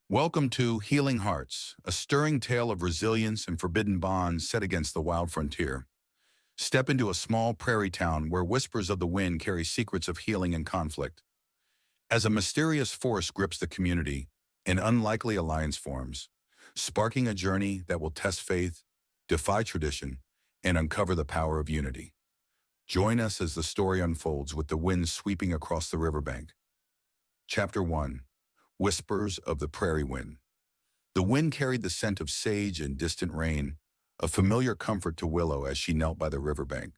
Welcome to Healing Hearts, a stirring tale of resilience and forbidden bonds set against the wild frontier. Step into a small prairie town where whispers of the wind carry secrets of healing and conflict. As a mysterious force grips the community, an unlikely alliance forms, sparking a journey that will test faith, defy tradition, and uncover the power of unity. Join us as the story unfolds with the wind sweeping across the riverbank. Chapter 1. Whispers of the Prairie Wind. The wind carried the scent of sage and distant rain, a familiar comfort to Willow as she knelt by the riverbank.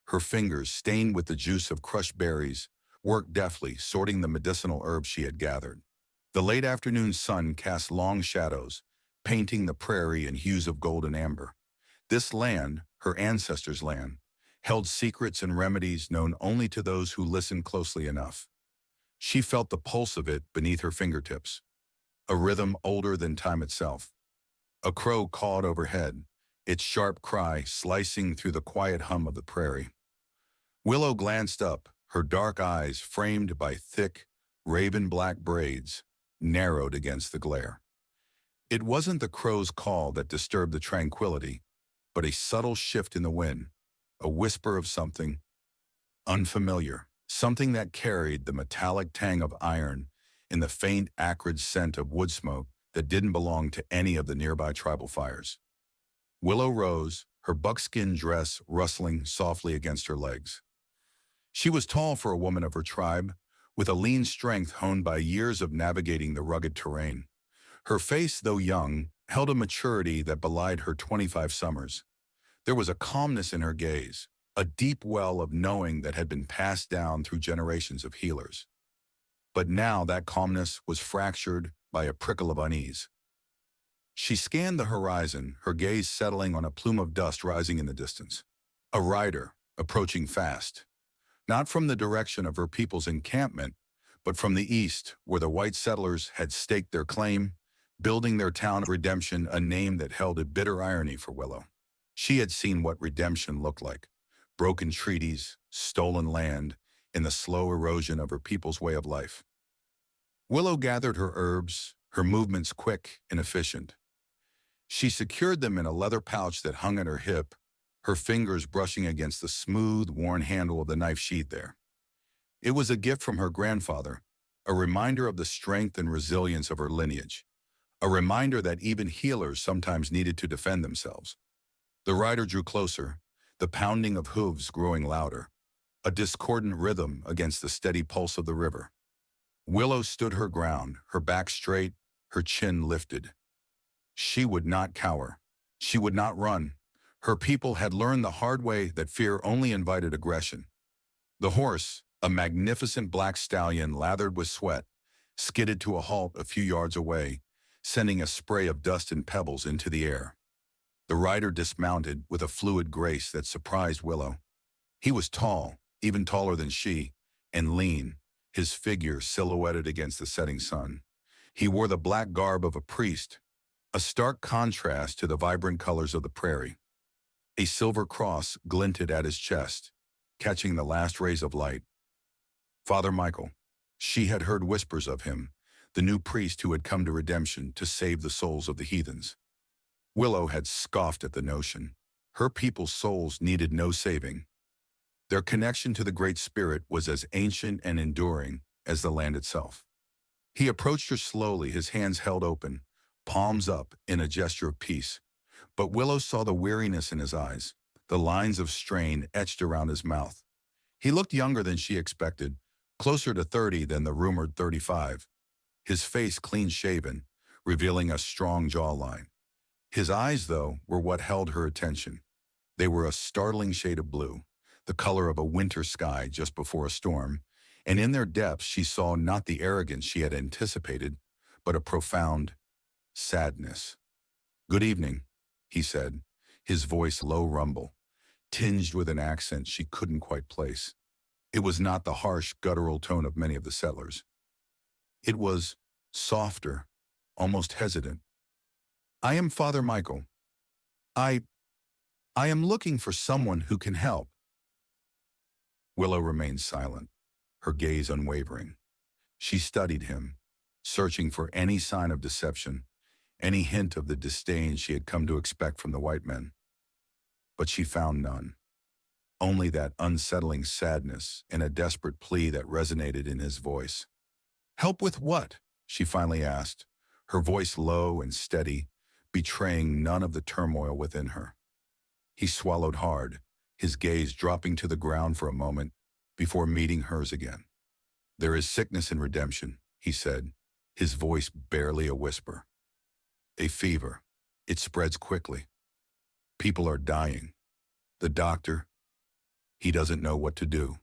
Her fingers, stained with the juice of crushed berries, worked deftly, sorting the medicinal herbs she had gathered. The late afternoon sun cast long shadows, painting the prairie in hues of gold and amber. This land, her ancestors' land, held secrets and remedies known only to those who listened closely enough. She felt the pulse of it beneath her fingertips, a rhythm older than time itself. A crow cawed overhead, its sharp cry slicing through the quiet hum of the prairie. Willow glanced up, her dark eyes, framed by thick, raven-black braids, narrowed against the glare. It wasn't the crow's call that disturbed the tranquility, but a subtle shift in the wind, a whisper of something unfamiliar. Something that carried the metallic tang of iron and the faint, acrid scent of wood smoke that didn't belong to any of the nearby tribal fires. Willow rose, her buckskin dress rustling softly against her legs. She was tall for a woman of her tribe, with a lean strength honed by years of navigating the rugged terrain. Her face, though young, held a maturity that belied her 25 summers. There was a calmness in her gaze, a deep well of knowing that had been passed down through generations of healers. But now that calmness was fractured by a prickle of unease. She scanned the horizon, her gaze settling on a plume of dust rising in the distance. A rider, approaching fast. Not from the direction of her people's encampment, but from the east, where the white settlers had staked their claim, building their town of redemption, a name that held a bitter irony for Willow. She had seen what redemption looked like. Broken treaties, stolen land, and the slow erosion of her people's way of life. Willow gathered her herbs, her movements quick and efficient. She secured them in a leather pouch that hung at her hip, her fingers brushing against the smooth, worn handle of the knife sheath there. It was a gift from her grandfather, a reminder of the strength and resilience of her lineage, a reminder that even healers sometimes needed to defend themselves. The rider drew closer, the pounding of hooves growing louder, a discordant rhythm against the steady pulse of the river. Willow stood her ground, her back straight, her chin lifted. She would not cower. She would not run. Her people had learned the hard way that fear only invited aggression. The horse, a magnificent black stallion lathered with sweat, skidded to a halt a few yards away, sending a spray of dust and pebbles into the air. The rider dismounted with a fluid grace that surprised Willow. He was tall, even taller than she, and lean, his figure silhouetted against the setting sun. He wore the black garb of a priest, a stark contrast to the vibrant colors of the prairie. A silver cross glinted at his chest, catching the last rays of light. Father Michael. She had heard whispers of him, the new priest who had come to redemption to save the souls of the heathens. Willow had scoffed at the notion. Her people's souls needed no saving. Their connection to the Great Spirit was as ancient and enduring as the land itself. He approached her slowly, his hands held open, palms up in a gesture of peace. But Willow saw the weariness in his eyes, the lines of strain etched around his mouth. He looked younger than she expected, closer to 30 than the rumored 35. His face clean-shaven, revealing a strong jawline. His eyes, though, were what held her attention. They were a startling shade of blue, the color of a winter sky just before a storm, and in their depths she saw not the arrogance she had anticipated, but a profound sadness. "Good evening," he said, his voice low rumble, tinged with an accent she couldn't quite place. It was not the harsh, guttural tone of many of the settlers. It was softer, almost hesitant. "I am Father Michael. I am looking for someone who can help." Willow remained silent, her gaze unwavering. She studied him, searching for any sign of deception, any hint of the disdain she had come to expect from the white men. But she found none. Only that unsettling sadness and a desperate plea that resonated in his voice. "Help with what?" she finally asked, her voice low and steady, betraying none of the turmoil within her. He swallowed hard, his gaze dropping to the ground for a moment before meeting hers again. "There is sickness in redemption," he said, his voice barely a whisper. "A fever. It spreads quickly. People are dying. The doctor, he doesn't know what to do."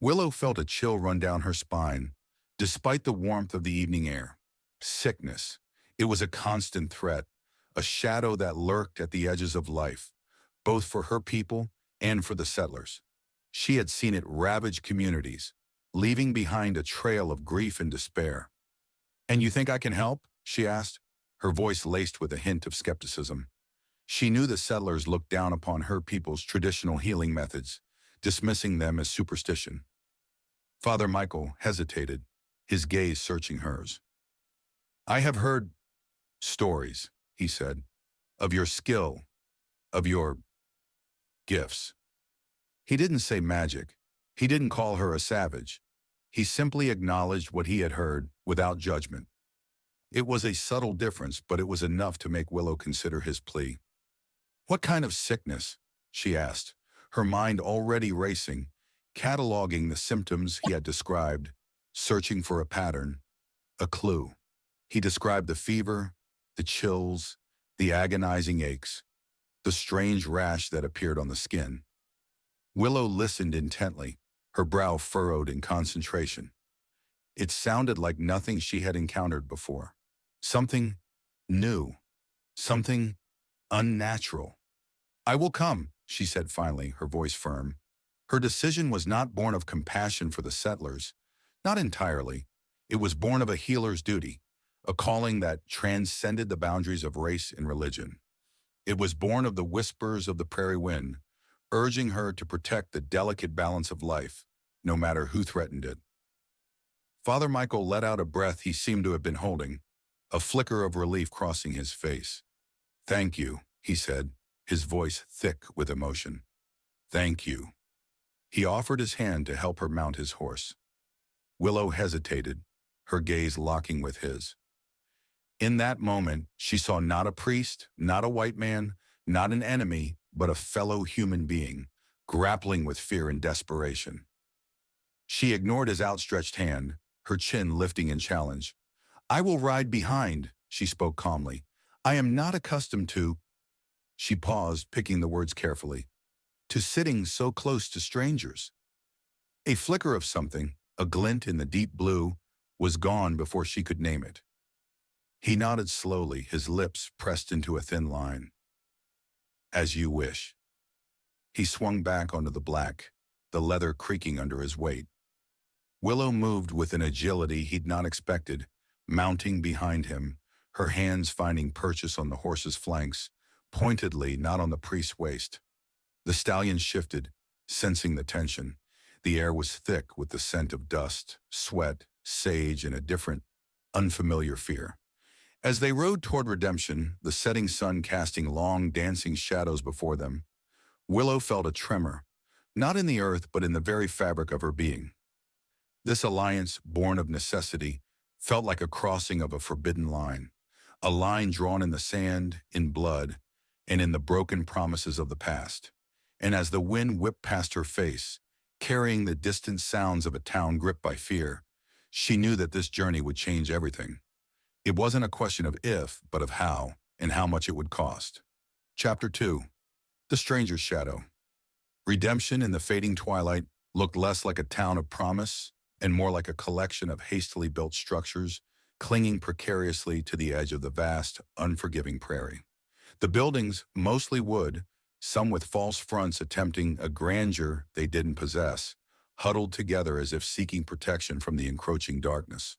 Willow felt a chill run down her spine, despite the warmth of the evening air. Sickness. It was a constant threat, a shadow that lurked at the edges of life, both for her people and for the settlers. She had seen it ravage communities, leaving behind a trail of grief and despair. "And you think I can help?" she asked, her voice laced with a hint of skepticism. She knew the settlers looked down upon her people's traditional healing methods, dismissing them as superstition. Father Michael hesitated, his gaze searching hers. "I have heard stories," he said, "of your skill, of your gifts." He didn't say magic. He didn't call her a savage. He simply acknowledged what he had heard without judgment. It was a subtle difference, but it was enough to make Willow consider his plea. "What kind of sickness?" she asked, her mind already racing, cataloging the symptoms he had described, searching for a pattern, a clue. He described the fever, the chills, the agonizing aches, the strange rash that appeared on the skin. Willow listened intently, her brow furrowed in concentration. It sounded like nothing she had encountered before. Something new, something unnatural. "I will come," she said finally, her voice firm. Her decision was not born of compassion for the settlers, not entirely. It was born of a healer's duty, a calling that transcended the boundaries of race and religion. It was born of the whispers of the prairie wind, urging her to protect the delicate balance of life, no matter who threatened it. Father Michael let out a breath he seemed to have been holding, a flicker of relief crossing his face. "Thank you," he said, his voice thick with emotion. "Thank you." He offered his hand to help her mount his horse. Willow hesitated, her gaze locking with his. In that moment, she saw not a priest, not a white man, not an enemy, but a fellow human being, grappling with fear and desperation. She ignored his outstretched hand, her chin lifting in challenge. "I will ride behind," she spoke calmly. "I am not accustomed to—" She paused, picking the words carefully. "To sitting so close to strangers." A flicker of something, a glint in the deep blue, was gone before she could name it. He nodded slowly, his lips pressed into a thin line. "As you wish." He swung back onto the black, the leather creaking under his weight. Willow moved with an agility he'd not expected, mounting behind him, her hands finding purchase on the horse's flanks, pointedly not on the priest's waist. The stallion shifted, sensing the tension. The air was thick with the scent of dust, sweat, sage, and a different, unfamiliar fear. As they rode toward redemption, the setting sun casting long, dancing shadows before them, Willow felt a tremor, not in the earth but in the very fabric of her being. This alliance, born of necessity, felt like a crossing of a forbidden line, a line drawn in the sand, in blood, and in the broken promises of the past. And as the wind whipped past her face, carrying the distant sounds of a town gripped by fear, she knew that this journey would change everything. It wasn't a question of if, but of how, and how much it would cost. Chapter 2. The Stranger's Shadow. Redemption in the fading twilight looked less like a town of promise and more like a collection of hastily built structures clinging precariously to the edge of the vast, unforgiving prairie. The buildings, mostly wood, some with false fronts attempting a grandeur they didn't possess, huddled together as if seeking protection from the encroaching darkness.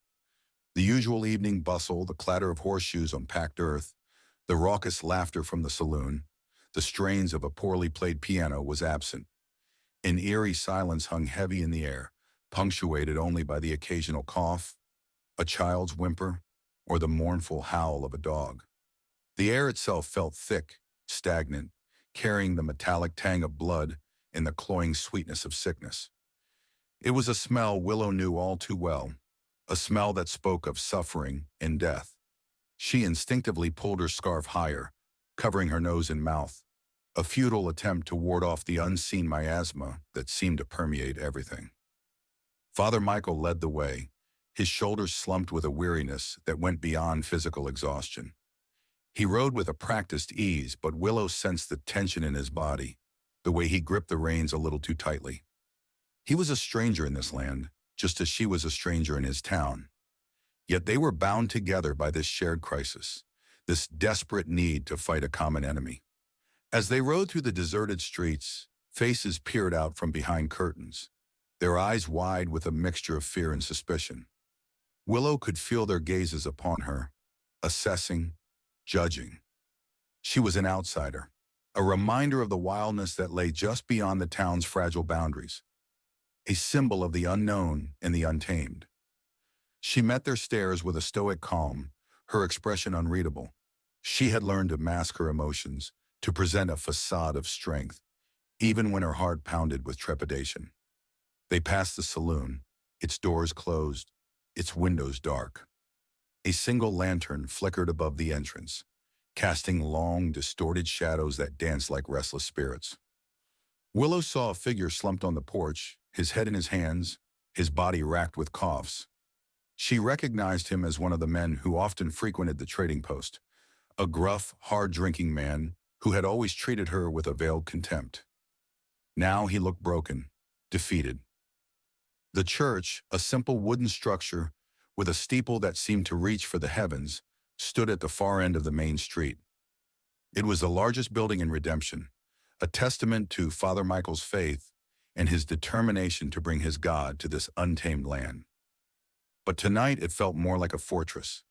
The usual evening bustle, the clatter of horseshoes on packed earth, the raucous laughter from the saloon, the strains of a poorly played piano was absent. An eerie silence hung heavy in the air, punctuated only by the occasional cough, a child's whimper, or the mournful howl of a dog. The air itself felt thick, stagnant, carrying the metallic tang of blood and the cloying sweetness of sickness. It was a smell Willow knew all too well, a smell that spoke of suffering and death. She instinctively pulled her scarf higher, covering her nose and mouth, a futile attempt to ward off the unseen miasma that seemed to permeate everything. Father Michael led the way, his shoulders slumped with a weariness that went beyond physical exhaustion. He rode with a practiced ease, but Willow sensed the tension in his body, the way he gripped the reins a little too tightly. He was a stranger in this land, just as she was a stranger in his town. Yet they were bound together by this shared crisis, this desperate need to fight a common enemy. As they rode through the deserted streets, faces peered out from behind curtains, their eyes wide with a mixture of fear and suspicion. Willow could feel their gazes upon her, assessing, judging. She was an outsider, a reminder of the wildness that lay just beyond the town's fragile boundaries, a symbol of the unknown and the untamed. She met their stares with a stoic calm, her expression unreadable. She had learned to mask her emotions, to present a facade of strength, even when her heart pounded with trepidation. They passed the saloon, its doors closed, its windows dark. A single lantern flickered above the entrance, casting long, distorted shadows that danced like restless spirits. Willow saw a figure slumped on the porch, his head in his hands, his body racked with coughs. She recognized him as one of the men who often frequented the trading post, a gruff, hard-drinking man who had always treated her with a veiled contempt. Now he looked broken, defeated. The church, a simple wooden structure with a steeple that seemed to reach for the heavens, stood at the far end of the main street. It was the largest building in Redemption, a testament to Father Michael's faith and his determination to bring his God to this untamed land. But tonight it felt more like a fortress,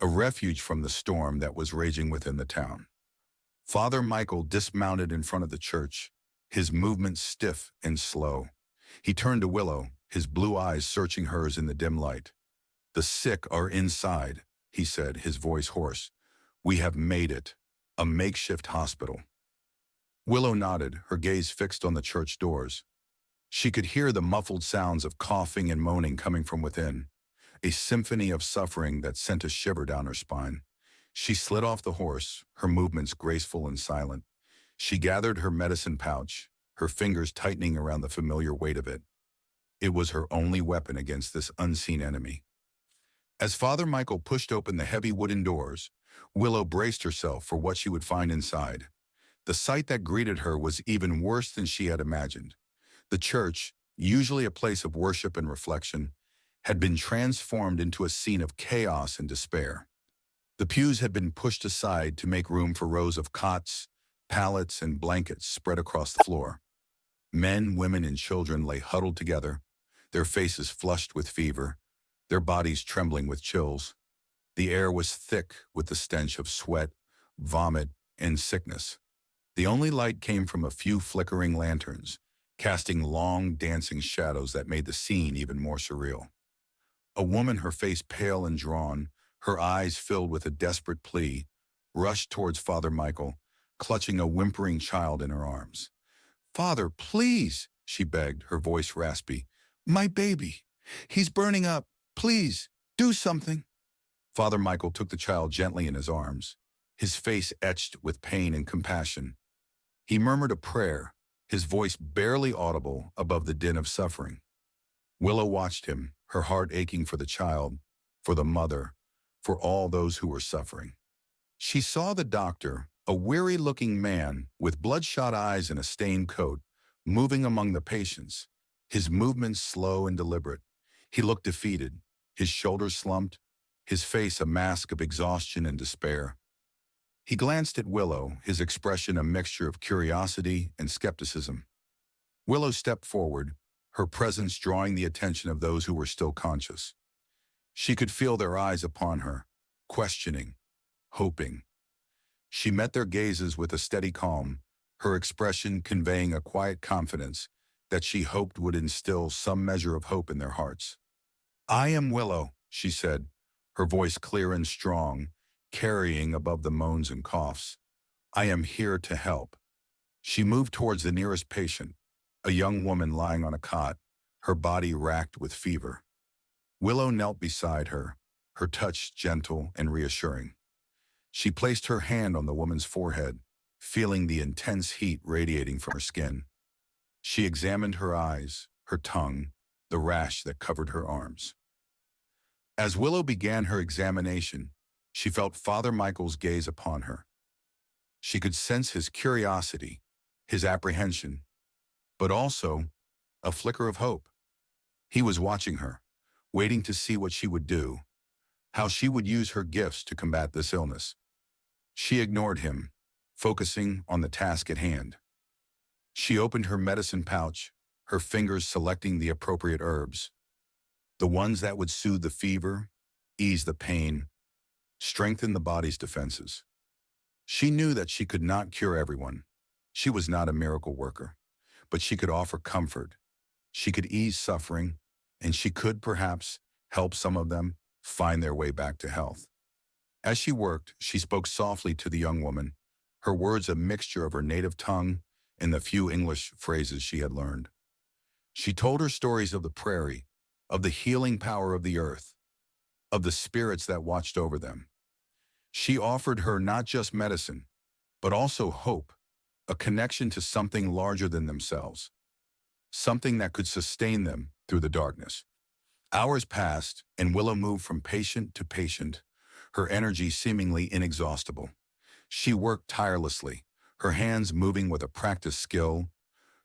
a refuge from the storm that was raging within the town. Father Michael dismounted in front of the church, his movements stiff and slow. He turned to Willow, his blue eyes searching hers in the dim light. "The sick are inside," he said, his voice hoarse. "We have made it, a makeshift hospital." Willow nodded, her gaze fixed on the church doors. She could hear the muffled sounds of coughing and moaning coming from within, a symphony of suffering that sent a shiver down her spine. She slid off the horse, her movements graceful and silent. She gathered her medicine pouch, her fingers tightening around the familiar weight of it. It was her only weapon against this unseen enemy. As Father Michael pushed open the heavy wooden doors, Willow braced herself for what she would find inside. The sight that greeted her was even worse than she had imagined. The church, usually a place of worship and reflection, had been transformed into a scene of chaos and despair. The pews had been pushed aside to make room for rows of cots, pallets, and blankets spread across the floor. Men, women, and children lay huddled together, their faces flushed with fever, their bodies trembling with chills. The air was thick with the stench of sweat, vomit, and sickness. The only light came from a few flickering lanterns, casting long, dancing shadows that made the scene even more surreal. A woman, her face pale and drawn, her eyes filled with a desperate plea, rushed towards Father Michael, clutching a whimpering child in her arms. "Father, please," she begged, her voice raspy. "My baby. He's burning up. Please, do something." Father Michael took the child gently in his arms, his face etched with pain and compassion. He murmured a prayer, his voice barely audible above the din of suffering. Willow watched him, her heart aching for the child, for the mother, for all those who were suffering. She saw the doctor, a weary-looking man with bloodshot eyes and a stained coat, moving among the patients, his movements slow and deliberate. He looked defeated, his shoulders slumped, his face a mask of exhaustion and despair. He glanced at Willow, his expression a mixture of curiosity and skepticism. Willow stepped forward, her presence drawing the attention of those who were still conscious. She could feel their eyes upon her, questioning, hoping. She met their gazes with a steady calm, her expression conveying a quiet confidence that she hoped would instill some measure of hope in their hearts. "I am Willow," she said, her voice clear and strong, carrying above the moans and coughs. I am here to help. She moved towards the nearest patient, a young woman lying on a cot, her body racked with fever. Willow knelt beside her, her touch gentle and reassuring. She placed her hand on the woman's forehead, feeling the intense heat radiating from her skin. She examined her eyes, her tongue, the rash that covered her arms. As Willow began her examination, she felt Father Michael's gaze upon her. She could sense his curiosity, his apprehension, but also a flicker of hope. He was watching her, waiting to see what she would do, how she would use her gifts to combat this illness. She ignored him, focusing on the task at hand. She opened her medicine pouch, her fingers selecting the appropriate herbs, the ones that would soothe the fever, ease the pain, strengthen the body's defenses. She knew that she could not cure everyone. She was not a miracle worker, but she could offer comfort. She could ease suffering, and she could perhaps help some of them find their way back to health. As she worked, she spoke softly to the young woman, her words a mixture of her native tongue and the few English phrases she had learned. She told her stories of the prairie, of the healing power of the earth, of the spirits that watched over them. She offered her not just medicine, but also hope, a connection to something larger than themselves, something that could sustain them through the darkness. Hours passed, and Willow moved from patient to patient, her energy seemingly inexhaustible. She worked tirelessly, her hands moving with a practiced skill,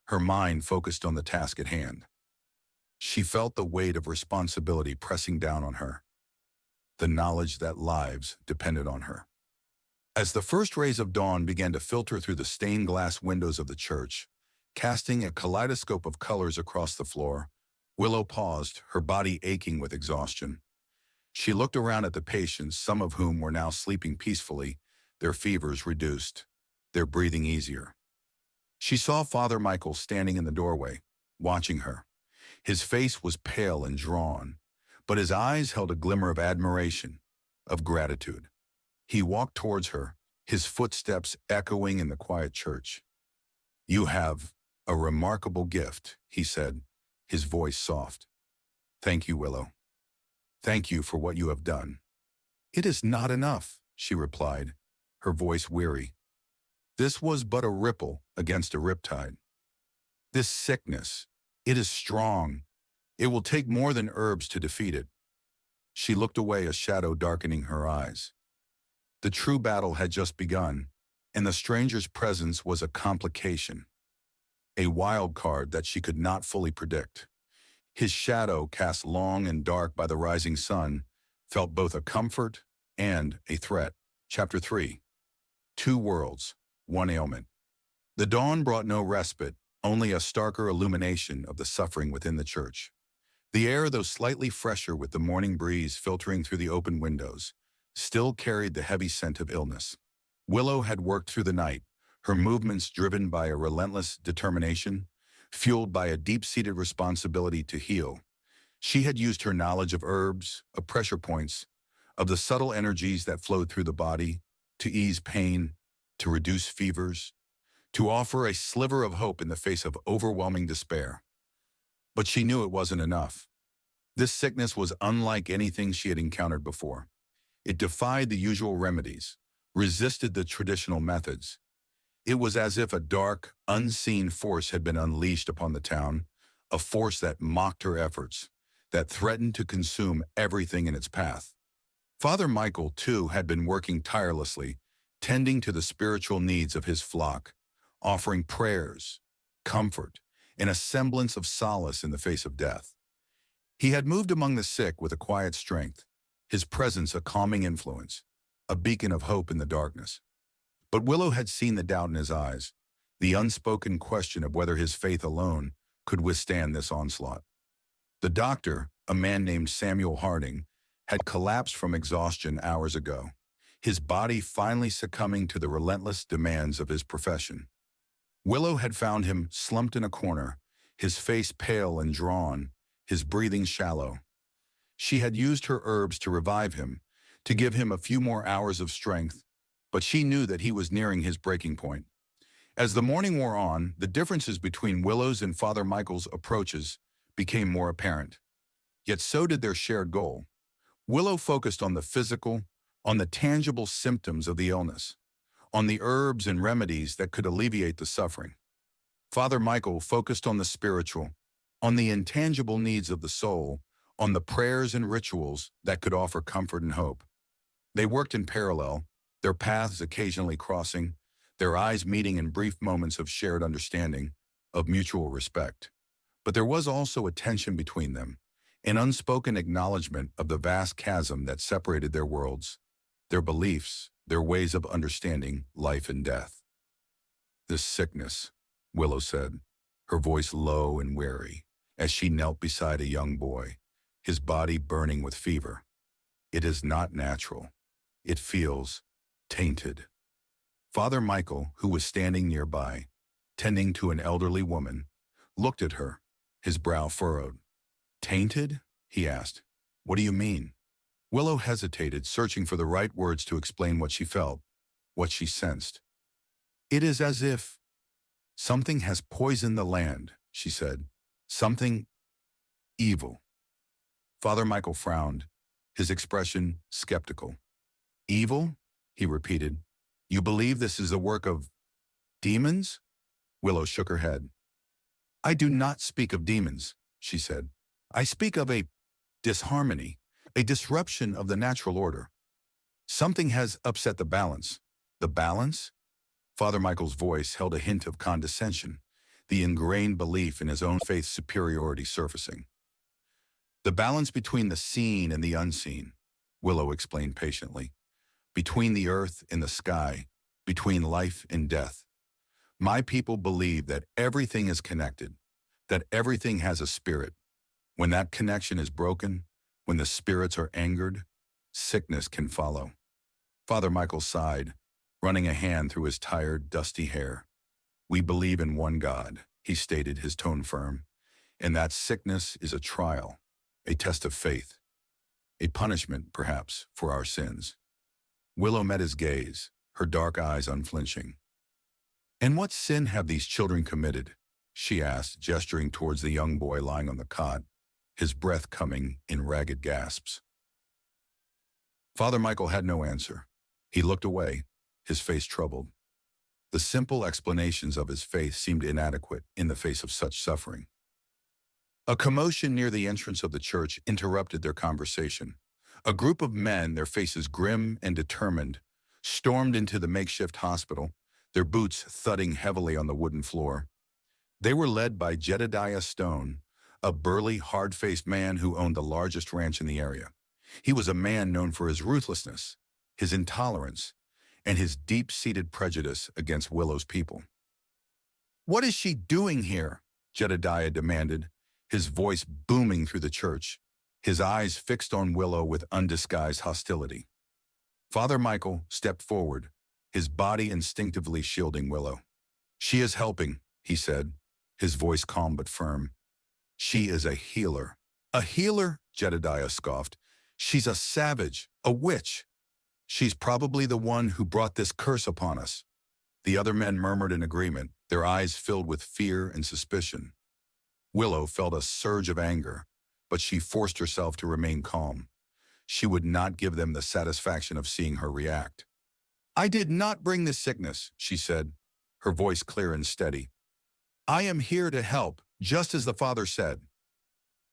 her mind focused on the task at hand. She felt the weight of responsibility pressing down on her, the knowledge that lives depended on her. As the first rays of dawn began to filter through the stained glass windows of the church, casting a kaleidoscope of colors across the floor, Willow paused, her body aching with exhaustion. She looked around at the patients, some of whom were now sleeping peacefully, their fevers reduced, their breathing easier. She saw Father Michael standing in the doorway, watching her. His face was pale and drawn, but his eyes held a glimmer of admiration, of gratitude. He walked towards her, his footsteps echoing in the quiet church. "You have a remarkable gift," he said, his voice soft. "Thank you, Willow. Thank you for what you have done." "It is not enough," she replied, her voice weary. This was but a ripple against a riptide. This sickness, it is strong. It will take more than herbs to defeat it. She looked away, a shadow darkening her eyes. The true battle had just begun, and the stranger's presence was a complication, a wild card that she could not fully predict. His shadow, cast long and dark by the rising sun, felt both a comfort and a threat. Chapter 3. 2 worlds, 1 ailment. The dawn brought no respite, only a starker illumination of the suffering within the church. The air, though slightly fresher with the morning breeze filtering through the open windows, still carried the heavy scent of illness. Willow had worked through the night, her movements driven by a relentless determination, fueled by a deep-seated responsibility to heal. She had used her knowledge of herbs, of pressure points, of the subtle energies that flowed through the body, to ease pain, to reduce fevers, to offer a sliver of hope in the face of overwhelming despair. But she knew it wasn't enough. This sickness was unlike anything she had encountered before. It defied the usual remedies, resisted the traditional methods. It was as if a dark, unseen force had been unleashed upon the town, a force that mocked her efforts, that threatened to consume everything in its path. Father Michael, too, had been working tirelessly, tending to the spiritual needs of his flock, offering prayers, comfort, and a semblance of solace in the face of death. He had moved among the sick with a quiet strength, his presence a calming influence, a beacon of hope in the darkness. But Willow had seen the doubt in his eyes, the unspoken question of whether his faith alone could withstand this onslaught. The doctor, a man named Samuel Harding, had collapsed from exhaustion hours ago, his body finally succumbing to the relentless demands of his profession. Willow had found him slumped in a corner, his face pale and drawn, his breathing shallow. She had used her herbs to revive him, to give him a few more hours of strength, but she knew that he was nearing his breaking point. As the morning wore on, the differences between Willow's and Father Michael's approaches became more apparent. Yet so did their shared goal. Willow focused on the physical, on the tangible symptoms of the illness, on the herbs and remedies that could alleviate the suffering. Father Michael focused on the spiritual, on the intangible needs of the soul, on the prayers and rituals that could offer comfort and hope. They worked in parallel, their paths occasionally crossing, their eyes meeting in brief moments of shared understanding, of mutual respect. But there was also a tension between them, an unspoken acknowledgement of the vast chasm that separated their worlds, their beliefs, their ways of understanding life and death. "This sickness," Willow said, her voice low and weary, as she knelt beside a young boy, his body burning with fever. "It is not natural. It feels tainted." Father Michael, who was standing nearby, tending to an elderly woman, looked at her, his brow furrowed. "Tainted?" he asked. "What do you mean?" Willow hesitated, searching for the right words to explain what she felt, what she sensed. "It is as if something has poisoned the land," she said. "Something evil." Father Michael frowned, his expression skeptical. "Evil?" he repeated. "You believe this is the work of demons?" Willow shook her head. "I do not speak of demons," she said. "I speak of a disharmony, a disruption of the natural order. Something has upset the balance." "The balance?" Father Michael's voice held a hint of condescension, the ingrained belief in his own faith's superiority surfacing. "The balance between the seen and the unseen," Willow explained patiently. "Between the earth and the sky, between life and death. My people believe that everything is connected, that everything has a spirit. When that connection is broken, when the spirits are angered, sickness can follow." Father Michael sighed, running a hand through his tired, dusty hair. "We believe in one God," he stated, his tone firm, "and that sickness is a trial, a test of faith, a punishment, perhaps, for our sins." Willow met his gaze, her dark eyes unflinching. "And what sin have these children committed?" she asked, gesturing towards the young boy lying on the cot, his breath coming in ragged gasps. Father Michael had no answer. He looked away, his face troubled. The simple explanations of his faith seemed inadequate in the face of such suffering. A commotion near the entrance of the church interrupted their conversation. A group of men, their faces grim and determined, stormed into the makeshift hospital, their boots thudding heavily on the wooden floor. They were led by Jedediah Stone, a burly, hard-faced man who owned the largest ranch in the area. He was a man known for his ruthlessness, his intolerance, and his deep-seated prejudice against Willow's people. "What is she doing here?" Jedediah demanded, his voice booming through the church, his eyes fixed on Willow with undisguised hostility. Father Michael stepped forward, his body instinctively shielding Willow. "She is helping," he said, his voice calm but firm. "She is a healer." "A healer?" Jedediah scoffed. "She's a savage, a witch. She's probably the one who brought this curse upon us." The other men murmured in agreement, their eyes filled with fear and suspicion. Willow felt a surge of anger, but she forced herself to remain calm. She would not give them the satisfaction of seeing her react. "I did not bring this sickness," she said, her voice clear and steady. "I am here to help, just as the Father said."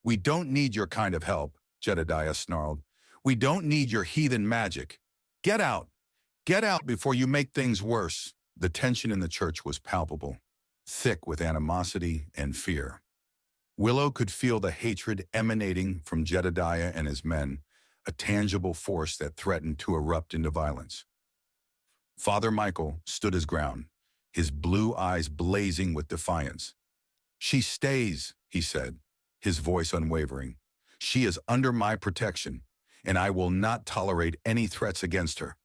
"We don't need your kind of help," Jedediah snarled. "We don't need your heathen magic. Get out! Get out before you make things worse." The tension in the church was palpable, thick with animosity and fear. Willow could feel the hatred emanating from Jedediah and his men, a tangible force that threatened to erupt into violence. Father Michael stood his ground, his blue eyes blazing with defiance. "She stays," he said, his voice unwavering. "She is under my protection, and I will not tolerate any threats against her."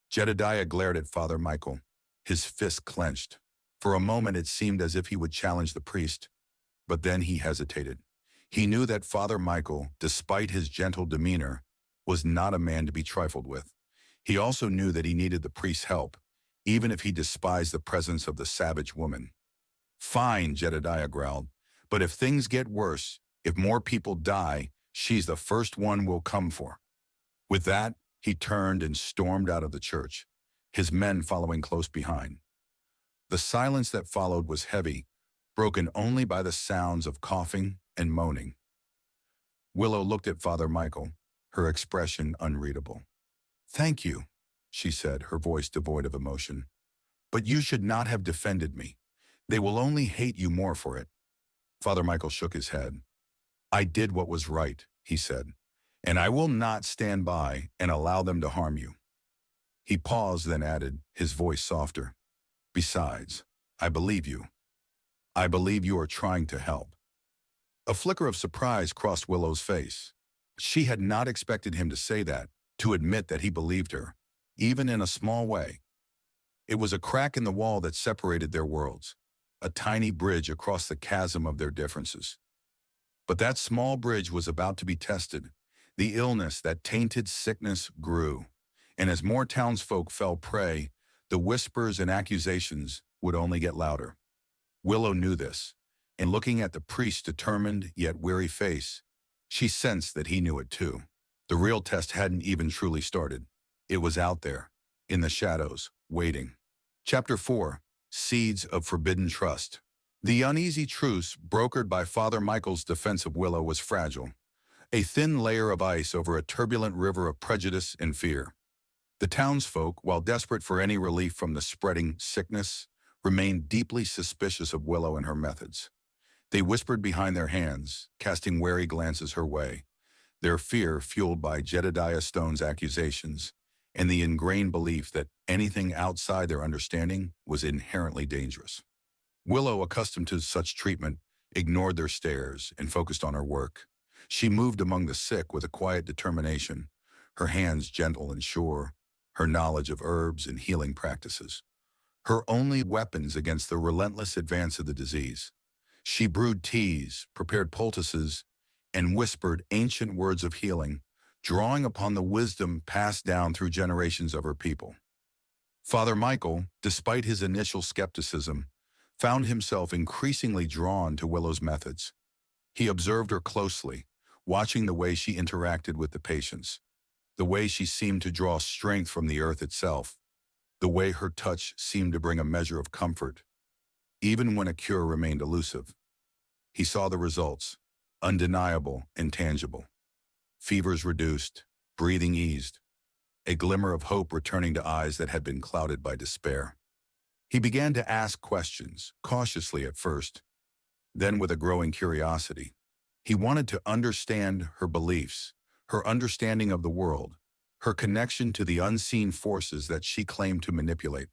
Jedediah glared at Father Michael, his fist clenched. For a moment it seemed as if he would challenge the priest, but then he hesitated. He knew that Father Michael, despite his gentle demeanor, was not a man to be trifled with. He also knew that he needed the priest's help, even if he despised the presence of the savage woman. "Fine," Jedediah growled, "but if things get worse, if more people die, she's the first one we'll come for." With that, he turned and stormed out of the church, his men following close behind. The silence that followed was heavy, broken only by the sounds of coughing and moaning. Willow looked at Father Michael, her expression unreadable. "Thank you," she said, her voice devoid of emotion. "But you should not have defended me. They will only hate you more for it." Father Michael shook his head. "I did what was right," he said, "and I will not stand by and allow them to harm you." He paused, then added, his voice softer, "Besides, I believe you. I believe you are trying to help." A flicker of surprise crossed Willow's face. She had not expected him to say that, to admit that he believed her, even in a small way. It was a crack in the wall that separated their worlds, a tiny bridge across the chasm of their differences. But that small bridge was about to be tested. The illness, that tainted sickness, grew, and as more townsfolk fell prey, the whispers and accusations would only get louder. Willow knew this, and looking at the priest's determined yet weary face, she sensed that he knew it too. The real test hadn't even truly started. It was out there, in the shadows, waiting. Chapter 4. Seeds of Forbidden Trust. The uneasy truce brokered by Father Michael's defense of Willow was fragile, a thin layer of ice over a turbulent river of prejudice and fear. The townsfolk, while desperate for any relief from the spreading sickness, remained deeply suspicious of Willow and her methods. They whispered behind their hands, casting wary glances her way, their fear fueled by Jedediah Stone's accusations and the ingrained belief that anything outside their understanding was inherently dangerous. Willow, accustomed to such treatment, ignored their stares and focused on her work. She moved among the sick with a quiet determination, her hands gentle and sure, her knowledge of herbs and healing practices her only weapons against the relentless advance of the disease. She brewed teas, prepared poultices, and whispered ancient words of healing, drawing upon the wisdom passed down through generations of her people. Father Michael, despite his initial skepticism, found himself increasingly drawn to Willow's methods. He observed her closely, watching the way she interacted with the patients, the way she seemed to draw strength from the earth itself, the way her touch seemed to bring a measure of comfort, even when a cure remained elusive. He saw the results, undeniable and tangible. Fevers reduced, breathing eased, a glimmer of hope returning to eyes that had been clouded by despair. He began to ask questions, cautiously at first, then with a growing curiosity. He wanted to understand her beliefs, her understanding of the world, her connection to the unseen forces that she claimed to manipulate.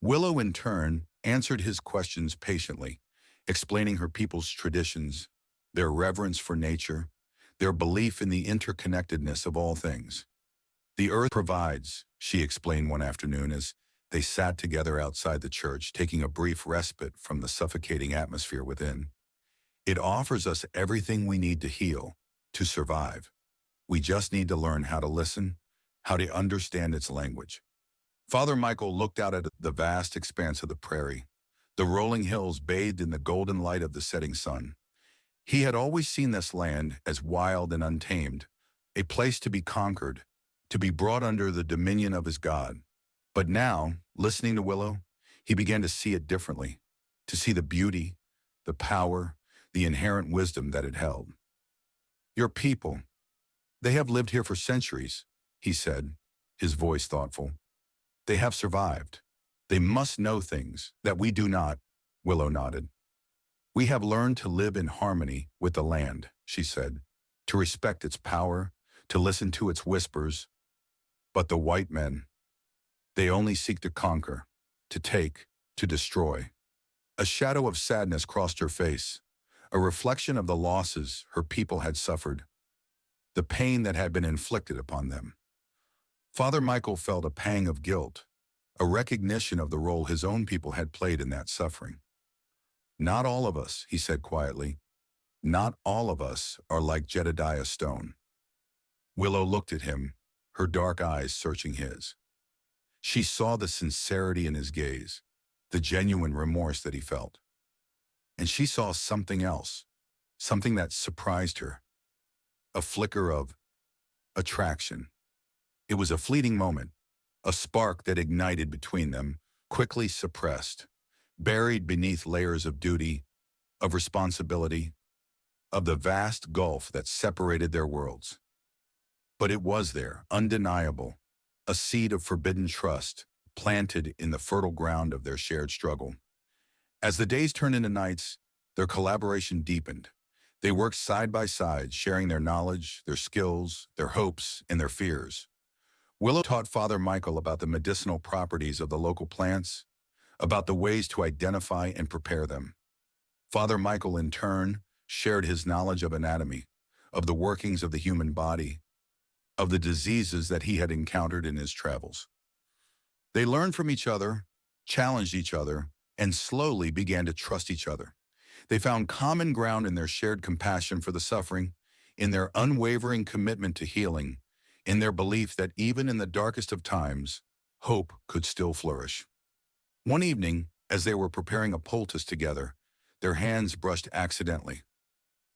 Willow, in turn, answered his questions patiently, explaining her people's traditions, their reverence for nature, their belief in the interconnectedness of all things. "The earth provides," she explained one afternoon as they sat together outside the church, taking a brief respite from the suffocating atmosphere within. "It offers us everything we need to heal, to survive. We just need to learn how to listen, how to understand its language." Father Michael looked out at the vast expanse of the prairie, the rolling hills bathed in the golden light of the setting sun. He had always seen this land as wild and untamed, a place to be conquered, to be brought under the dominion of his God. But now, listening to Willow, he began to see it differently, to see the beauty, the power, the inherent wisdom that it held. "Your people, they have lived here for centuries," he said, his voice thoughtful. "They have survived. They must know things that we do not." Willow nodded. "We have learned to live in harmony with the land," she said, "to respect its power, to listen to its whispers. But the white men, they only seek to conquer, to take, to destroy." A shadow of sadness crossed her face, a reflection of the losses her people had suffered, the pain that had been inflicted upon them. Father Michael felt a pang of guilt, a recognition of the role his own people had played in that suffering. "Not all of us," he said quietly. Not all of us are like Jedediah Stone. Willow looked at him, her dark eyes searching his. She saw the sincerity in his gaze, the genuine remorse that he felt. And she saw something else, something that surprised her, a flicker of attraction. It was a fleeting moment, a spark that ignited between them, quickly suppressed, buried beneath layers of duty, of responsibility, of the vast gulf that separated their worlds. But it was there, undeniable, a seed of forbidden trust, planted in the fertile ground of their shared struggle. As the days turned into nights, their collaboration deepened. They worked side by side, sharing their knowledge, their skills, their hopes, and their fears. Willow taught Father Michael about the medicinal properties of the local plants, about the ways to identify and prepare them. Father Michael, in turn, shared his knowledge of anatomy, of the workings of the human body, of the diseases that he had encountered in his travels. They learned from each other, challenged each other, and slowly began to trust each other. They found common ground in their shared compassion for the suffering, in their unwavering commitment to healing, in their belief that even in the darkest of times, hope could still flourish. One evening, as they were preparing a poultice together, their hands brushed accidentally.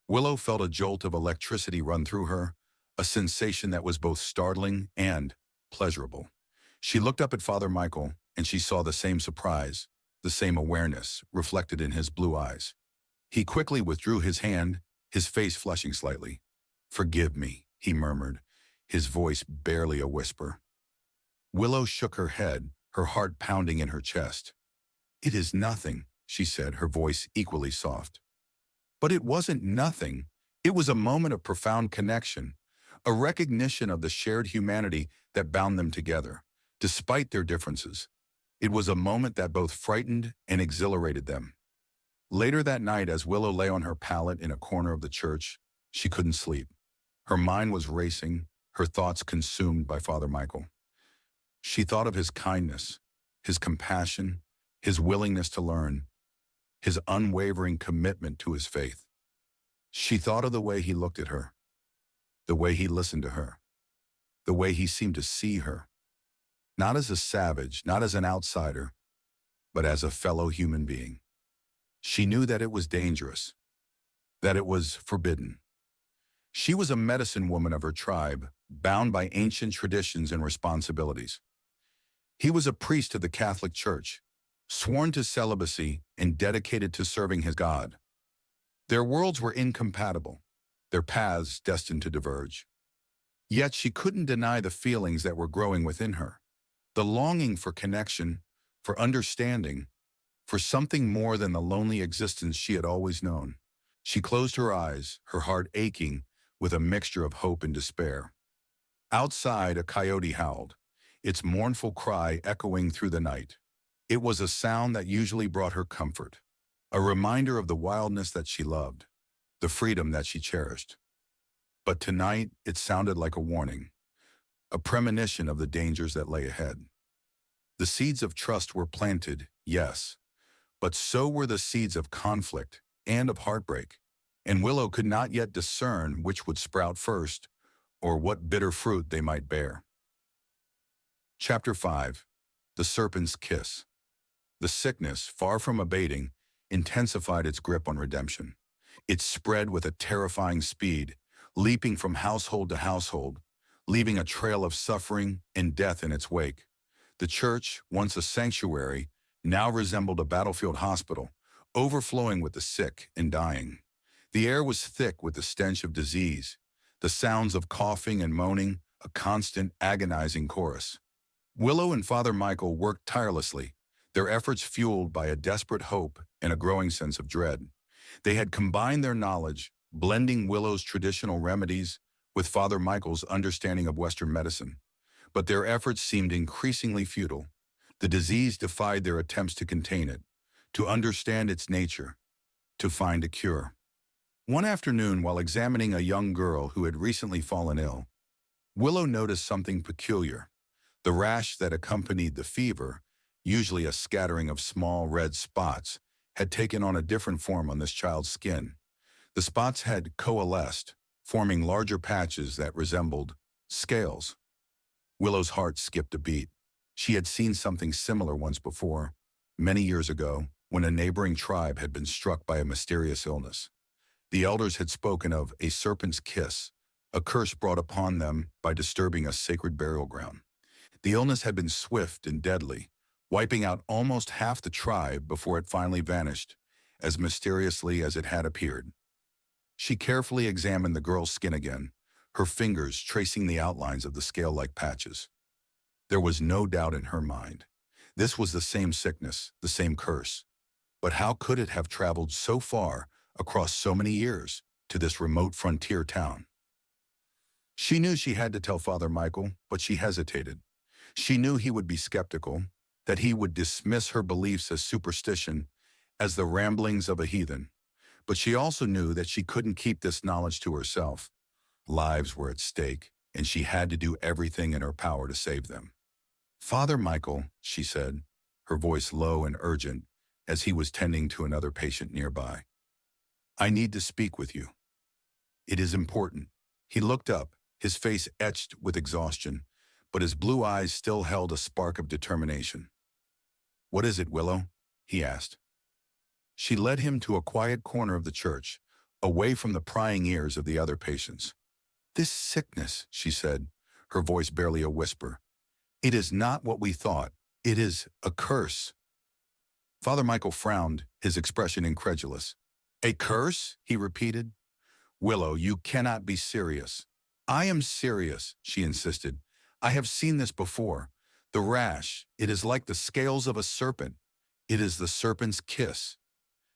Willow felt a jolt of electricity run through her, a sensation that was both startling and pleasurable. She looked up at Father Michael, and she saw the same surprise, the same awareness reflected in his blue eyes. He quickly withdrew his hand, his face flushing slightly. "Forgive me," he murmured, his voice barely a whisper. Willow shook her head, her heart pounding in her chest. "It is nothing," she said, her voice equally soft. But it wasn't nothing. It was a moment of profound connection, a recognition of the shared humanity that bound them together, despite their differences. It was a moment that both frightened and exhilarated them. Later that night, as Willow lay on her pallet in a corner of the church, she couldn't sleep. Her mind was racing, her thoughts consumed by Father Michael. She thought of his kindness, his compassion, his willingness to learn, his unwavering commitment to his faith. She thought of the way he looked at her, the way he listened to her, the way he seemed to see her, not as a savage, not as an outsider, but as a fellow human being. She knew that it was dangerous, that it was forbidden. She was a medicine woman of her tribe, bound by ancient traditions and responsibilities. He was a priest of the Catholic Church, sworn to celibacy and dedicated to serving his God. Their worlds were incompatible, their paths destined to diverge. Yet she couldn't deny the feelings that were growing within her, the longing for connection, for understanding, for something more than the lonely existence she had always known. She closed her eyes, her heart aching with a mixture of hope and despair. Outside, a coyote howled, its mournful cry echoing through the night. It was a sound that usually brought her comfort, a reminder of the wildness that she loved, the freedom that she cherished. But tonight, it sounded like a warning, a premonition of the dangers that lay ahead. The seeds of trust were planted, yes, but so were the seeds of conflict and of heartbreak, and Willow could not yet discern which would sprout first or what bitter fruit they might bear. Chapter 5. The Serpent's Kiss. The sickness, far from abating, intensified its grip on redemption. It spread with a terrifying speed, leaping from household to household, leaving a trail of suffering and death in its wake. The church, once a sanctuary, now resembled a battlefield hospital, overflowing with the sick and dying. The air was thick with the stench of disease, the sounds of coughing and moaning, a constant, agonizing chorus. Willow and Father Michael worked tirelessly, their efforts fueled by a desperate hope and a growing sense of dread. They had combined their knowledge, blending Willow's traditional remedies with Father Michael's understanding of Western medicine. But their efforts seemed increasingly futile. The disease defied their attempts to contain it, to understand its nature, to find a cure. One afternoon, while examining a young girl who had recently fallen ill, Willow noticed something peculiar. The rash that accompanied the fever, usually a scattering of small red spots, had taken on a different form on this child's skin. The spots had coalesced, forming larger patches that resembled scales. Willow's heart skipped a beat. She had seen something similar once before, many years ago, when a neighboring tribe had been struck by a mysterious illness. The elders had spoken of a serpent's kiss, a curse brought upon them by disturbing a sacred burial ground. The illness had been swift and deadly, wiping out almost half the tribe before it finally vanished, as mysteriously as it had appeared. She carefully examined the girl's skin again, her fingers tracing the outlines of the scale-like patches. There was no doubt in her mind. This was the same sickness, the same curse. But how could it have traveled so far, across so many years, to this remote frontier town? She knew she had to tell Father Michael, but she hesitated. She knew he would be skeptical, that he would dismiss her beliefs as superstition, as the ramblings of a heathen. But she also knew that she couldn't keep this knowledge to herself. Lives were at stake, and she had to do everything in her power to save them. "Father Michael," she said, her voice low and urgent, as he was tending to another patient nearby. "I need to speak with you. It is important." He looked up, his face etched with exhaustion, but his blue eyes still held a spark of determination. "What is it, Willow?" he asked. She led him to a quiet corner of the church, away from the prying ears of the other patients. "This sickness," she said, her voice barely a whisper. "It is not what we thought. It is a curse." Father Michael frowned, his expression incredulous. "A curse?" he repeated. "Willow, you cannot be serious." "I am serious," she insisted. "I have seen this before. The rash, it is like the scales of a serpent. It is the serpent's kiss."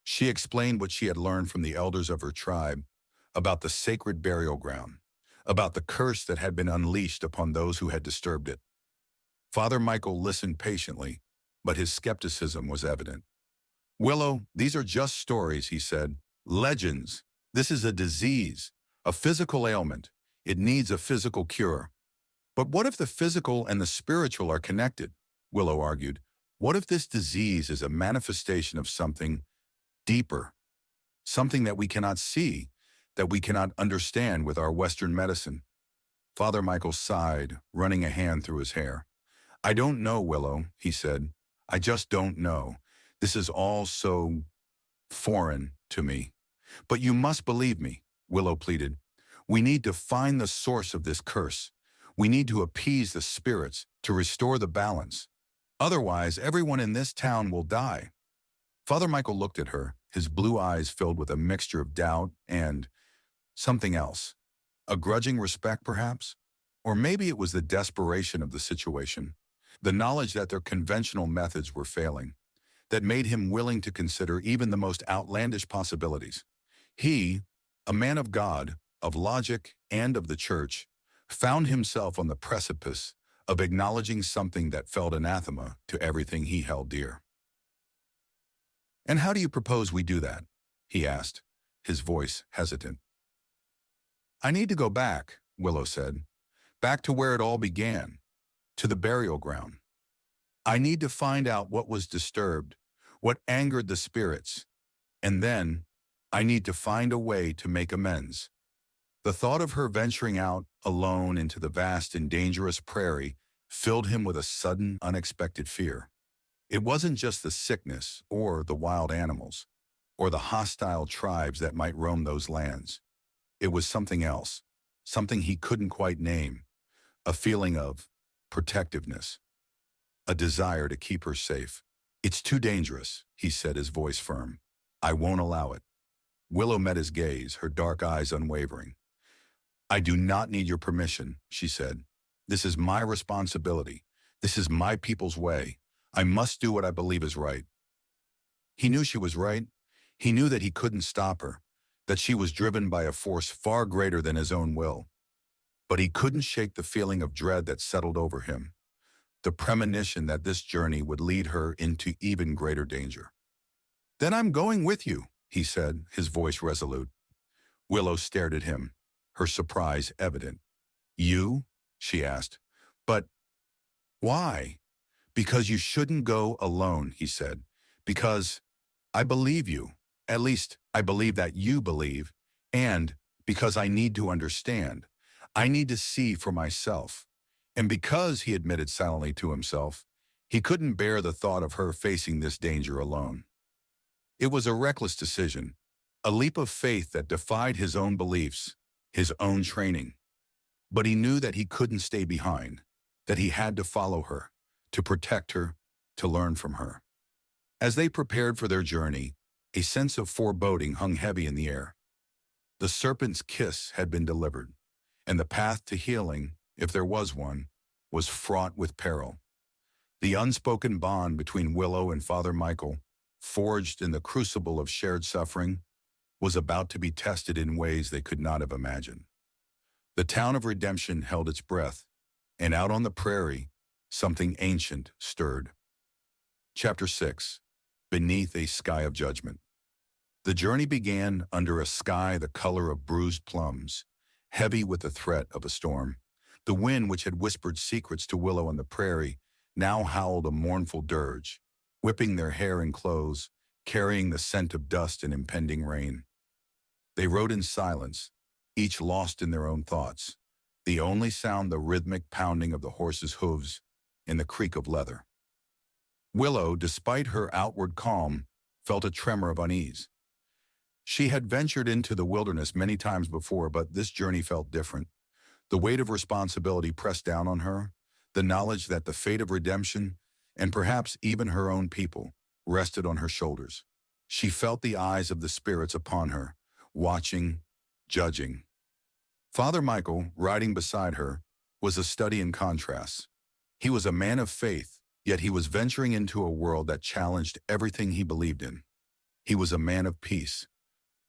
She explained what she had learned from the elders of her tribe, about the sacred burial ground, about the curse that had been unleashed upon those who had disturbed it. Father Michael listened patiently, but his skepticism was evident. "Willow, these are just stories," he said. "Legends. This is a disease, a physical ailment. It needs a physical cure." "But what if the physical and the spiritual are connected?" Willow argued. "What if this disease is a manifestation of something deeper, something that we cannot see, that we cannot understand with our Western medicine?" Father Michael sighed, running a hand through his hair. "I don't know, Willow," he said. "I just don't know. This is all so foreign to me." "But you must believe me," Willow pleaded. "We need to find the source of this curse. We need to appease the spirits, to restore the balance. Otherwise, everyone in this town will die." Father Michael looked at her, his blue eyes filled with a mixture of doubt and something else. A grudging respect, perhaps? Or maybe it was the desperation of the situation, the knowledge that their conventional methods were failing, that made him willing to consider even the most outlandish possibilities. He, a man of God, of logic, and of the church, found himself on the precipice of acknowledging something that felt anathema to everything he held dear. "And how do you propose we do that?" he asked, his voice hesitant. "I need to go back," Willow said, "back to where it all began, to the burial ground. I need to find out what was disturbed, what angered the spirits, and then I need to find a way to make amends." The thought of her venturing out alone into the vast and dangerous prairie filled him with a sudden, unexpected fear. It wasn't just the sickness or the wild animals or the hostile tribes that might roam those lands. It was something else, something he couldn't quite name, a feeling of protectiveness, a desire to keep her safe. "It's too dangerous," he said, his voice firm. "I won't allow it." Willow met his gaze, her dark eyes unwavering. "I do not need your permission," she said. "This is my responsibility. This is my people's way. I must do what I believe is right." He knew she was right. He knew that he couldn't stop her, that she was driven by a force far greater than his own will. But he couldn't shake the feeling of dread that settled over him, the premonition that this journey would lead her into even greater danger. "Then I'm going with you," he said, his voice resolute. Willow stared at him, her surprise evident. "You?" she asked. "But why?" "Because you shouldn't go alone," he said. "Because I believe you. At least, I believe that you believe, And because I need to understand, I need to see for myself. And because he admitted silently to himself, he couldn't bear the thought of her facing this danger alone. It was a reckless decision, a leap of faith that defied his own beliefs, his own training. But he knew that he couldn't stay behind, that he had to follow her, to protect her, to learn from her. As they prepared for their journey, a sense of foreboding hung heavy in the air. The serpent's kiss had been delivered, and the path to healing, if there was one, was fraught with peril. The unspoken bond between Willow and Father Michael, forged in the crucible of shared suffering, was about to be tested in ways they could not have imagined. The town of redemption held its breath, and out on the prairie, something ancient stirred. Chapter 6. Beneath a Sky of Judgment. The journey began under a sky the color of bruised plums, heavy with the threat of a storm. The wind, which had whispered secrets to Willow on the prairie, now howled a mournful dirge, whipping their hair and clothes, carrying the scent of dust and impending rain. They rode in silence, each lost in their own thoughts, the only sound the rhythmic pounding of the horses' hooves and the creak of leather. Willow, despite her outward calm, felt a tremor of unease. She had ventured into the wilderness many times before, but this journey felt different. The weight of responsibility pressed down on her, the knowledge that the fate of redemption, and perhaps even her own people, rested on her shoulders. She felt the eyes of the spirits upon her, watching, judging. Father Michael, riding beside her, was a study in contrasts. He was a man of faith, yet he was venturing into a world that challenged everything he believed in. He was a man of peace,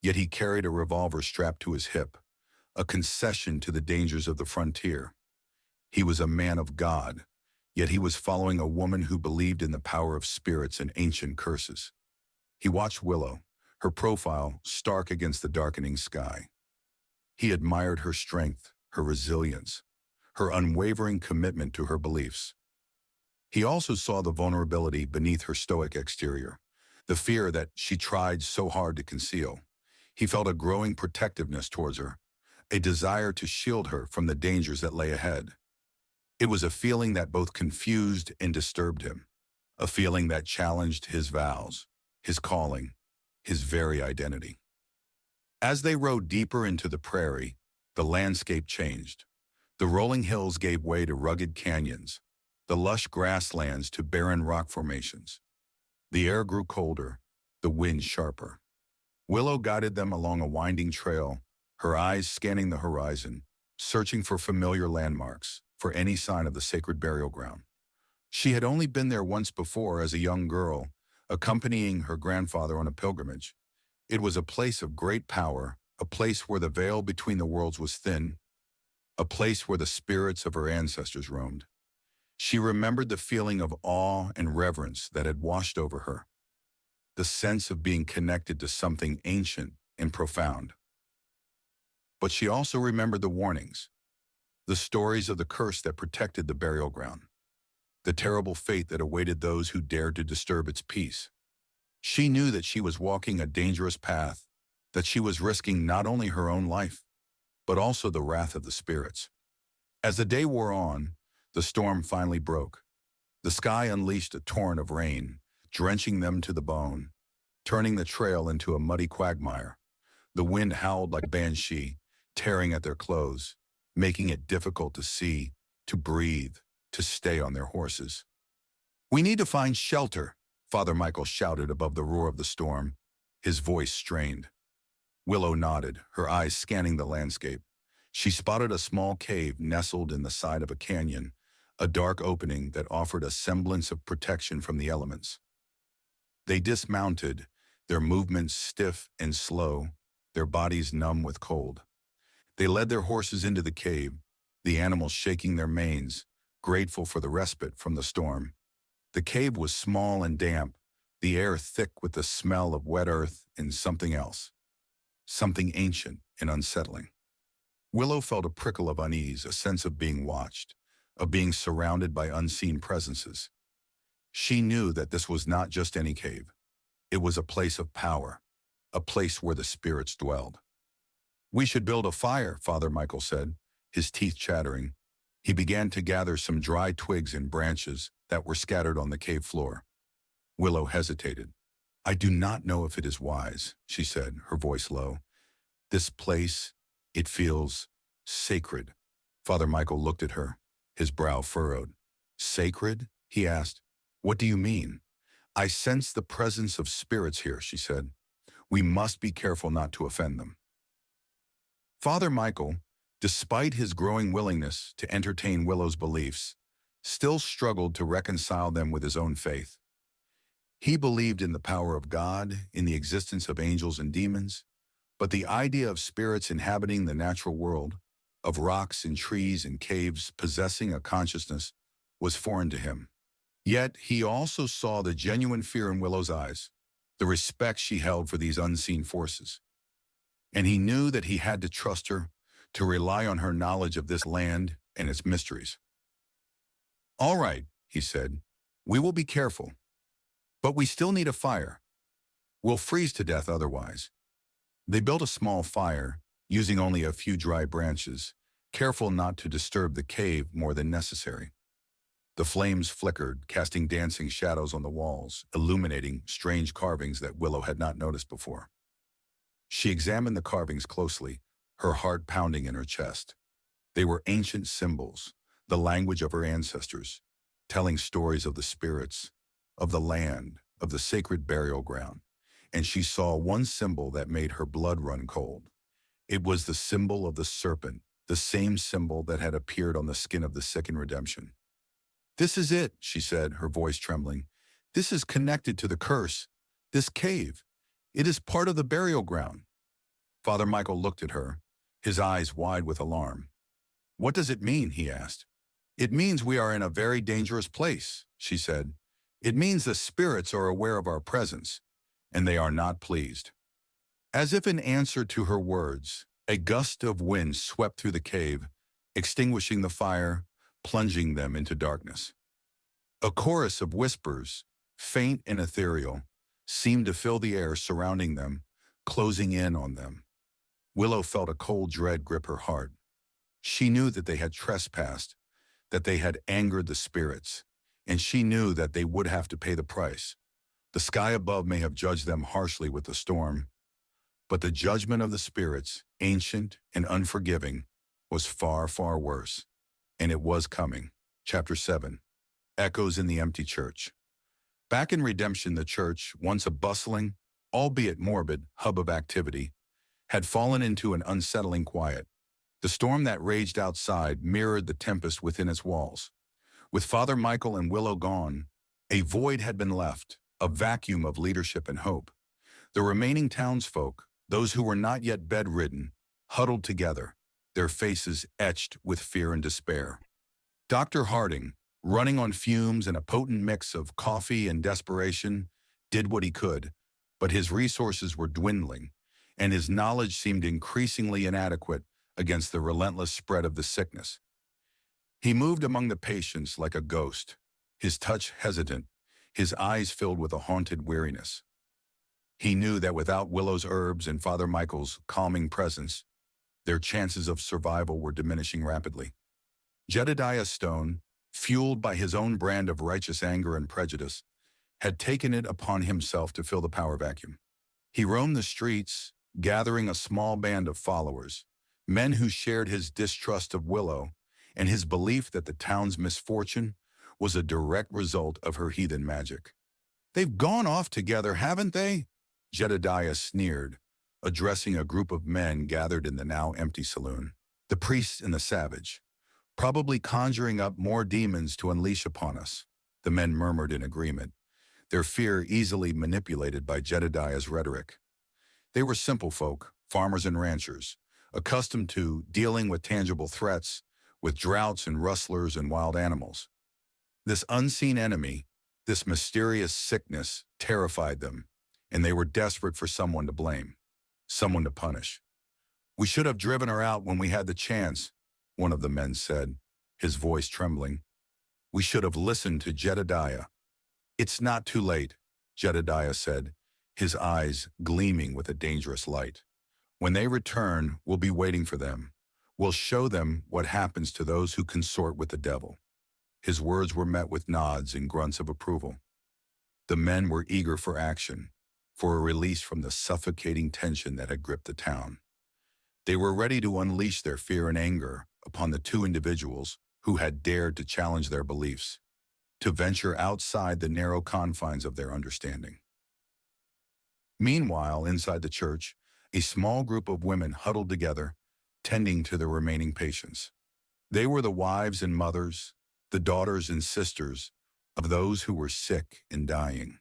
yet he carried a revolver strapped to his hip, a concession to the dangers of the frontier. He was a man of God, yet he was following a woman who believed in the power of spirits and ancient curses. He watched Willow, her profile stark against the darkening sky. He admired her strength, her resilience, her unwavering commitment to her beliefs. He also saw the vulnerability beneath her stoic exterior, the fear that she tried so hard to conceal. He felt a growing protectiveness towards her, a desire to shield her from the dangers that lay ahead. It was a feeling that both confused and disturbed him, a feeling that challenged his vows, his calling, his very identity. As they rode deeper into the prairie, the landscape changed. The rolling hills gave way to rugged canyons, the lush grasslands to barren rock formations. The air grew colder, the wind sharper. Willow guided them along a winding trail, her eyes scanning the horizon, searching for familiar landmarks, for any sign of the sacred burial ground. She had only been there once before as a young girl, accompanying her grandfather on a pilgrimage. It was a place of great power, a place where the veil between the worlds was thin, a place where the spirits of her ancestors roamed. She remembered the feeling of awe and reverence that had washed over her, the sense of being connected to something ancient and profound. But she also remembered the warnings, the stories of the curse that protected the burial ground, the terrible fate that awaited those who dared to disturb its peace. She knew that she was walking a dangerous path, that she was risking not only her own life, but also the wrath of the spirits. As the day wore on, the storm finally broke. The sky unleashed a torrent of rain, drenching them to the bone, turning the trail into a muddy quagmire. The wind howled like a banshee, tearing at their clothes, making it difficult to see, to breathe, to stay on their horses. "We need to find shelter," Father Michael shouted above the roar of the storm, his voice strained. Willow nodded, her eyes scanning the landscape. She spotted a small cave nestled in the side of a canyon, a dark opening that offered a semblance of protection from the elements. They dismounted, their movements stiff and slow, their bodies numb with cold. They led their horses into the cave, the animals shaking their manes, grateful for the respite from the storm. The cave was small and damp, the air thick with the smell of wet earth and something else, something ancient and unsettling. Willow felt a prickle of unease, a sense of being watched, of being surrounded by unseen presences. She knew that this was not just any cave. It was a place of power, a place where the spirits dwelled. We should build a fire, Father Michael said, his teeth chattering. He began to gather some dry twigs and branches that were scattered on the cave floor. Willow hesitated. I do not know if it is wise, she said, her voice low. This place, it feels sacred. Father Michael looked at her, his brow furrowed. Sacred? He asked. What do you mean? I sense the presence of spirits here, she said. We must be careful not to offend them. Father Michael, despite his growing willingness to entertain Willow's beliefs, still struggled to reconcile them with his own faith. He believed in the power of God, in the existence of angels and demons, but the idea of spirits inhabiting the natural world, of rocks and trees and caves possessing a consciousness, was foreign to him. Yet he also saw the genuine fear in Willow's eyes, the respect she held for these unseen forces. And he knew that he had to trust her, to rely on her knowledge of this land and its mysteries. All right, he said, we will be careful. But we still need a fire. We'll freeze to death otherwise. They built a small fire, using only a few dry branches, careful not to disturb the cave more than necessary. The flames flickered, casting dancing shadows on the walls, illuminating strange carvings that Willow had not noticed before. She examined the carvings closely, her heart pounding in her chest. They were ancient symbols, the language of her ancestors, telling stories of the spirits, of the land, of the sacred burial ground. And she saw one symbol that made her blood run cold. It was the symbol of the serpent, the same symbol that had appeared on the skin of the sick in redemption. This is it, she said, her voice trembling. This is connected to the curse, this cave. It is part of the burial ground. Father Michael looked at her, his eyes wide with alarm. What does it mean? He asked. It means we are in a very dangerous place, she said. It means the spirits are aware of our presence, and they are not pleased. As if in answer to her words, a gust of wind swept through the cave, extinguishing the fire, plunging them into darkness. A chorus of whispers, faint and ethereal, seemed to fill the air surrounding them, closing in on them. Willow felt a cold dread grip her heart. She knew that they had trespassed, that they had angered the spirits, and she knew that they would have to pay the price. The sky above may have judged them harshly with the storm, but the judgment of the spirits, ancient and unforgiving, was far, far worse. And it was coming. Chapter 7. Echoes in the Empty Church. Back in Redemption, the church, once a bustling, albeit morbid, hub of activity, had fallen into an unsettling quiet. The storm that raged outside mirrored the tempest within its walls. With Father Michael and Willow gone, a void had been left, a vacuum of leadership and hope. The remaining townsfolk, those who were not yet bedridden, huddled together, their faces etched with fear and despair. Dr. Harding, running on fumes and a potent mix of coffee and desperation, did what he could, but his resources were dwindling, and his knowledge seemed increasingly inadequate against the relentless spread of the sickness. He moved among the patients like a ghost, his touch hesitant, his eyes filled with a haunted weariness. He knew that without Willow's herbs and Father Michael's calming presence, their chances of survival were diminishing rapidly. Jedediah Stone, fueled by his own brand of righteous anger and prejudice, had taken it upon himself to fill the power vacuum. He roamed the streets, gathering a small band of followers, men who shared his distrust of Willow and his belief that the town's misfortune was a direct result of her heathen magic. They've gone off together, haven't they? Jedediah sneered, addressing a group of men gathered in the now empty saloon. The priest and the savage, probably conjuring up more demons to unleash upon us, the men murmured in agreement, their fear easily manipulated by Jedediah's rhetoric. They were simple folk, farmers and ranchers, accustomed to dealing with tangible threats, with droughts and rustlers and wild animals. This unseen enemy, this mysterious sickness, terrified them, and they were desperate for someone to blame, someone to punish. We should have driven her out when we had the chance, one of the men said, his voice trembling. We should have listened to Jedediah. It's not too late, Jedediah said, his eyes gleaming with a dangerous light. When they return, we'll be waiting for them. We'll show them what happens to those who consort with the devil." His words were met with nods and grunts of approval. The men were eager for action, for a release from the suffocating tension that had gripped the town. They were ready to unleash their fear and anger upon the two individuals who had dared to challenge their beliefs, to venture outside the narrow confines of their understanding. Meanwhile, inside the church, a small group of women huddled together, tending to the remaining patients. They were the wives and mothers, the daughters and sisters of those who were sick and dying.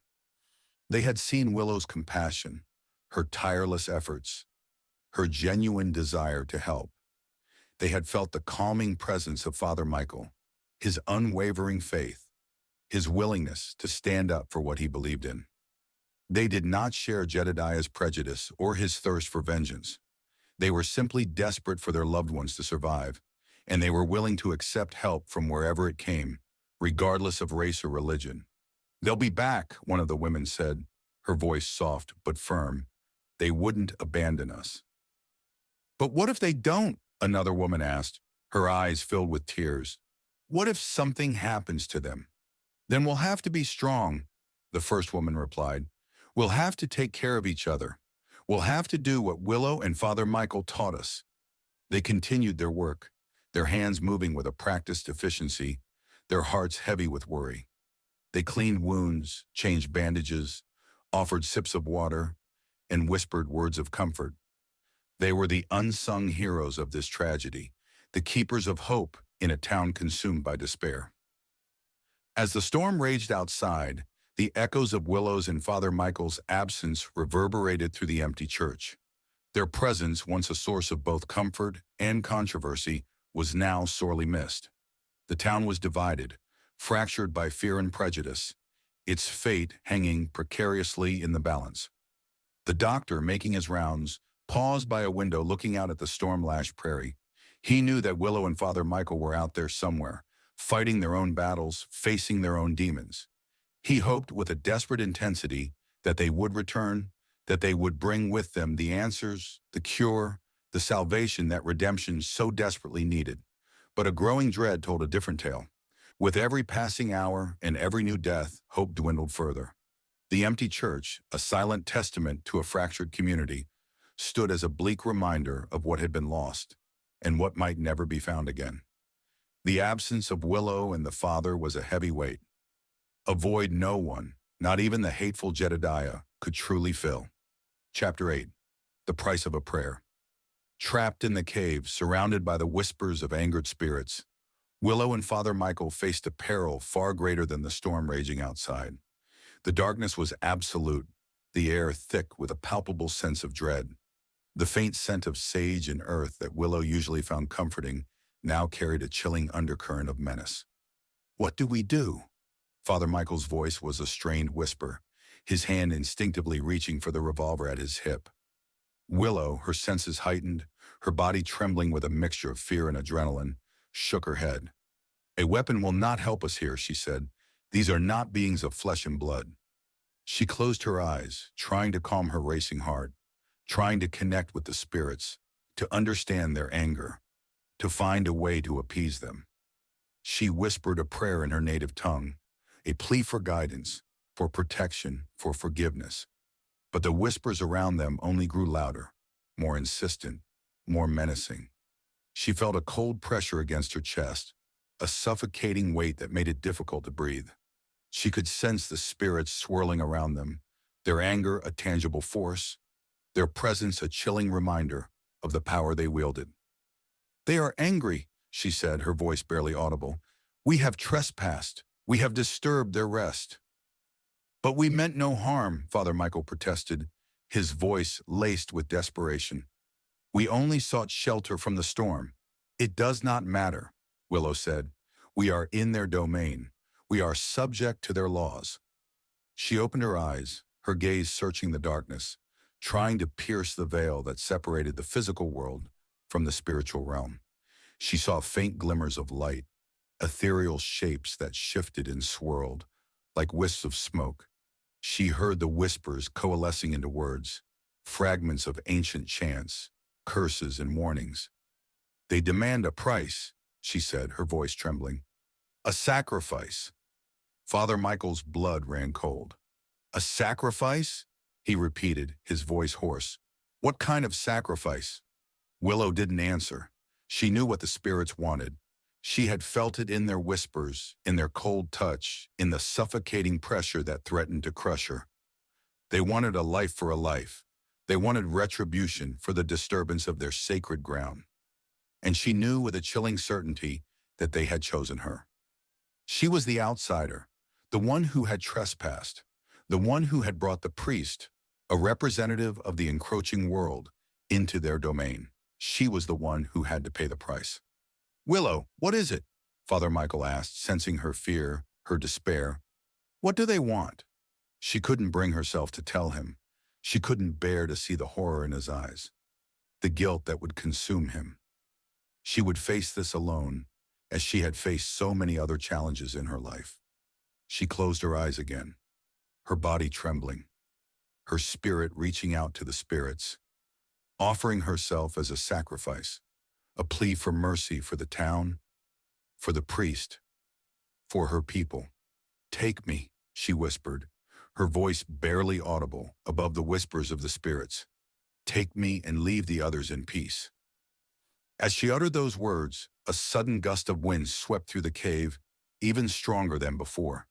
They had seen Willow's compassion, her tireless efforts, her genuine desire to help. They had felt the calming presence of Father Michael, his unwavering faith, his willingness to stand up for what he believed in. They did not share Jedediah's prejudice or his thirst for vengeance. They were simply desperate for their loved ones to survive, and they were willing to accept help from wherever it came, regardless of race or religion. "They'll be back," one of the women said, her voice soft but firm. "They wouldn't abandon us." "But what if they don't?" another woman asked, her eyes filled with tears. "What if something happens to them?" "Then we'll have to be strong," the first woman replied. "We'll have to take care of each other. We'll have to do what Willow and Father Michael taught us." They continued their work, their hands moving with a practiced efficiency, their hearts heavy with worry. They cleaned wounds, changed bandages, offered sips of water, and whispered words of comfort. They were the unsung heroes of this tragedy, the keepers of hope in a town consumed by despair. As the storm raged outside, the echoes of Willow's and Father Michael's absence reverberated through the empty church. Their presence, once a source of both comfort and controversy, was now sorely missed. The town was divided, fractured by fear and prejudice, its fate hanging precariously in the balance. The doctor, making his rounds, paused by a window looking out at the storm-lashed prairie. He knew that Willow and Father Michael were out there somewhere, fighting their own battles, facing their own demons. He hoped with a desperate intensity that they would return, that they would bring with them the answers, the cure, the salvation that redemption so desperately needed. But a growing dread told a different tale. With every passing hour and every new death, hope dwindled further. The empty church, a silent testament to a fractured community, stood as a bleak reminder of what had been lost and what might never be found again. The absence of Willow and the father was a heavy weight, a void no one, not even the hateful Jedediah, could truly fill. Chapter 8. The Price of a Prayer. Trapped in the cave, surrounded by the whispers of angered spirits, Willow and Father Michael faced a peril far greater than the storm raging outside. The darkness was absolute, the air thick with a palpable sense of dread. The faint scent of sage and earth that Willow usually found comforting now carried a chilling undercurrent of menace. "What do we do?" Father Michael's voice was a strained whisper, his hand instinctively reaching for the revolver at his hip. Willow, her senses heightened, her body trembling with a mixture of fear and adrenaline, shook her head. "A weapon will not help us here," she said. "These are not beings of flesh and blood." She closed her eyes, trying to calm her racing heart, trying to connect with the spirits, to understand their anger, to find a way to appease them. She whispered a prayer in her native tongue, a plea for guidance, for protection, for forgiveness. But the whispers around them only grew louder, more insistent, more menacing. She felt a cold pressure against her chest, a suffocating weight that made it difficult to breathe. She could sense the spirits swirling around them, their anger a tangible force, their presence a chilling reminder of the power they wielded. "They are angry," she said, her voice barely audible. "We have trespassed. We have disturbed their rest." "But we meant no harm," Father Michael protested, his voice laced with desperation. "We only sought shelter from the storm." "It does not matter," Willow said. "We are in their domain. We are subject to their laws." She opened her eyes, her gaze searching the darkness, trying to pierce the veil that separated the physical world from the spiritual realm. She saw faint glimmers of light, ethereal shapes that shifted and swirled, like wisps of smoke. She heard the whispers coalescing into words. fragments of ancient chants, curses, and warnings. "They demand a price," she said, her voice trembling. "A sacrifice." Father Michael's blood ran cold. "A sacrifice?" he repeated, his voice hoarse. "What kind of sacrifice?" Willow didn't answer. She knew what the spirits wanted. She had felt it in their whispers, in their cold touch, in the suffocating pressure that threatened to crush her. They wanted a life for a life. They wanted retribution for the disturbance of their sacred ground. And she knew with a chilling certainty that they had chosen her. She was the outsider, the one who had trespassed, the one who had brought the priest, a representative of the encroaching world, into their domain. She was the one who had to pay the price. "Willow, what is it?" Father Michael asked, sensing her fear, her despair. "What do they want?" She couldn't bring herself to tell him. She couldn't bear to see the horror in his eyes, the guilt that would consume him. She would face this alone, as she had faced so many other challenges in her life. She closed her eyes again, her body trembling, her spirit reaching out to the spirits, offering herself as a sacrifice, a plea for mercy for the town, for the priest, for her people. "Take me," she whispered, her voice barely audible above the whispers of the spirits. "Take me and leave the others in peace." As she uttered those words, a sudden gust of wind swept through the cave, even stronger than before.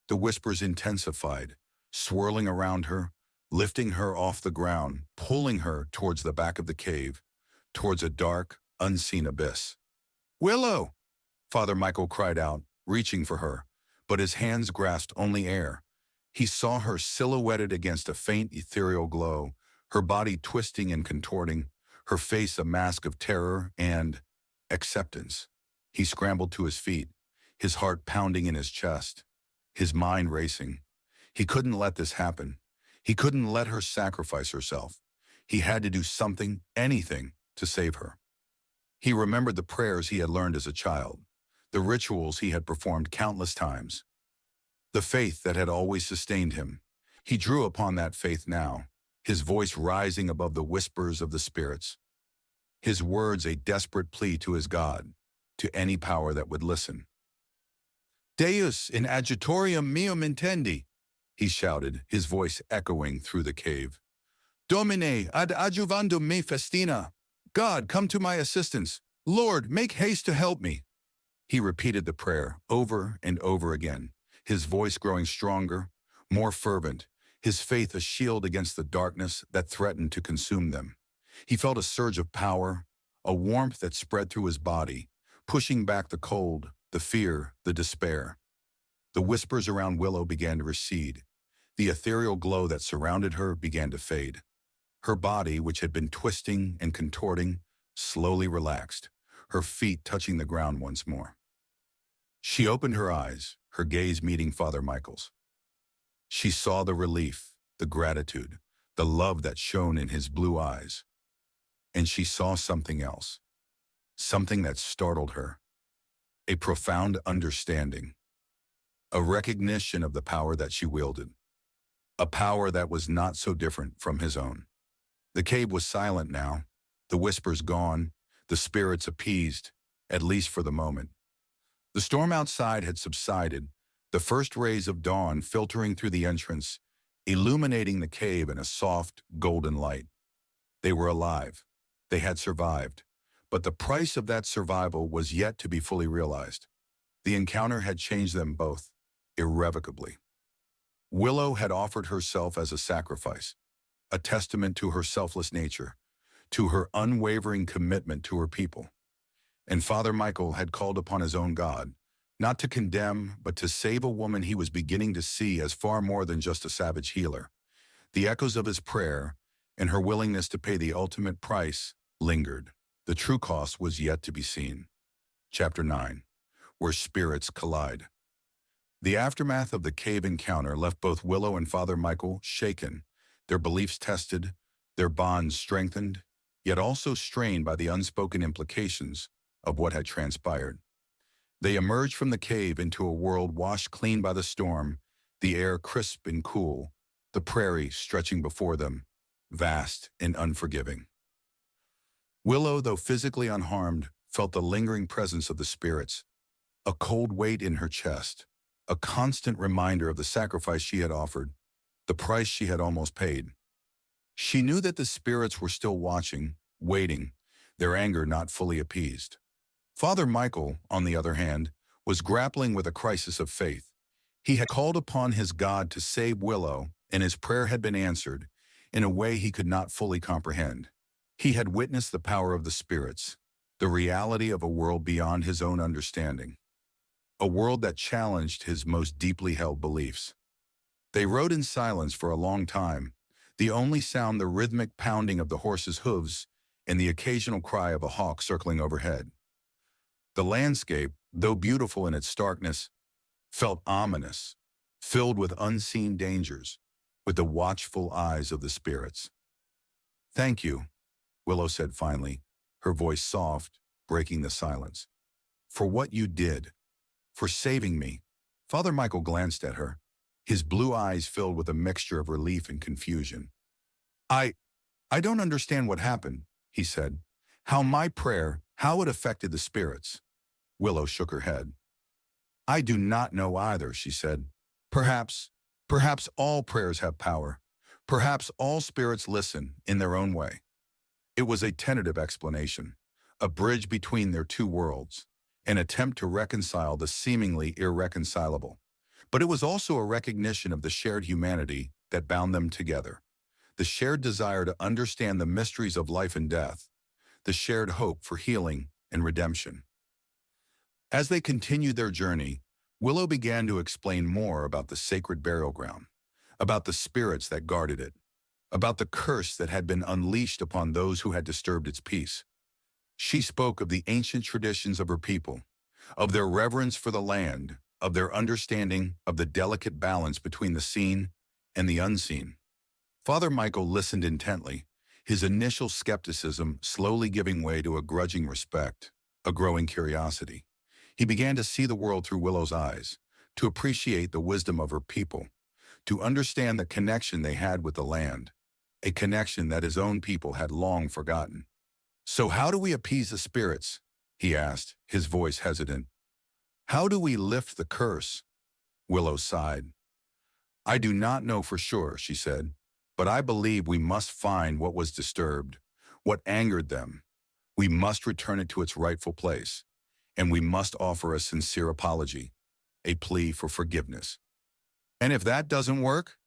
The whispers intensified, swirling around her, lifting her off the ground, pulling her towards the back of the cave, towards a dark, unseen abyss. "Willow!" Father Michael cried out, reaching for her, but his hands grasped only air. He saw her silhouetted against a faint ethereal glow, her body twisting and contorting, her face a mask of terror and acceptance. He scrambled to his feet, his heart pounding in his chest, his mind racing. He couldn't let this happen. He couldn't let her sacrifice herself. He had to do something, anything, to save her. He remembered the prayers he had learned as a child, the rituals he had performed countless times, the faith that had always sustained him. He drew upon that faith now, his voice rising above the whispers of the spirits, his words a desperate plea to his God, to any power that would listen. "Deus in adjutorium meum intendi," he shouted, his voice echoing through the cave. "Domine ad adjuvandum me festina. God, come to my assistance. Lord, make haste to help me." He repeated the prayer over and over again, his voice growing stronger, more fervent, his faith a shield against the darkness that threatened to consume them. He felt a surge of power, a warmth that spread through his body, pushing back the cold, the fear, the despair. The whispers around Willow began to recede. The ethereal glow that surrounded her began to fade. Her body, which had been twisting and contorting, slowly relaxed, her feet touching the ground once more. She opened her eyes, her gaze meeting Father Michael's. She saw the relief, the gratitude, the love that shone in his blue eyes. And she saw something else, something that startled her, a profound understanding, a recognition of the power that she wielded, a power that was not so different from his own. The cave was silent now, the whispers gone, the spirits appeased, at least for the moment. The storm outside had subsided, the first rays of dawn filtering through the entrance, illuminating the cave in a soft, golden light. They were alive. They had survived. But the price of that survival was yet to be fully realized. The encounter had changed them both, irrevocably. Willow had offered herself as a sacrifice, a testament to her selfless nature, to her unwavering commitment to her people. And Father Michael had called upon his own God, not to condemn, but to save a woman he was beginning to see as far more than just a savage healer. The echoes of his prayer and her willingness to pay the ultimate price lingered. The true cost was yet to be seen. Chapter 9, where spirits collide. The aftermath of the cave encounter left both Willow and Father Michael shaken, their beliefs tested, their bonds strengthened, yet also strained by the unspoken implications of what had transpired. They emerged from the cave into a world washed clean by the storm, the air crisp and cool, the prairie stretching before them, vast, and unforgiving. Willow, though physically unharmed, felt the lingering presence of the spirits, a cold weight in her chest, a constant reminder of the sacrifice she had offered, the price she had almost paid. She knew that the spirits were still watching, waiting, their anger not fully appeased. Father Michael, on the other hand, was grappling with a crisis of faith. He had called upon his God to save Willow, and his prayer had been answered in a way he could not fully comprehend. He had witnessed the power of the spirits, the reality of a world beyond his own understanding, a world that challenged his most deeply held beliefs. They rode in silence for a long time, the only sound the rhythmic pounding of the horse's hooves and the occasional cry of a hawk circling overhead. The landscape, though beautiful in its starkness, felt ominous, filled with unseen dangers, with the watchful eyes of the spirits. "Thank you," Willow said finally, her voice soft, breaking the silence. "For what you did, for saving me." Father Michael glanced at her, his blue eyes filled with a mixture of relief and confusion. I don't understand what happened," he said. How it affected the spirits." Willow shook her head. "I do not know either," she said. Perhaps all prayers have power. Perhaps all spirits listen in their own way." It was a tentative explanation, a bridge between their two worlds, an attempt to reconcile the seemingly irreconcilable. But it was also a recognition of the shared humanity that bound them together, the shared desire to understand the mysteries of life and death, the shared hope for healing and redemption. As they continued their journey, Willow began to explain more about the sacred burial ground, about the spirits that guarded it, about the curse that had been unleashed upon those who had disturbed its peace. She spoke of the ancient traditions of her people, of their reverence for the land, of their understanding of the delicate balance between the seen and the unseen. Father Michael listened intently, his initial skepticism slowly giving way to a grudging respect, a growing curiosity. He began to see the world through Willow's eyes, to appreciate the wisdom of her people, to understand the connection they had with the land, a connection that his own people had long forgotten. "So how do we appease the spirits?" he asked, his voice hesitant. "How do we lift the curse?" Willow sighed. "I do not know for sure," she said, "but I believe we must find what was disturbed, what angered them. We must return it to its rightful place, and we must offer a sincere apology, a plea for forgiveness." "And if that doesn't work?"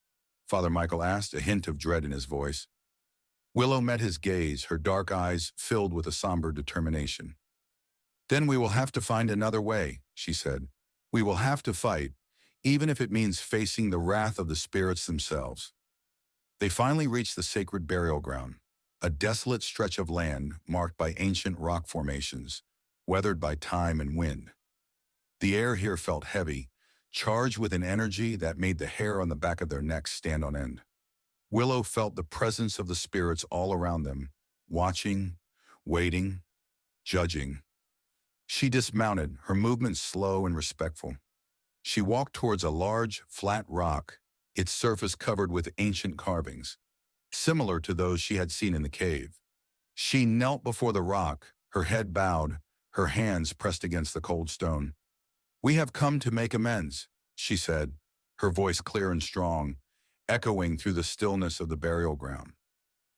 Father Michael asked, a hint of dread in his voice. Willow met his gaze, her dark eyes filled with a somber determination. "Then we will have to find another way," she said. "We will have to fight, even if it means facing the wrath of the spirits themselves." They finally reached the sacred burial ground, a desolate stretch of land marked by ancient rock formations, weathered by time and wind. The air here felt heavy, charged with an energy that made the hair on the back of their necks stand on end. Willow felt the presence of the spirits all around them, watching, waiting, judging. She dismounted, her movements slow and respectful. She walked towards a large, flat rock, its surface covered with ancient carvings, similar to those she had seen in the cave. She knelt before the rock, her head bowed, her hands pressed against the cold stone. "We have come to make amends," she said, her voice clear and strong, echoing through the stillness of the burial ground.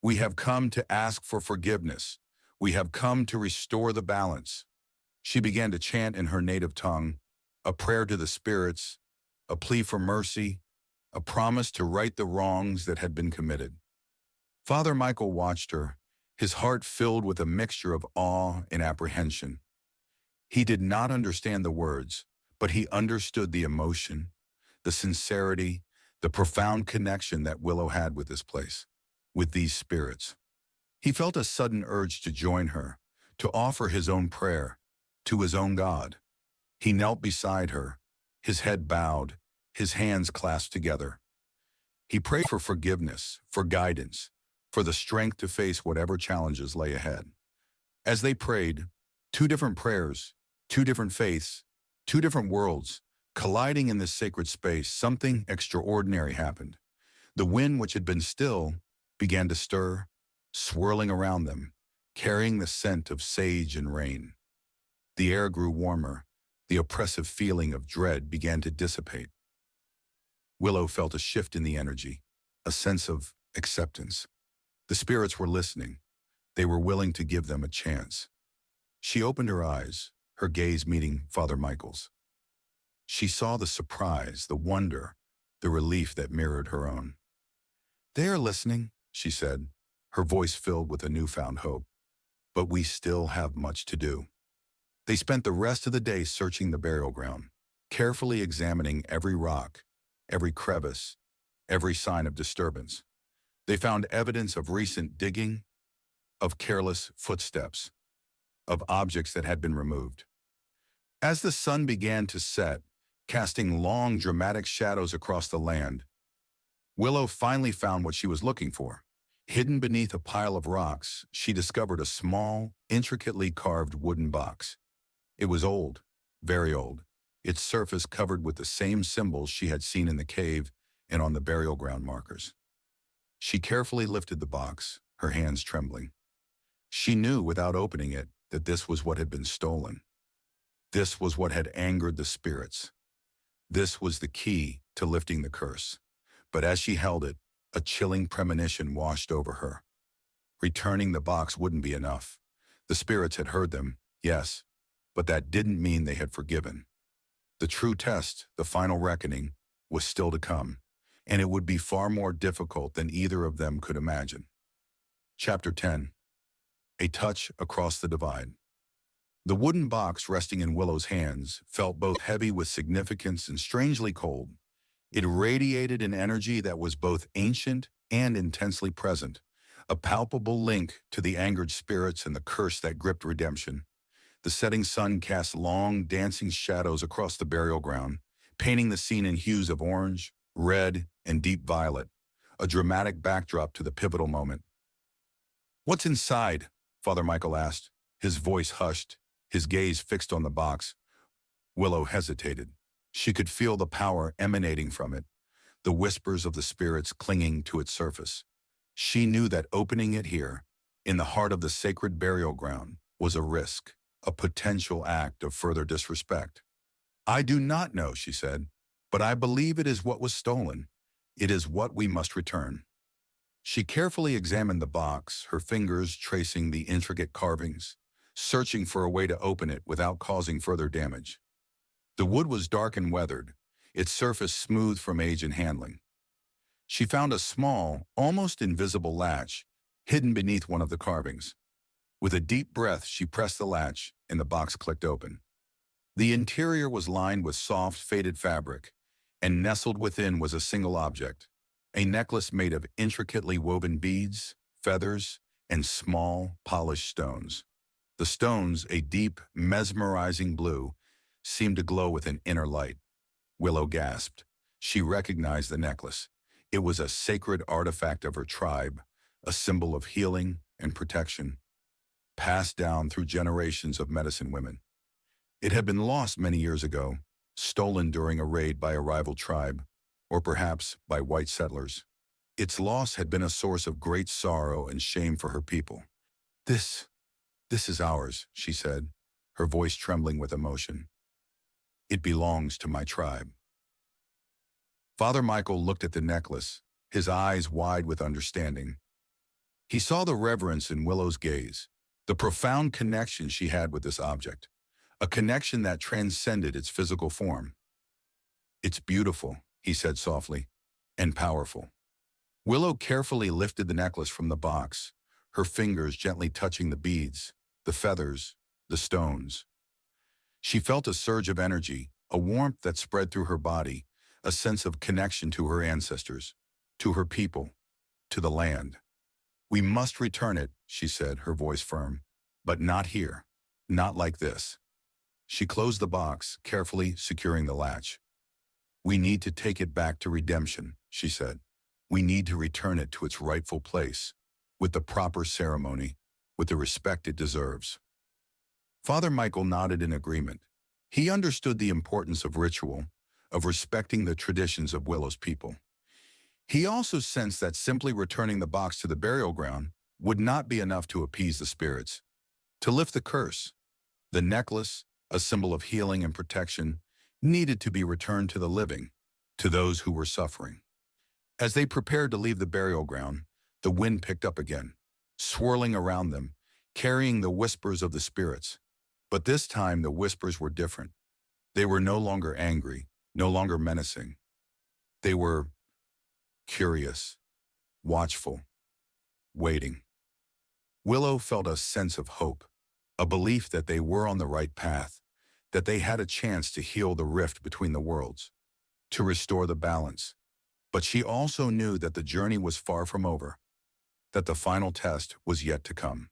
"We have come to ask for forgiveness. We have come to restore the balance." She began to chant in her native tongue, a prayer to the spirits, a plea for mercy, a promise to right the wrongs that had been committed. Father Michael watched her, his heart filled with a mixture of awe and apprehension. He did not understand the words, but he understood the emotion, the sincerity, the profound connection that Willow had with this place, with these spirits. He felt a sudden urge to join her, to offer his own prayer, to his own God. He knelt beside her, his head bowed, his hands clasped together. He prayed for forgiveness, for guidance, for the strength to face whatever challenges lay ahead. As they prayed, two different prayers, two different faiths, two different worlds, colliding in this sacred space, something extraordinary happened. The wind, which had been still, began to stir, swirling around them, carrying the scent of sage and rain. The air grew warmer. The oppressive feeling of dread began to dissipate. Willow felt a shift in the energy, a sense of acceptance. The spirits were listening. They were willing to give them a chance. She opened her eyes, her gaze meeting Father Michael's. She saw the surprise, the wonder, the relief that mirrored her own. "They are listening," she said, her voice filled with a newfound hope. "But we still have much to do." They spent the rest of the day searching the burial ground, carefully examining every rock, every crevice, every sign of disturbance. They found evidence of recent digging, of careless footsteps, of objects that had been removed. As the sun began to set, casting long, dramatic shadows across the land, Willow finally found what she was looking for. Hidden beneath a pile of rocks, she discovered a small, intricately carved wooden box. It was old, very old, its surface covered with the same symbols she had seen in the cave and on the burial ground markers. She carefully lifted the box, her hands trembling. She knew without opening it that this was what had been stolen. This was what had angered the spirits. This was the key to lifting the curse. But as she held it, a chilling premonition washed over her. Returning the box wouldn't be enough. The spirits had heard them, yes, but that didn't mean they had forgiven. The true test, the final reckoning, was still to come, and it would be far more difficult than either of them could imagine. Chapter 10. A Touch Across the Divide. The wooden box resting in Willow's hands felt both heavy with significance and strangely cold. It radiated an energy that was both ancient and intensely present, a palpable link to the angered spirits and the curse that gripped redemption. The setting sun cast long, dancing shadows across the burial ground, painting the scene in hues of orange, red, and deep violet, a dramatic backdrop to the pivotal moment. "What's inside?" Father Michael asked, his voice hushed, his gaze fixed on the box. Willow hesitated. She could feel the power emanating from it, the whispers of the spirits clinging to its surface. She knew that opening it here, in the heart of the sacred burial ground, was a risk, a potential act of further disrespect. "I do not know," she said, "but I believe it is what was stolen. It is what we must return." She carefully examined the box, her fingers tracing the intricate carvings, searching for a way to open it without causing further damage. The wood was dark and weathered, its surface smooth from age and handling. She found a small, almost invisible latch hidden beneath one of the carvings. With a deep breath, she pressed the latch, and the box clicked open. The interior was lined with soft, faded fabric, and nestled within was a single object, a necklace made of intricately woven beads, feathers, and small, polished stones. The stones, a deep, mesmerizing blue, seemed to glow with an inner light. Willow gasped. She recognized the necklace. It was a sacred artifact of her tribe, a symbol of healing and protection, passed down through generations of medicine women. It had been lost many years ago, stolen during a raid by a rival tribe, or perhaps by white settlers. Its loss had been a source of great sorrow and shame for her people. This is ours," she said, her voice trembling with emotion. "It belongs to my tribe." Father Michael looked at the necklace, his eyes wide with understanding. He saw the reverence in Willow's gaze, the profound connection she had with this object, a connection that transcended its physical form. "It's beautiful," he said softly, "and powerful." Willow carefully lifted the necklace from the box, her fingers gently touching the beads, the feathers, the stones. She felt a surge of energy, a warmth that spread through her body, a sense of connection to her ancestors, to her people, to the land. "We must return it," she said, her voice firm, "but not here, not like this." She closed the box, carefully securing the latch. "We need to take it back to redemption," she said. "We need to return it to its rightful place, with the proper ceremony, with the respect it deserves." Father Michael nodded in agreement. He understood the importance of ritual, of respecting the traditions of Willow's people. He also sensed that simply returning the box to the burial ground would not be enough to appease the spirits. To lift the curse, the necklace, a symbol of healing and protection, needed to be returned to the living, to those who were suffering. As they prepared to leave the burial ground, the wind picked up again, swirling around them, carrying the whispers of the spirits. But this time the whispers were different. They were no longer angry, no longer menacing. They were curious, watchful, waiting. Willow felt a sense of hope, a belief that they were on the right path, that they had a chance to heal the rift between the worlds, to restore the balance. But she also knew that the journey was far from over, that the final test was yet to come.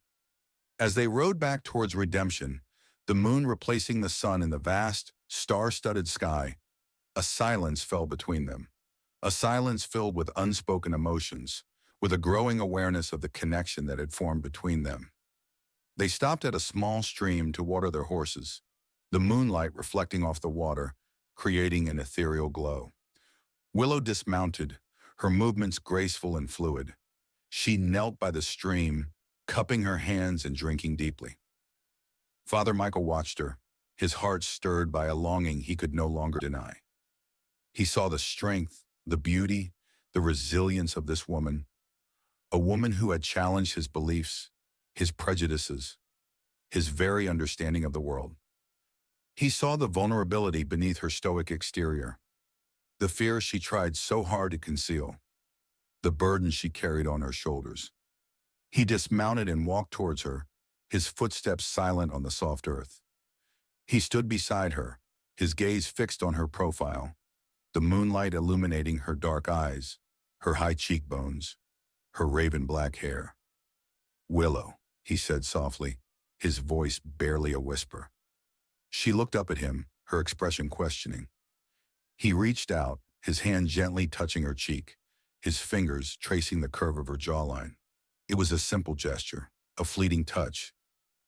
As they rode back towards redemption, the moon replacing the sun in the vast, star-studded sky, a silence fell between them. A silence filled with unspoken emotions, with a growing awareness of the connection that had formed between them. They stopped at a small stream to water their horses, the moonlight reflecting off the water, creating an ethereal glow. Willow dismounted, her movements graceful and fluid. She knelt by the stream, cupping her hands and drinking deeply. Father Michael watched her, his heart stirred by a longing he could no longer deny. He saw the strength, the beauty, the resilience of this woman, a woman who had challenged his beliefs, his prejudices, his very understanding of the world. He saw the vulnerability beneath her stoic exterior, the fear she tried so hard to conceal, the burden she carried on her shoulders. He dismounted and walked towards her, his footsteps silent on the soft earth. He stood beside her, his gaze fixed on her profile, the moonlight illuminating her dark eyes, her high cheekbones, her raven black hair. "Willow," he said softly, his voice barely a whisper. She looked up at him, her expression questioning. He reached out, his hand gently touching her cheek, his fingers tracing the curve of her jawline. It was a simple gesture, a fleeting touch,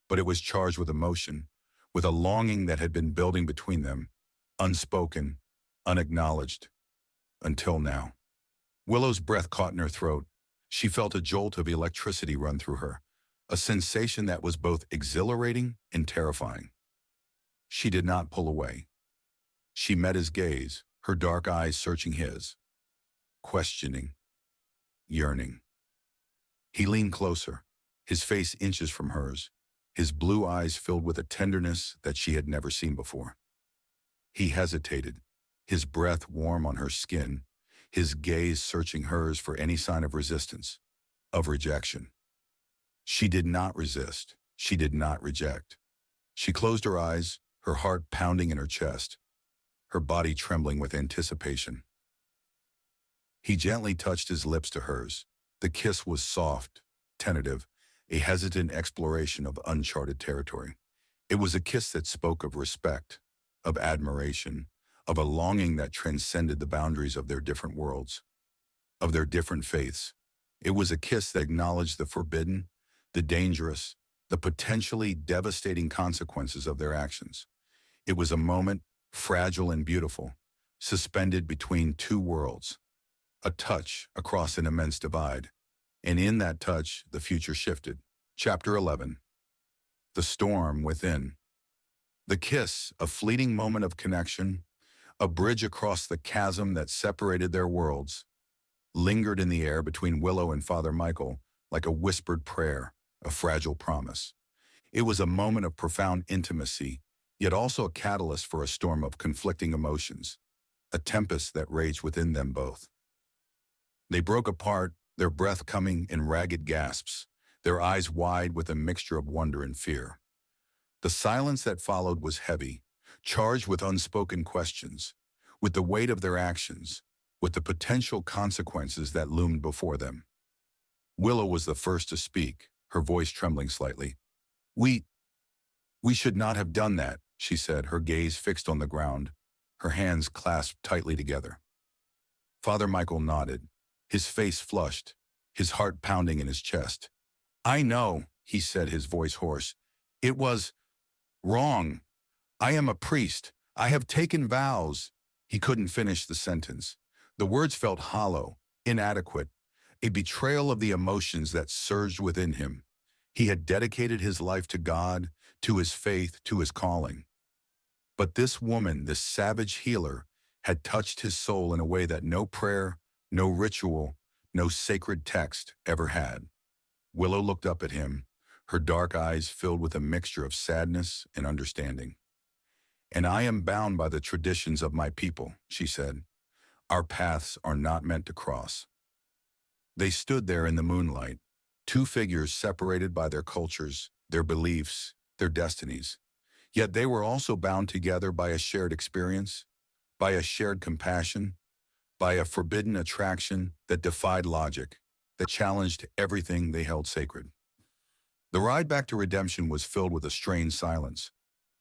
but it was charged with emotion, with a longing that had been building between them, unspoken, unacknowledged, until now. Willow's breath caught in her throat. She felt a jolt of electricity run through her, a sensation that was both exhilarating and terrifying. She did not pull away. She met his gaze, her dark eyes searching his, questioning, yearning. He leaned closer, his face inches from hers, his blue eyes filled with a tenderness that she had never seen before. He hesitated, his breath warm on her skin, his gaze searching hers for any sign of resistance, of rejection. She did not resist. She did not reject. She closed her eyes, her heart pounding in her chest, her body trembling with anticipation. He gently touched his lips to hers. The kiss was soft, tentative, a hesitant exploration of uncharted territory. It was a kiss that spoke of respect, of admiration, of a longing that transcended the boundaries of their different worlds, of their different faiths. It was a kiss that acknowledged the forbidden, the dangerous, the potentially devastating consequences of their actions. It was a moment, fragile and beautiful, suspended between two worlds, a touch across an immense divide. And in that touch, the future shifted. Chapter 11. The Storm Within. The kiss, a fleeting moment of connection, a bridge across the chasm that separated their worlds, lingered in the air between Willow and Father Michael like a whispered prayer, a fragile promise. It was a moment of profound intimacy, yet also a catalyst for a storm of conflicting emotions, a tempest that raged within them both. They broke apart, their breath coming in ragged gasps, their eyes wide with a mixture of wonder and fear. The silence that followed was heavy, charged with unspoken questions, with the weight of their actions, with the potential consequences that loomed before them. Willow was the first to speak, her voice trembling slightly. We should not have done that," she said, her gaze fixed on the ground, her hands clasped tightly together. Father Michael nodded, his face flushed, his heart pounding in his chest. "I know," he said, his voice hoarse. "It was wrong. I am a priest. I have taken vows." He couldn't finish the sentence. The words felt hollow, inadequate, a betrayal of the emotions that surged within him. He had dedicated his life to God, to his faith, to his calling. But this woman, this savage healer, had touched his soul in a way that no prayer, no ritual, no sacred text ever had. Willow looked up at him, her dark eyes filled with a mixture of sadness and understanding. "And I am bound by the traditions of my people," she said. "Our paths are not meant to cross." They stood there in the moonlight, two figures separated by their cultures, their beliefs, their destinies. Yet they were also bound together by a shared experience, by a shared compassion, by a forbidden attraction that defied logic, that challenged everything they held sacred. The ride back to redemption was filled with a strange silence,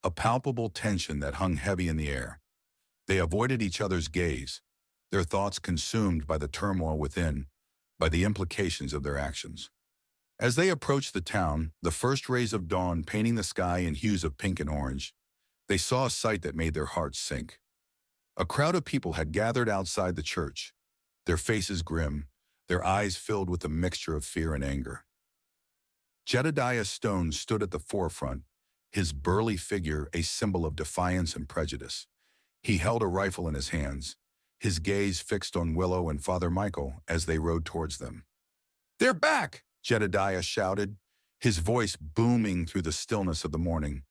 a palpable tension that hung heavy in the air. They avoided each other's gaze, their thoughts consumed by the turmoil within, by the implications of their actions. As they approached the town, the first rays of dawn painting the sky in hues of pink and orange, they saw a sight that made their hearts sink. A crowd of people had gathered outside the church, their faces grim, their eyes filled with a mixture of fear and anger. Jedediah Stone stood at the forefront, his burly figure a symbol of defiance and prejudice. He held a rifle in his hands, his gaze fixed on Willow and Father Michael as they rode towards them. "They're back!" Jedediah shouted, his voice booming through the stillness of the morning.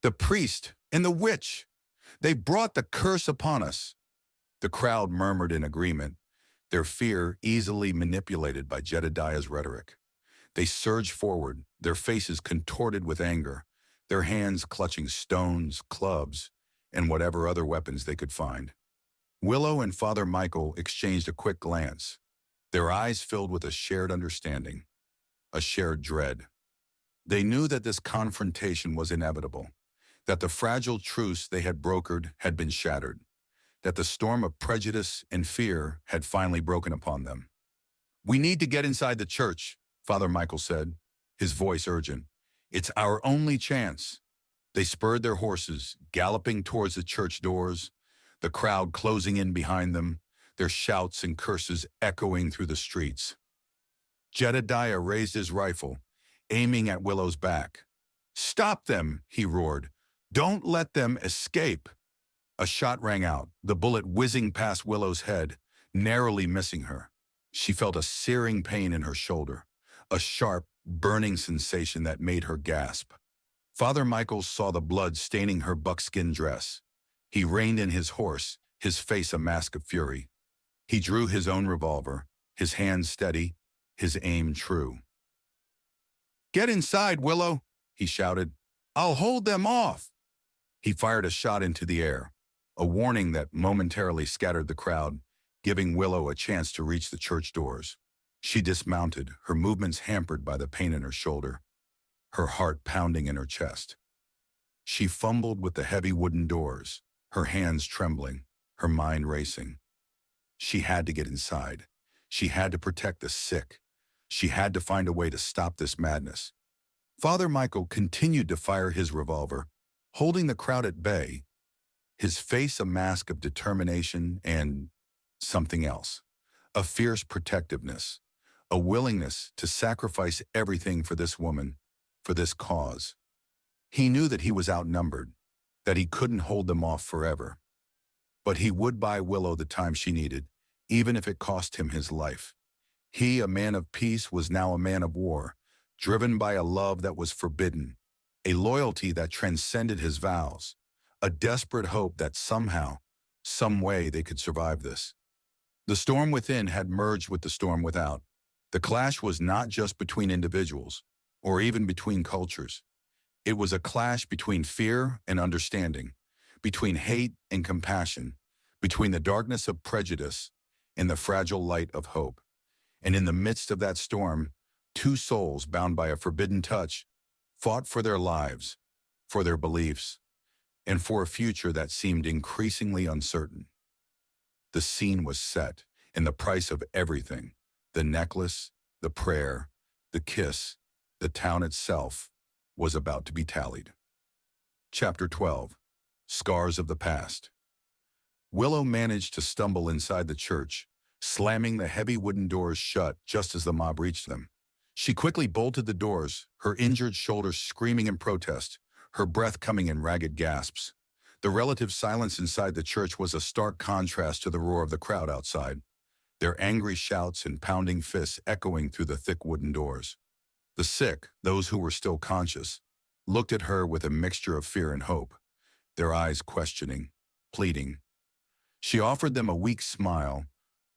"The priest and the witch! They brought the curse upon us!" The crowd murmured in agreement, their fear easily manipulated by Jedediah's rhetoric. They surged forward, their faces contorted with anger, their hands clutching stones, clubs, and whatever other weapons they could find. Willow and Father Michael exchanged a quick glance, their eyes filled with a shared understanding, a shared dread. They knew that this confrontation was inevitable, that the fragile truce they had brokered had been shattered, that the storm of prejudice and fear had finally broken upon them. "We need to get inside the church," Father Michael said, his voice urgent. "It's our only chance." They spurred their horses, galloping towards the church doors, the crowd closing in behind them, their shouts and curses echoing through the streets. Jedediah raised his rifle, aiming at Willow's back. "Stop them!" he roared. "Don't let them escape!" A shot rang out, the bullet whizzing past Willow's head, narrowly missing her. She felt a searing pain in her shoulder, a sharp, burning sensation that made her gasp. Father Michael saw the blood staining her buckskin dress. He reined in his horse, his face a mask of fury. He drew his own revolver, his hand steady, his aim true. "Get inside, Willow," he shouted. "I'll hold them off." He fired a shot into the air, a warning that momentarily scattered the crowd, giving Willow a chance to reach the church doors. She dismounted, her movements hampered by the pain in her shoulder, her heart pounding in her chest. She fumbled with the heavy wooden doors, her hands trembling, her mind racing. She had to get inside. She had to protect the sick. She had to find a way to stop this madness. Father Michael continued to fire his revolver, holding the crowd at bay, his face a mask of determination and something else, a fierce protectiveness, a willingness to sacrifice everything for this woman, for this cause. He knew that he was outnumbered, that he couldn't hold them off forever. But he would buy Willow the time she needed, even if it cost him his life. He, a man of peace, was now a man of war, driven by a love that was forbidden, a loyalty that transcended his vows, a desperate hope that somehow, some way they could survive this. The storm within had merged with the storm without. The clash was not just between individuals, or even between cultures. It was a clash between fear and understanding, between hate and compassion, between the darkness of prejudice and the fragile light of hope. And in the midst of that storm, two souls bound by a forbidden touch fought for their lives, for their beliefs, and for a future that seemed increasingly uncertain. The scene was set, and the price of everything, the necklace, the prayer, the kiss, the town itself, was about to be tallied. Chapter 12. Scars of the Past. Willow managed to stumble inside the church, slamming the heavy wooden doors shut just as the mob reached them. She quickly bolted the doors, her injured shoulder screaming in protest, her breath coming in ragged gasps. The relative silence inside the church was a stark contrast to the roar of the crowd outside, their angry shouts and pounding fists echoing through the thick wooden doors. The sick, those who were still conscious, looked at her with a mixture of fear and hope, their eyes questioning, pleading. She offered them a weak smile,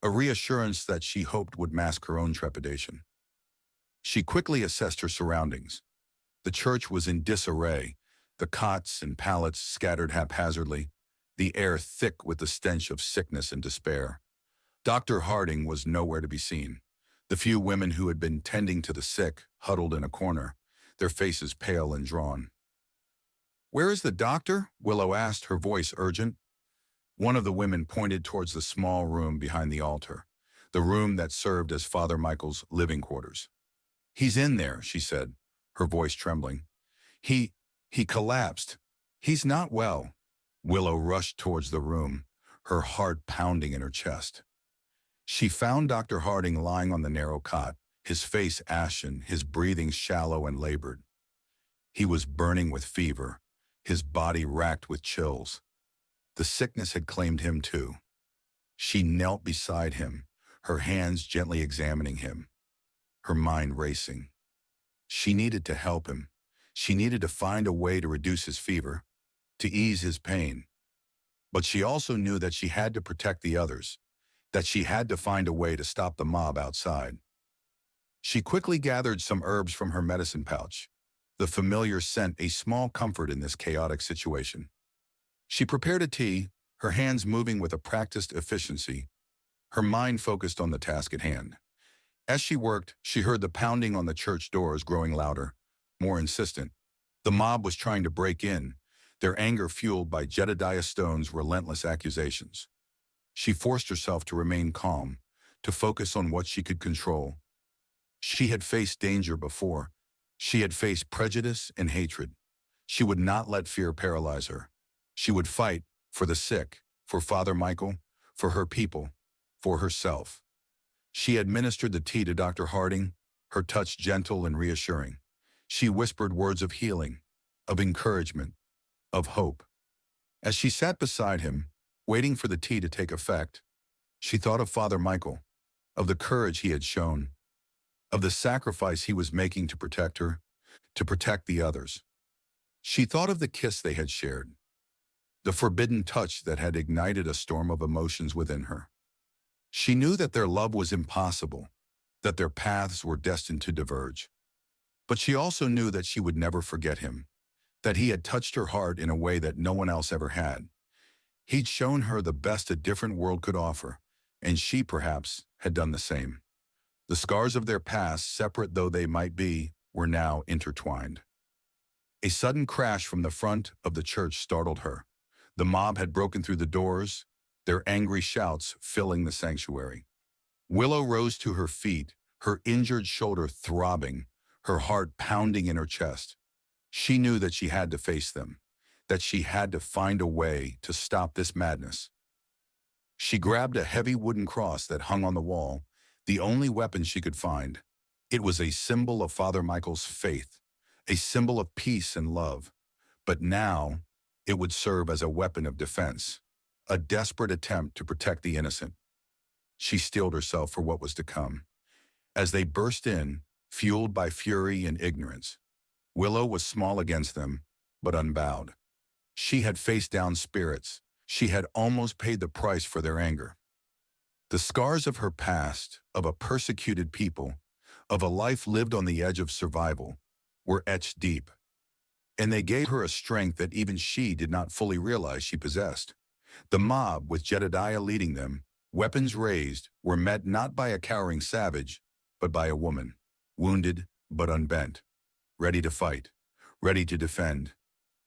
a reassurance that she hoped would mask her own trepidation. She quickly assessed her surroundings. The church was in disarray, the cots and pallets scattered haphazardly, the air thick with the stench of sickness and despair. Dr. Harding was nowhere to be seen. The few women who had been tending to the sick huddled in a corner, their faces pale and drawn. "Where is the doctor?" Willow asked, her voice urgent. One of the women pointed towards the small room behind the altar, the room that served as Father Michael's living quarters. "He's in there," she said, her voice trembling. He collapsed. He's not well." Willow rushed towards the room, her heart pounding in her chest. She found Dr. Harding lying on the narrow cot, his face ashen, his breathing shallow and labored. He was burning with fever, his body racked with chills. The sickness had claimed him too. She knelt beside him, her hands gently examining him, her mind racing. She needed to help him. She needed to find a way to reduce his fever, to ease his pain. But she also knew that she had to protect the others, that she had to find a way to stop the mob outside. She quickly gathered some herbs from her medicine pouch, the familiar scent a small comfort in this chaotic situation. She prepared a tea, her hands moving with a practiced efficiency, her mind focused on the task at hand. As she worked, she heard the pounding on the church doors growing louder, more insistent. The mob was trying to break in, their anger fueled by Jedediah Stone's relentless accusations. She forced herself to remain calm, to focus on what she could control. She had faced danger before. She had faced prejudice and hatred. She would not let fear paralyze her. She would fight for the sick, for Father Michael, for her people, for herself. She administered the tea to Dr. Harding, her touch gentle and reassuring. She whispered words of healing, of encouragement, of hope. As she sat beside him, waiting for the tea to take effect, she thought of Father Michael, of the courage he had shown, of the sacrifice he was making to protect her, to protect the others. She thought of the kiss they had shared, the forbidden touch that had ignited a storm of emotions within her. She knew that their love was impossible, that their paths were destined to diverge. But she also knew that she would never forget him, that he had touched her heart in a way that no one else ever had. He'd shown her the best a different world could offer, and she, perhaps, had done the same. The scars of their past, separate though they might be, were now intertwined. A sudden crash from the front of the church startled her. The mob had broken through the doors, their angry shouts filling the sanctuary. Willow rose to her feet, her injured shoulder throbbing, her heart pounding in her chest. She knew that she had to face them, that she had to find a way to stop this madness. She grabbed a heavy wooden cross that hung on the wall, the only weapon she could find. It was a symbol of Father Michael's faith, a symbol of peace and love. But now, it would serve as a weapon of defense, a desperate attempt to protect the innocent. She steeled herself for what was to come. As they burst in, fueled by fury and ignorance, Willow was small against them, but unbowed. She had faced down spirits. She had almost paid the price for their anger. The scars of her past, of a persecuted people, of a life lived on the edge of survival, were etched deep. And they gave her a strength that even she did not fully realize she possessed. The mob, with Jedediah leading them, weapons raised, were met not by a cowering savage, but by a woman, wounded but unbent, ready to fight, ready to defend,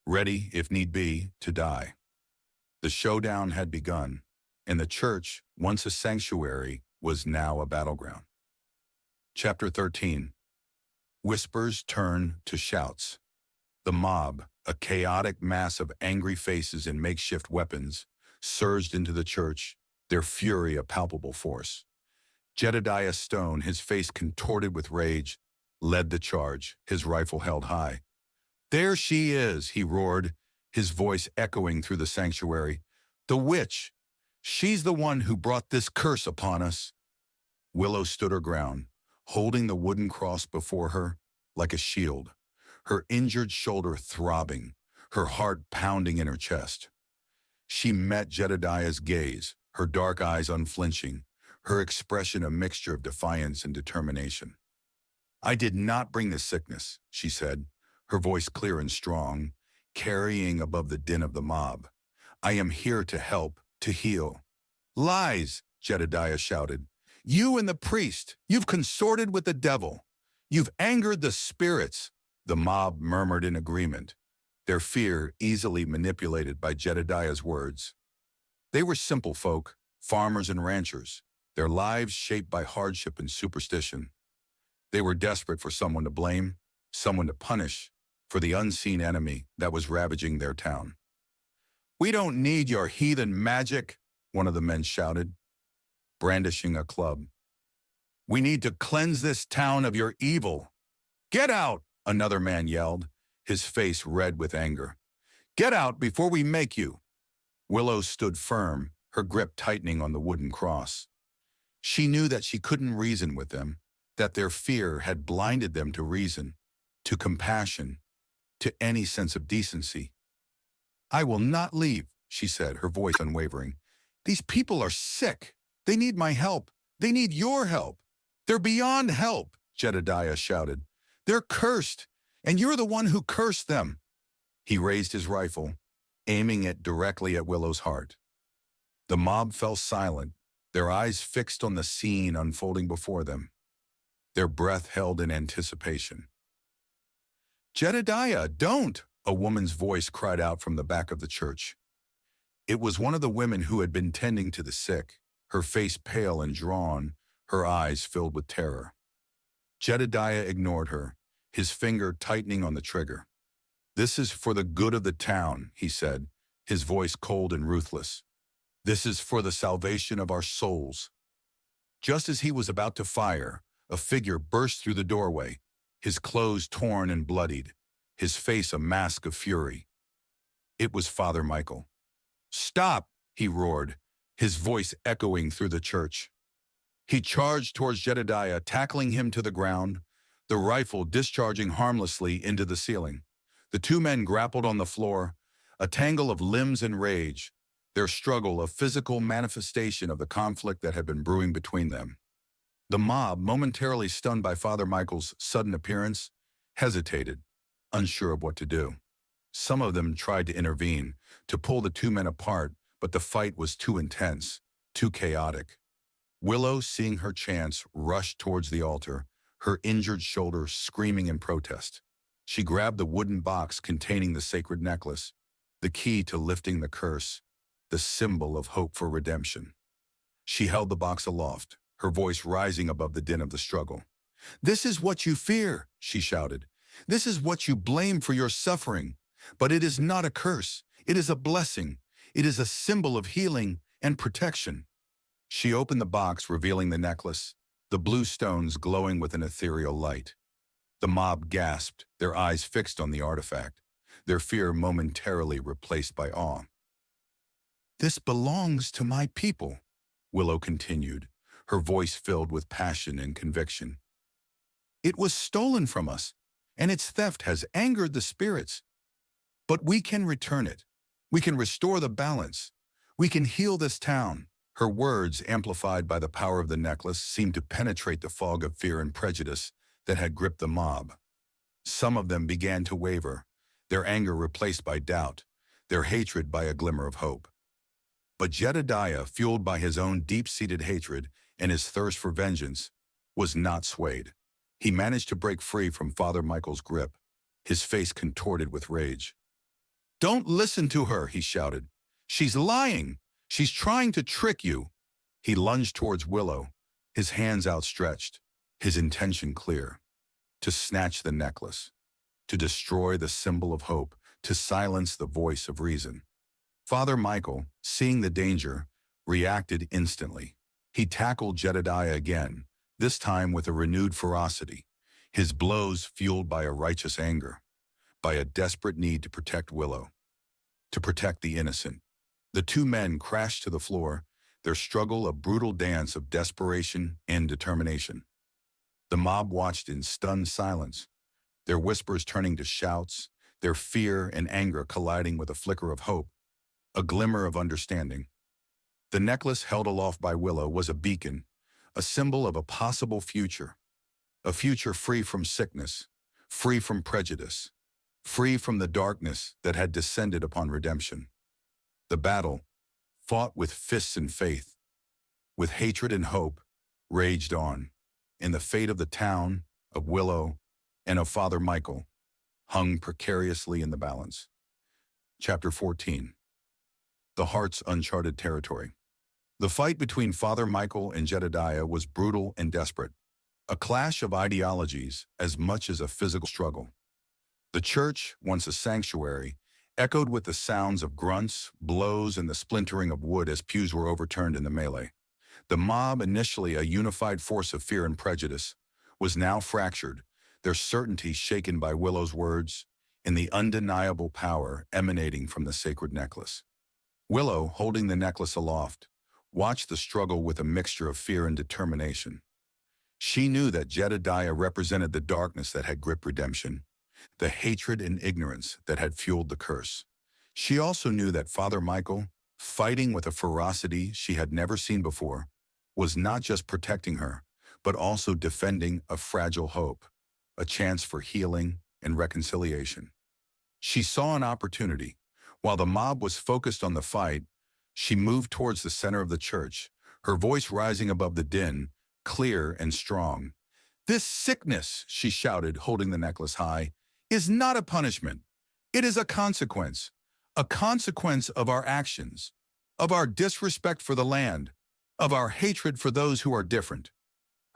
ready, if need be, to die. The showdown had begun, and the church, once a sanctuary, was now a battleground. Chapter 13. Whispers turn to shouts. The mob, a chaotic mass of angry faces and makeshift weapons, surged into the church, their fury a palpable force. Jedediah Stone, his face contorted with rage, led the charge, his rifle held high. "There she is," he roared, his voice echoing through the sanctuary. "The witch! She's the one who brought this curse upon us." Willow stood her ground, holding the wooden cross before her like a shield, her injured shoulder throbbing, her heart pounding in her chest. She met Jedediah's gaze, her dark eyes unflinching, her expression a mixture of defiance and determination. "I did not bring this sickness," she said, her voice clear and strong, carrying above the din of the mob. "I am here to help, to heal." "Lies!" Jedediah shouted. "You and the priest, you've consorted with the devil. You've angered the spirits." The mob murmured in agreement, their fear easily manipulated by Jedediah's words. They were simple folk, farmers and ranchers, their lives shaped by hardship and superstition. They were desperate for someone to blame, someone to punish, for the unseen enemy that was ravaging their town. "We don't need your heathen magic," one of the men shouted, brandishing a club. "We need to cleanse this town of your evil." "Get out!" another man yelled, his face red with anger. "Get out before we make you." Willow stood firm, her grip tightening on the wooden cross. She knew that she couldn't reason with them, that their fear had blinded them to reason, to compassion, to any sense of decency. "I will not leave," she said, her voice unwavering. "These people are sick. They need my help. They need your help. They're beyond help," Jedediah shouted. "They're cursed, and you're the one who cursed them." He raised his rifle, aiming it directly at Willow's heart. The mob fell silent, their eyes fixed on the scene unfolding before them, their breath held in anticipation. "Jedediah, don't!" a woman's voice cried out from the back of the church. It was one of the women who had been tending to the sick, her face pale and drawn, her eyes filled with terror. Jedediah ignored her, his finger tightening on the trigger. "This is for the good of the town," he said, his voice cold and ruthless. "This is for the salvation of our souls." Just as he was about to fire, a figure burst through the doorway, his clothes torn and bloodied, his face a mask of fury. It was Father Michael. "Stop!" he roared, his voice echoing through the church. He charged towards Jedediah, tackling him to the ground, the rifle discharging harmlessly into the ceiling. The two men grappled on the floor, a tangle of limbs and rage, their struggle a physical manifestation of the conflict that had been brewing between them. The mob, momentarily stunned by Father Michael's sudden appearance, hesitated, unsure of what to do. Some of them tried to intervene, to pull the two men apart, but the fight was too intense, too chaotic. Willow, seeing her chance, rushed towards the altar, her injured shoulder screaming in protest. She grabbed the wooden box containing the sacred necklace, the key to lifting the curse, the symbol of hope for redemption. She held the box aloft, her voice rising above the din of the struggle. "This is what you fear," she shouted. "This is what you blame for your suffering. But it is not a curse. It is a blessing. It is a symbol of healing and protection." She opened the box, revealing the necklace, the blue stones glowing with an ethereal light. The mob gasped, their eyes fixed on the artifact, their fear momentarily replaced by awe. "This belongs to my people," Willow continued, her voice filled with passion and conviction. "It was stolen from us, and its theft has angered the spirits. But we can return it. We can restore the balance. We can heal this town." Her words, amplified by the power of the necklace, seemed to penetrate the fog of fear and prejudice that had gripped the mob. Some of them began to waver, their anger replaced by doubt, their hatred by a glimmer of hope. But Jedediah, fueled by his own deep-seated hatred and his thirst for vengeance, was not swayed. He managed to break free from Father Michael's grip, his face contorted with rage. "Don't listen to her," he shouted. "She's lying. She's trying to trick you." He lunged towards Willow, his hands outstretched, his intention clear: to snatch the necklace, to destroy the symbol of hope, to silence the voice of reason. Father Michael, seeing the danger, reacted instantly. He tackled Jedediah again, this time with a renewed ferocity, his blows fueled by a righteous anger, by a desperate need to protect Willow, to protect the innocent. The two men crashed to the floor, their struggle a brutal dance of desperation and determination. The mob watched in stunned silence, their whispers turning to shouts, their fear and anger colliding with a flicker of hope, a glimmer of understanding. The necklace held aloft by Willow was a beacon, a symbol of a possible future, a future free from sickness, free from prejudice, free from the darkness that had descended upon redemption. The battle, fought with fists and faith, with hatred and hope, raged on, and the fate of the town, of Willow, and of Father Michael hung precariously in the balance. Chapter 14. The Heart's Uncharted Territory. The fight between Father Michael and Jedediah was brutal and desperate, a clash of ideologies as much as a physical struggle. The church, once a sanctuary, echoed with the sounds of grunts, blows, and the splintering of wood as pews were overturned in the melee. The mob, initially a unified force of fear and prejudice, was now fractured, their certainty shaken by Willow's words and the undeniable power emanating from the sacred necklace. Willow, holding the necklace aloft, watched the struggle with a mixture of fear and determination. She knew that Jedediah represented the darkness that had gripped redemption, the hatred and ignorance that had fueled the curse. She also knew that Father Michael, fighting with a ferocity she had never seen before, was not just protecting her, but also defending a fragile hope, a chance for healing and reconciliation. She saw an opportunity. While the mob was focused on the fight, she moved towards the center of the church, her voice rising above the din, clear and strong. "This sickness," she shouted, holding the necklace high, "is not a punishment. It is a consequence of our actions, of our disrespect for the land, of our hatred for those who are different."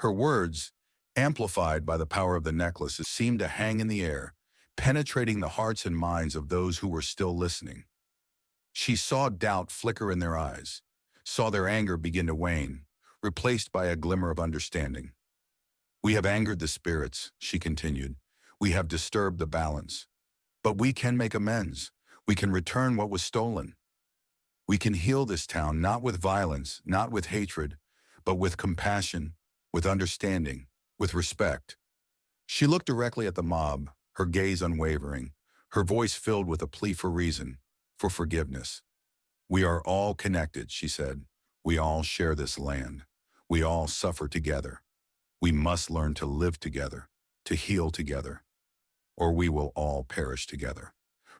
Her words, amplified by the power of the necklace, seemed to hang in the air, penetrating the hearts and minds of those who were still listening. She saw doubt flicker in their eyes, saw their anger begin to wane, replaced by a glimmer of understanding. "We have angered the spirits," she continued. "We have disturbed the balance. But we can make amends. We can return what was stolen. We can heal this town not with violence, not with hatred, but with compassion, with understanding, with respect." She looked directly at the mob, her gaze unwavering, her voice filled with a plea for reason, for forgiveness. "We are all connected," she said. "We all share this land. We all suffer together. We must learn to live together, to heal together, or we will all perish together."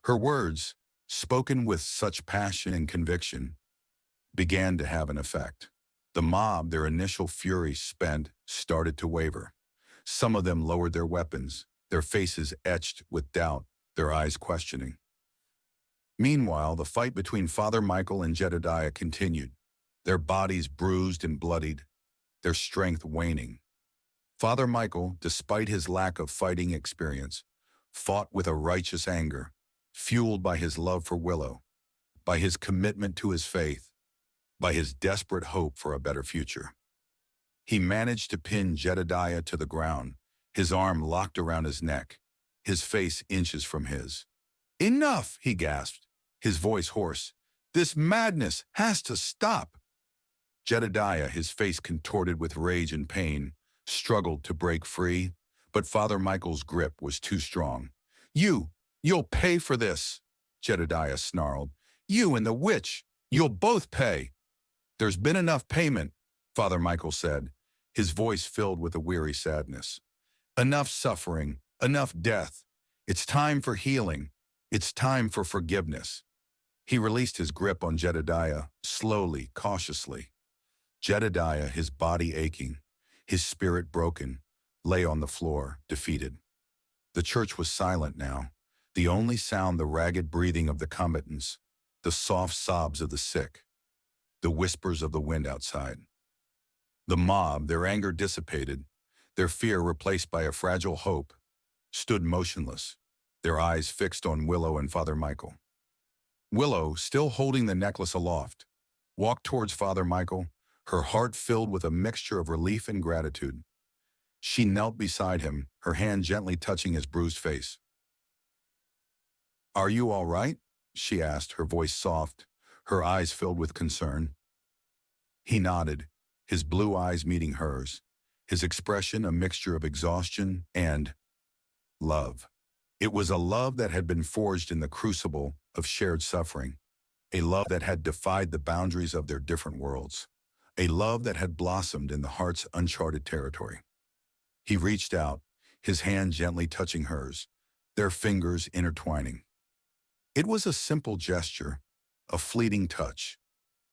Her words, spoken with such passion and conviction, began to have an effect. The mob, their initial fury spent, started to waver. Some of them lowered their weapons, their faces etched with doubt, their eyes questioning. Meanwhile, the fight between Father Michael and Jedediah continued, their bodies bruised and bloodied, their strength waning. Father Michael, despite his lack of fighting experience, fought with a righteous anger, fueled by his love for Willow, by his commitment to his faith, by his desperate hope for a better future. He managed to pin Jedediah to the ground, his arm locked around his neck, his face inches from his. "Enough!" he gasped, his voice hoarse. "This madness has to stop!" Jedediah, his face contorted with rage and pain, struggled to break free, but Father Michael's grip was too strong. You'll pay for this," Jedediah snarled. "You and the witch, you'll both pay." "There's been enough payment," Father Michael said, his voice filled with a weary sadness. "Enough suffering, enough death. It's time for healing. It's time for forgiveness." He released his grip on Jedediah, slowly, cautiously. Jedediah, his body aching, his spirit broken, lay on the floor, defeated. The church was silent now, the only sound the ragged breathing of the combatants, the soft sobs of the sick, the whispers of the wind outside. The mob, their anger dissipated, their fear replaced by a fragile hope, stood motionless, their eyes fixed on Willow and Father Michael. Willow, still holding the necklace aloft, walked towards Father Michael, her heart filled with a mixture of relief and gratitude. She knelt beside him, her hand gently touching his bruised face. "Are you all right?" she asked, her voice soft, her eyes filled with concern. He nodded, his blue eyes meeting hers, his expression a mixture of exhaustion and love. It was a love that had been forged in the crucible of shared suffering, a love that had defied the boundaries of their different worlds, a love that had blossomed in the heart's uncharted territory. He reached out, his hand gently touching hers, their fingers intertwining. It was a simple gesture, a fleeting touch,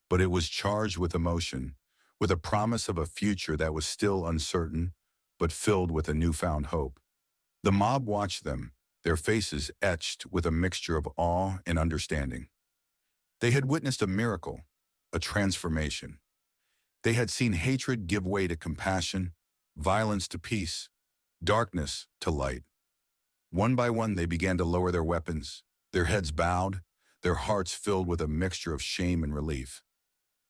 but it was charged with emotion, with a promise of a future that was still uncertain, but filled with a newfound hope. The mob watched them, their faces etched with a mixture of awe and understanding. They had witnessed a miracle, a transformation. They had seen hatred give way to compassion, violence to peace, darkness to light. One by one, they began to lower their weapons, their heads bowed, their hearts filled with a mixture of shame and relief.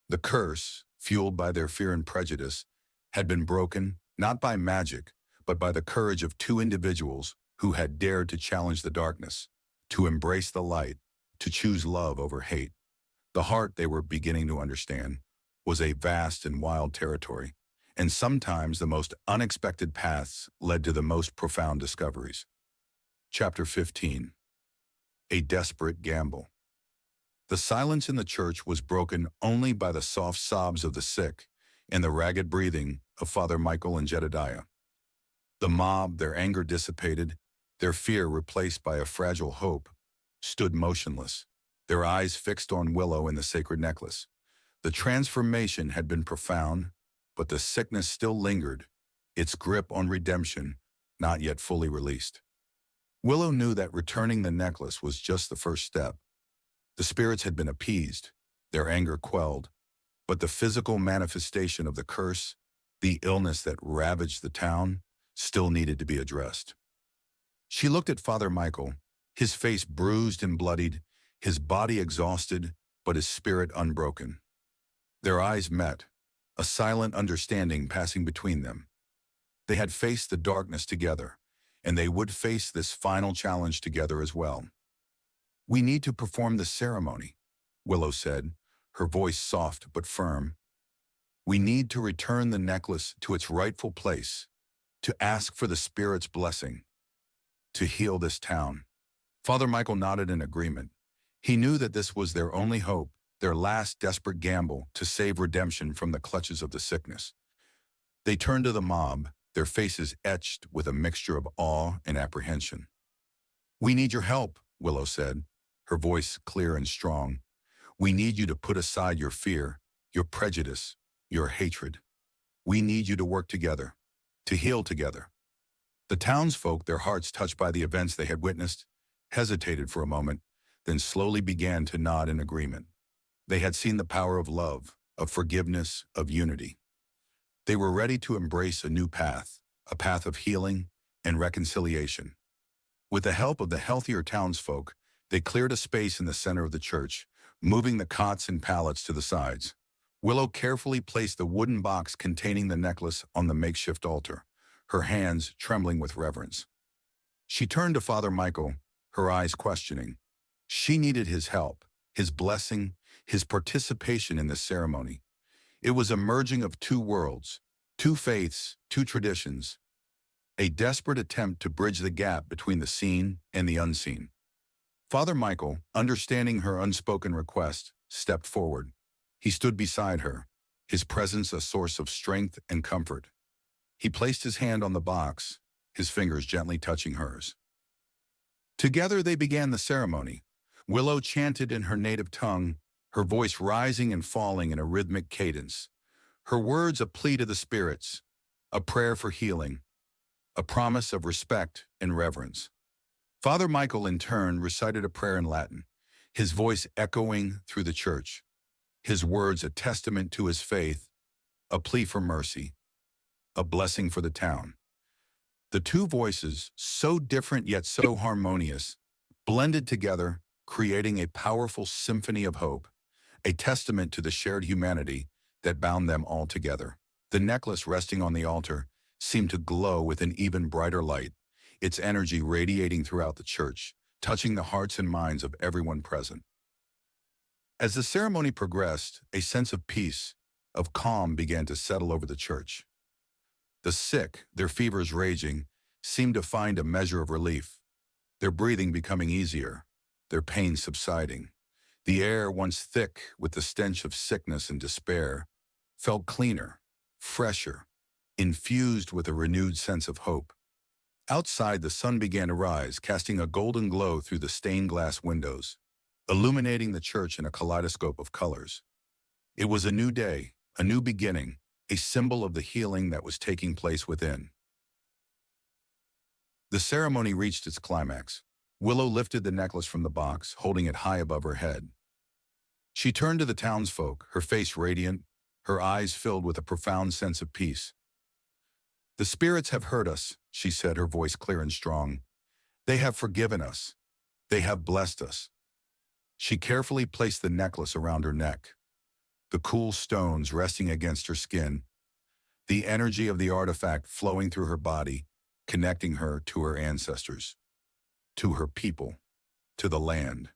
The curse, fueled by their fear and prejudice, had been broken, not by magic, but by the courage of two individuals who had dared to challenge the darkness, to embrace the light, to choose love over hate. The heart, they were beginning to understand, was a vast and wild territory, and sometimes the most unexpected paths led to the most profound discoveries. Chapter 15. A Desperate Gamble. The silence in the church was broken only by the soft sobs of the sick and the ragged breathing of Father Michael and Jedediah. The mob, their anger dissipated, their fear replaced by a fragile hope, stood motionless, their eyes fixed on Willow and the sacred necklace. The transformation had been profound, but the sickness still lingered, its grip on redemption not yet fully released. Willow knew that returning the necklace was just the first step. The spirits had been appeased, their anger quelled, but the physical manifestation of the curse, the illness that ravaged the town, still needed to be addressed. She looked at Father Michael, his face bruised and bloodied, his body exhausted, but his spirit unbroken. Their eyes met, a silent understanding passing between them. They had faced the darkness together, and they would face this final challenge together as well. "We need to perform the ceremony," Willow said, her voice soft but firm. "We need to return the necklace to its rightful place, to ask for the Spirit's blessing, to heal this town." Father Michael nodded in agreement. He knew that this was their only hope, their last desperate gamble to save redemption from the clutches of the sickness. They turned to the mob, their faces etched with a mixture of awe and apprehension. "We need your help," Willow said, her voice clear and strong. "We need you to put aside your fear, your prejudice, your hatred. We need you to work together, to heal together." The townsfolk, their hearts touched by the events they had witnessed, hesitated for a moment, then slowly began to nod in agreement. They had seen the power of love, of forgiveness, of unity. They were ready to embrace a new path, a path of healing and reconciliation. With the help of the healthier townsfolk, they cleared a space in the center of the church, moving the cots and pallets to the sides. Willow carefully placed the wooden box containing the necklace on the makeshift altar, her hands trembling with reverence. She turned to Father Michael, her eyes questioning. She needed his help, his blessing, his participation in this ceremony. It was a merging of two worlds, two faiths, two traditions, a desperate attempt to bridge the gap between the seen and the unseen. Father Michael, understanding her unspoken request, stepped forward. He stood beside her, his presence a source of strength and comfort. He placed his hand on the box, his fingers gently touching hers. Together they began the ceremony. Willow chanted in her native tongue, her voice rising and falling in a rhythmic cadence. Her words a plea to the spirits, a prayer for healing, a promise of respect and reverence. Father Michael, in turn, recited a prayer in Latin, his voice echoing through the church, his words a testament to his faith, a plea for mercy, a blessing for the town. The two voices, so different yet so harmonious, blended together, creating a powerful symphony of hope, a testament to the shared humanity that bound them all together. The necklace resting on the altar seemed to glow with an even brighter light, its energy radiating throughout the church, touching the hearts and minds of everyone present. As the ceremony progressed, a sense of peace, of calm began to settle over the church. The sick, their fevers raging, seemed to find a measure of relief, their breathing becoming easier, their pain subsiding. The air, once thick with the stench of sickness and despair, felt cleaner, fresher, infused with a renewed sense of hope. Outside, the sun began to rise, casting a golden glow through the stained glass windows, illuminating the church in a kaleidoscope of colors. It was a new day, a new beginning, a symbol of the healing that was taking place within. The ceremony reached its climax. Willow lifted the necklace from the box, holding it high above her head. She turned to the townsfolk, her face radiant, her eyes filled with a profound sense of peace. "The spirits have heard us," she said, her voice clear and strong. "They have forgiven us. They have blessed us." She carefully placed the necklace around her neck, the cool stones resting against her skin, the energy of the artifact flowing through her body, connecting her to her ancestors, to her people, to the land.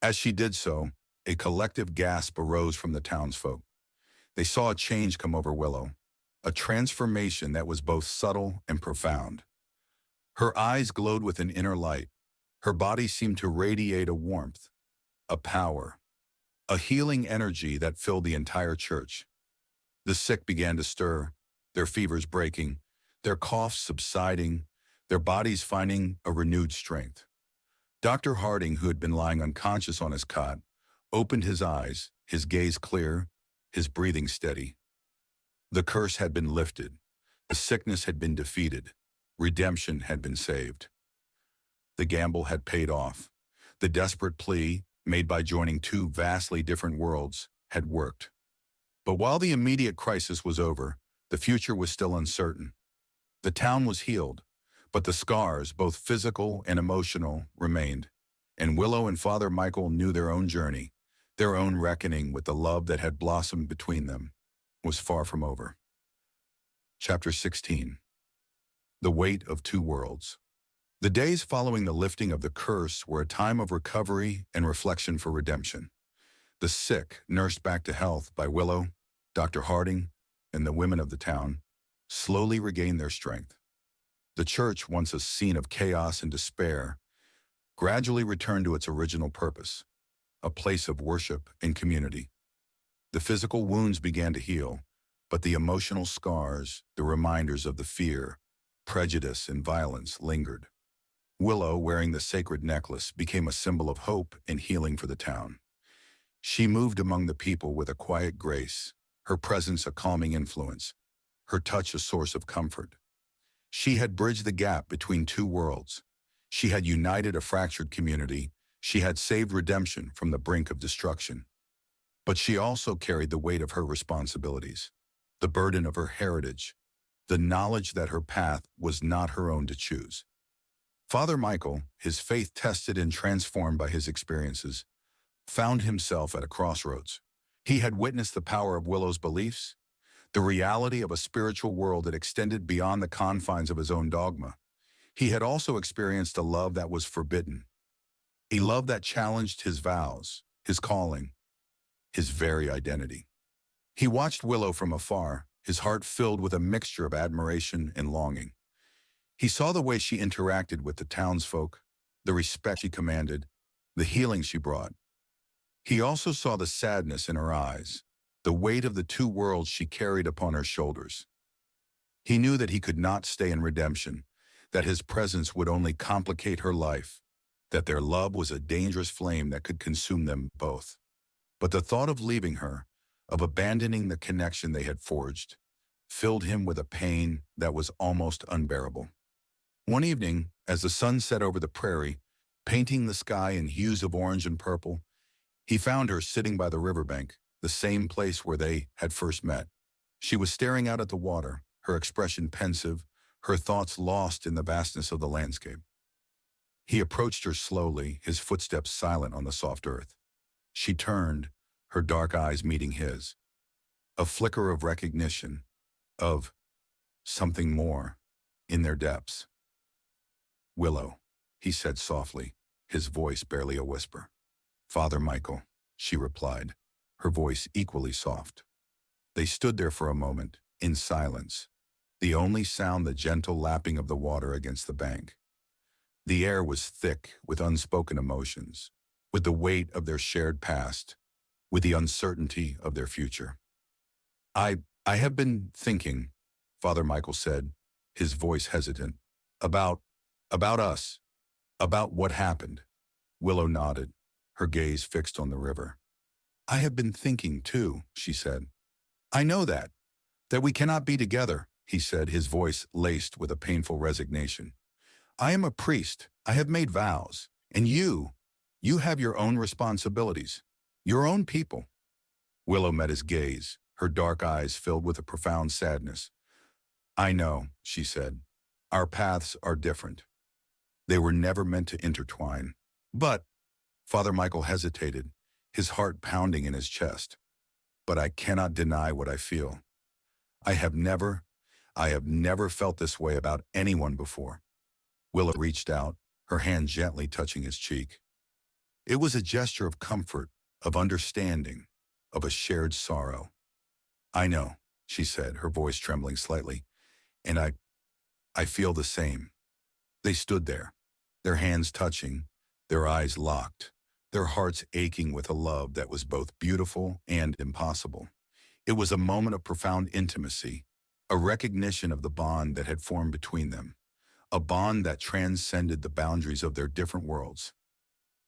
As she did so, a collective gasp arose from the townsfolk. They saw a change come over Willow, a transformation that was both subtle and profound. Her eyes glowed with an inner light. Her body seemed to radiate a warmth, a power, a healing energy that filled the entire church. The sick began to stir, their fevers breaking, their coughs subsiding, their bodies finding a renewed strength. Dr. Harding, who had been lying unconscious on his cot, opened his eyes, his gaze clear, his breathing steady. The curse had been lifted. The sickness had been defeated. Redemption had been saved. The gamble had paid off. The desperate plea, made by joining two vastly different worlds, had worked. But while the immediate crisis was over, the future was still uncertain. The town was healed, but the scars, both physical and emotional, remained. And Willow and Father Michael knew their own journey, their own reckoning with the love that had blossomed between them, was far from over. Chapter 16. The Weight of Two Worlds. The days following the lifting of the curse were a time of recovery and reflection for redemption. The sick, nursed back to health by Willow, Dr. Harding, and the women of the town, slowly regained their strength. The church, once a scene of chaos and despair, gradually returned to its original purpose, a place of worship and community. The physical wounds began to heal, but the emotional scars, the reminders of the fear, prejudice, and violence lingered. Willow, wearing the sacred necklace, became a symbol of hope and healing for the town. She moved among the people with a quiet grace, her presence a calming influence, her touch a source of comfort. She had bridged the gap between two worlds. She had united a fractured community. She had saved redemption from the brink of destruction. But she also carried the weight of her responsibilities, the burden of her heritage, the knowledge that her path was not her own to choose. Father Michael, his faith tested and transformed by his experiences, found himself at a crossroads. He had witnessed the power of Willow's beliefs, the reality of a spiritual world that extended beyond the confines of his own dogma. He had also experienced a love that was forbidden, a love that challenged his vows, his calling, his very identity. He watched Willow from afar, his heart filled with a mixture of admiration and longing. He saw the way she interacted with the townsfolk, the respect she commanded, the healing she brought. He also saw the sadness in her eyes, the weight of the two worlds she carried upon her shoulders. He knew that he could not stay in redemption, that his presence would only complicate her life, that their love was a dangerous flame that could consume them both. But the thought of leaving her, of abandoning the connection they had forged, filled him with a pain that was almost unbearable. One evening, as the sun set over the prairie, painting the sky in hues of orange and purple, he found her sitting by the riverbank, the same place where they had first met. She was staring out at the water, her expression pensive, her thoughts lost in the vastness of the landscape. He approached her slowly, his footsteps silent on the soft earth. She turned, her dark eyes meeting his. a flicker of recognition, of something more in their depths. "Willow," he said softly, his voice barely a whisper. "Father Michael," she replied, her voice equally soft. They stood there for a moment, in silence, the only sound the gentle lapping of the water against the bank. The air was thick with unspoken emotions, with the weight of their shared past, with the uncertainty of their future. I have been thinking," Father Michael said, his voice hesitant, about us, about what happened." Willow nodded, her gaze fixed on the river. "I have been thinking too," she said. "I know that we cannot be together," he said, his voice laced with a painful resignation. "I am a priest, I have made vows, and you have your own responsibilities, your own people." Willow met his gaze, her dark eyes filled with a profound sadness. "I know," she said. "Our paths are different. They were never meant to intertwine." "But," Father Michael hesitated, his heart pounding in his chest, "but I cannot deny what I feel. I have never felt this way about anyone before." Willow reached out, her hand gently touching his cheek. It was a gesture of comfort, of understanding, of a shared sorrow. "I know," she said, her voice trembling slightly, "and I feel the same." They stood there, their hands touching, their eyes locked, their hearts aching with a love that was both beautiful and impossible. It was a moment of profound intimacy, a recognition of the bond that had formed between them, a bond that transcended the boundaries of their different worlds.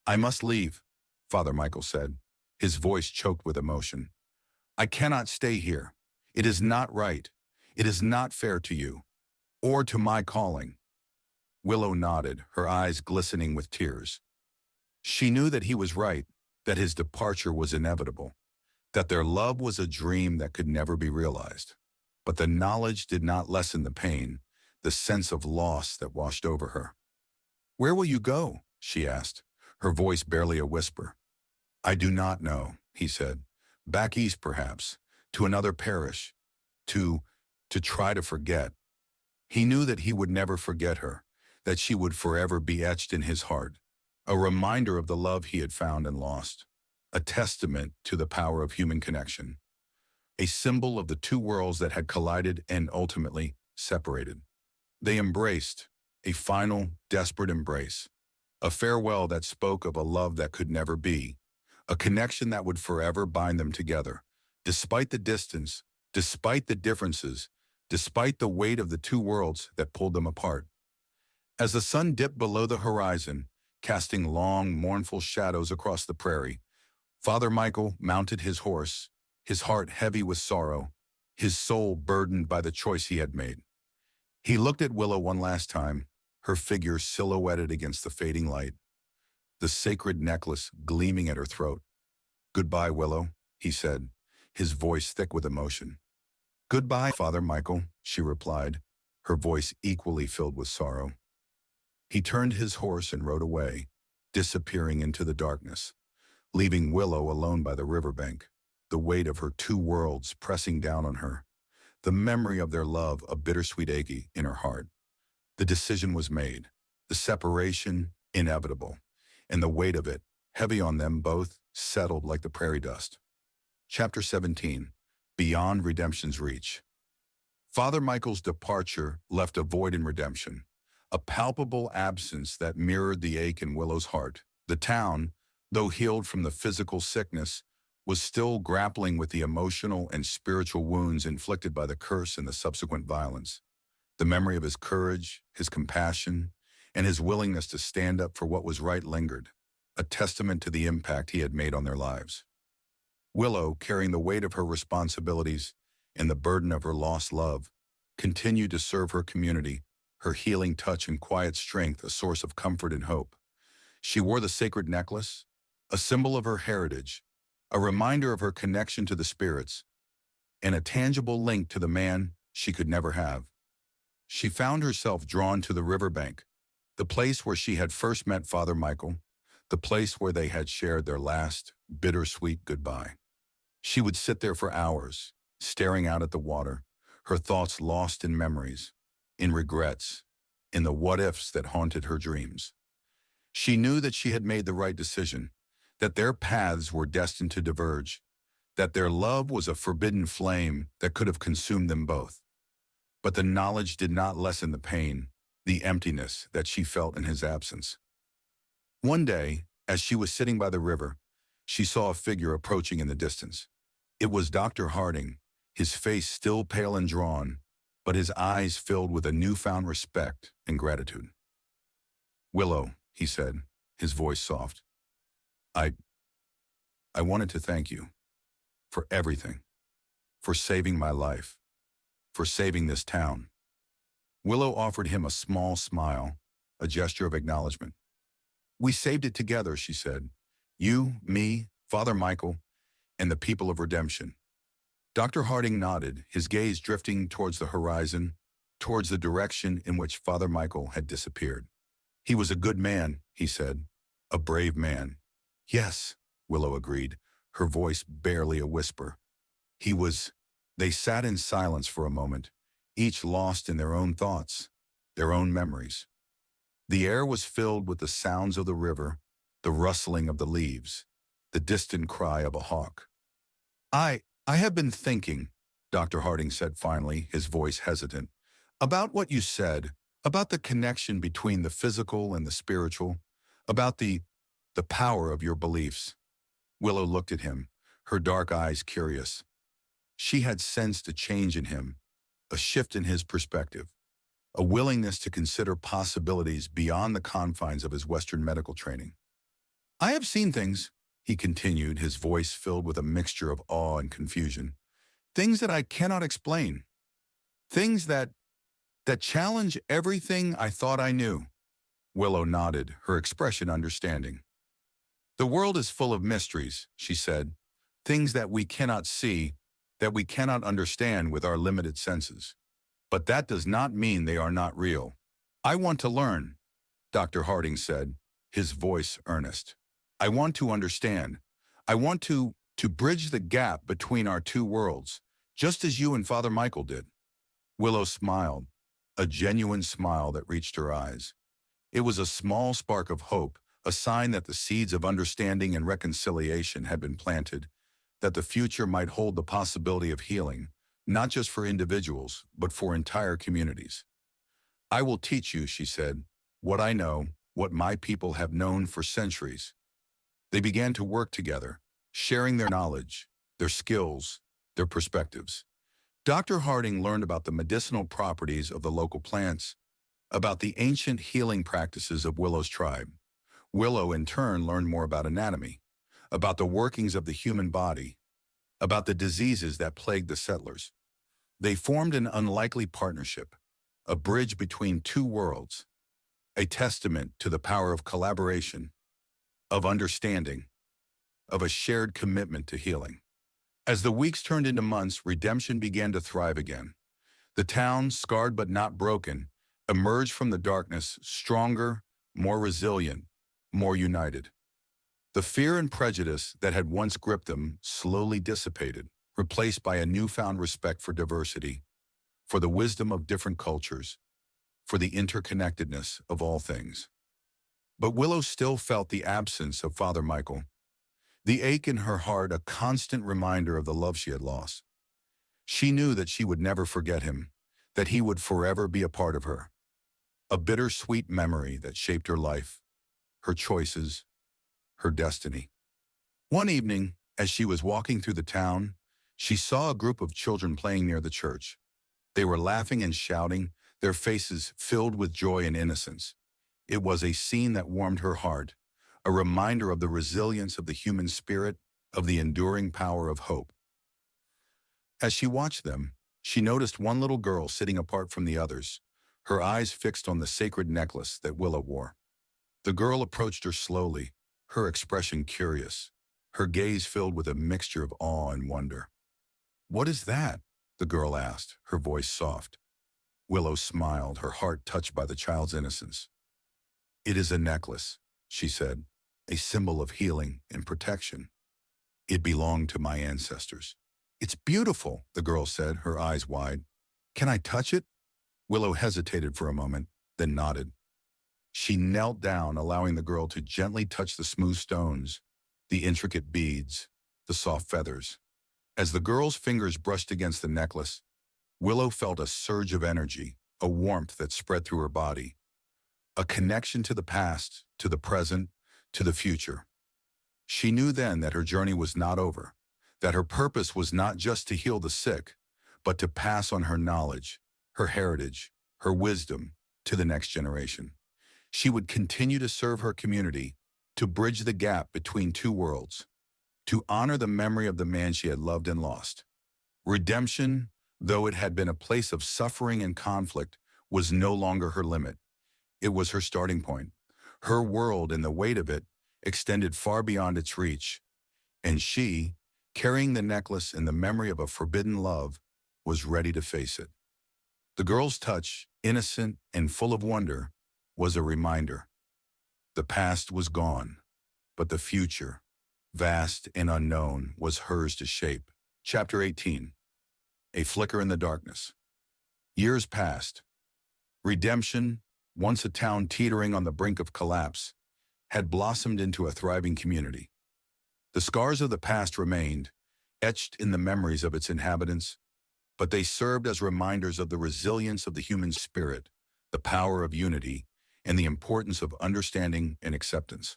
"I must leave," Father Michael said, his voice choked with emotion. "I cannot stay here. It is not right. It is not fair to you, or to my calling." Willow nodded, her eyes glistening with tears. She knew that he was right, that his departure was inevitable, that their love was a dream that could never be realized. But the knowledge did not lessen the pain, the sense of loss that washed over her. "Where will you go?" she asked, her voice barely a whisper. "I do not know," he said. "Back east, perhaps, to another parish, to try to forget." He knew that he would never forget her, that she would forever be etched in his heart, a reminder of the love he had found and lost, a testament to the power of human connection, a symbol of the two worlds that had collided and ultimately separated. They embraced, a final, desperate embrace, a farewell that spoke of a love that could never be, a connection that would forever bind them together, despite the distance, despite the differences, despite the weight of the two worlds that pulled them apart. As the sun dipped below the horizon, casting long, mournful shadows across the prairie, Father Michael mounted his horse, his heart heavy with sorrow, his soul burdened by the choice he had made. He looked at Willow one last time, her figure silhouetted against the fading light, the sacred necklace gleaming at her throat. "Goodbye, Willow," he said, his voice thick with emotion. "Goodbye, Father Michael," she replied, her voice equally filled with sorrow. He turned his horse and rode away, disappearing into the darkness, leaving Willow alone by the riverbank, the weight of her two worlds pressing down on her, the memory of their love a bittersweet ache in her heart. The decision was made, the separation inevitable, and the weight of it, heavy on them both, settled like the prairie dust. Chapter 17. Beyond Redemption's Reach. Father Michael's departure left a void in redemption, a palpable absence that mirrored the ache in Willow's heart. The town, though healed from the physical sickness, was still grappling with the emotional and spiritual wounds inflicted by the curse and the subsequent violence. The memory of his courage, his compassion, and his willingness to stand up for what was right lingered, a testament to the impact he had made on their lives. Willow, carrying the weight of her responsibilities and the burden of her lost love, continued to serve her community, her healing touch and quiet strength a source of comfort and hope. She wore the sacred necklace, a symbol of her heritage, a reminder of her connection to the spirits, and a tangible link to the man she could never have. She found herself drawn to the riverbank, the place where she had first met Father Michael, the place where they had shared their last, bittersweet goodbye. She would sit there for hours, staring out at the water, her thoughts lost in memories, in regrets, in the what-ifs that haunted her dreams. She knew that she had made the right decision, that their paths were destined to diverge, that their love was a forbidden flame that could have consumed them both. But the knowledge did not lessen the pain, the emptiness that she felt in his absence. One day, as she was sitting by the river, she saw a figure approaching in the distance. It was Dr. Harding, his face still pale and drawn, but his eyes filled with a newfound respect and gratitude. "Willow," he said, his voice soft, I wanted to thank you for everything, for saving my life, for saving this town." Willow offered him a small smile, a gesture of acknowledgement. "We saved it together," she said. "You, me, Father Michael, and the people of redemption." Dr. Harding nodded, his gaze drifting towards the horizon, towards the direction in which Father Michael had disappeared. "He was a good man," he said. "A brave man." "Yes," Willow agreed, her voice barely a whisper. "He was." They sat in silence for a moment, each lost in their own thoughts, their own memories. The air was filled with the sounds of the river, the rustling of the leaves, the distant cry of a hawk. I have been thinking," Dr. Harding said finally, his voice hesitant, "about what you said, about the connection between the physical and the spiritual, about the power of your beliefs." Willow looked at him, her dark eyes curious. She had sensed a change in him, a shift in his perspective, a willingness to consider possibilities beyond the confines of his Western medical training. "I have seen things," he continued, his voice filled with a mixture of awe and confusion. "Things that I cannot explain. Things that challenge everything I thought I knew." Willow nodded, her expression understanding. "The world is full of mysteries," she said. "Things that we cannot see, that we cannot understand with our limited senses. But that does not mean they are not real." "I want to learn," Dr. Harding said, his voice earnest. "I want to understand. I want to bridge the gap between our two worlds, just as you and Father Michael did." Willow smiled, a genuine smile that reached her eyes. It was a small spark of hope, a sign that the seeds of understanding and reconciliation had been planted, that the future might hold the possibility of healing, not just for individuals, but for entire communities. "I will teach you," she said, "what I know, what my people have known for centuries." They began to work together, sharing their knowledge, their skills, their perspectives. Dr. Harding learned about the medicinal properties of the local plants, about the ancient healing practices of Willow's tribe. Willow, in turn, learned more about anatomy, about the workings of the human body, about the diseases that plagued the settlers. They formed an unlikely partnership, a bridge between two worlds, a testament to the power of collaboration, of understanding, of a shared commitment to healing. As the weeks turned into months, redemption began to thrive again. The town, scarred but not broken, emerged from the darkness stronger, more resilient, more united. The fear and prejudice that had once gripped them slowly dissipated, replaced by a newfound respect for diversity, for the wisdom of different cultures, for the interconnectedness of all things. But Willow still felt the absence of Father Michael, the ache in her heart a constant reminder of the love she had lost. She knew that she would never forget him, that he would forever be a part of her. A bittersweet memory that shaped her life, her choices, her destiny. One evening, as she was walking through the town, she saw a group of children playing near the church. They were laughing and shouting, their faces filled with joy and innocence. It was a scene that warmed her heart, a reminder of the resilience of the human spirit, of the enduring power of hope. As she watched them, she noticed one little girl sitting apart from the others, her eyes fixed on the sacred necklace that Willow wore. The girl approached her slowly, her expression curious, her gaze filled with a mixture of awe and wonder. "What is that?" the girl asked, her voice soft. Willow smiled, her heart touched by the child's innocence. "It is a necklace," she said, "a symbol of healing and protection. It belonged to my ancestors. "It's beautiful," the girl said, her eyes wide. "Can I touch it?" Willow hesitated for a moment, then nodded. She knelt down, allowing the girl to gently touch the smooth stones, the intricate beads, the soft feathers. As the girl's fingers brushed against the necklace, Willow felt a surge of energy, a warmth that spread through her body, a connection to the past, to the present, to the future. She knew then that her journey was not over, that her purpose was not just to heal the sick, but to pass on her knowledge, her heritage, her wisdom to the next generation. She would continue to serve her community, to bridge the gap between two worlds, to honor the memory of the man she had loved and lost. Redemption, though it had been a place of suffering and conflict, was no longer her limit. It was her starting point. Her world and the weight of it extended far beyond its reach, and she, carrying the necklace in the memory of a forbidden love, was ready to face it. The girl's touch, innocent and full of wonder, was a reminder. The past was gone, but the future, vast and unknown, was hers to shape. Chapter 18. A Flicker in the Darkness. Years passed. Redemption, once a town teetering on the brink of collapse, had blossomed into a thriving community. The scars of the past remained, etched in the memories of its inhabitants, but they served as reminders of the resilience of the human spirit, the power of unity, and the importance of understanding and acceptance.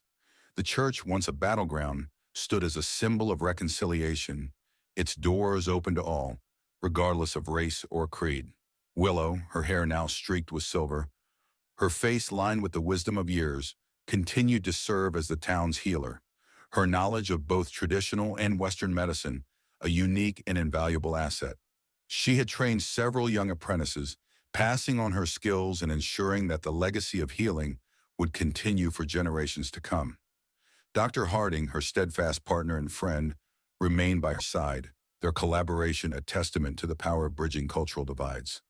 The church, once a battleground, stood as a symbol of reconciliation, its doors open to all, regardless of race or creed. Willow, her hair now streaked with silver, her face lined with the wisdom of years, continued to serve as the town's healer. Her knowledge of both traditional and Western medicine, a unique and invaluable asset. She had trained several young apprentices, passing on her skills and ensuring that the legacy of healing would continue for generations to come. Dr. Harding, her steadfast partner and friend, remained by her side, their collaboration a testament to the power of bridging cultural divides.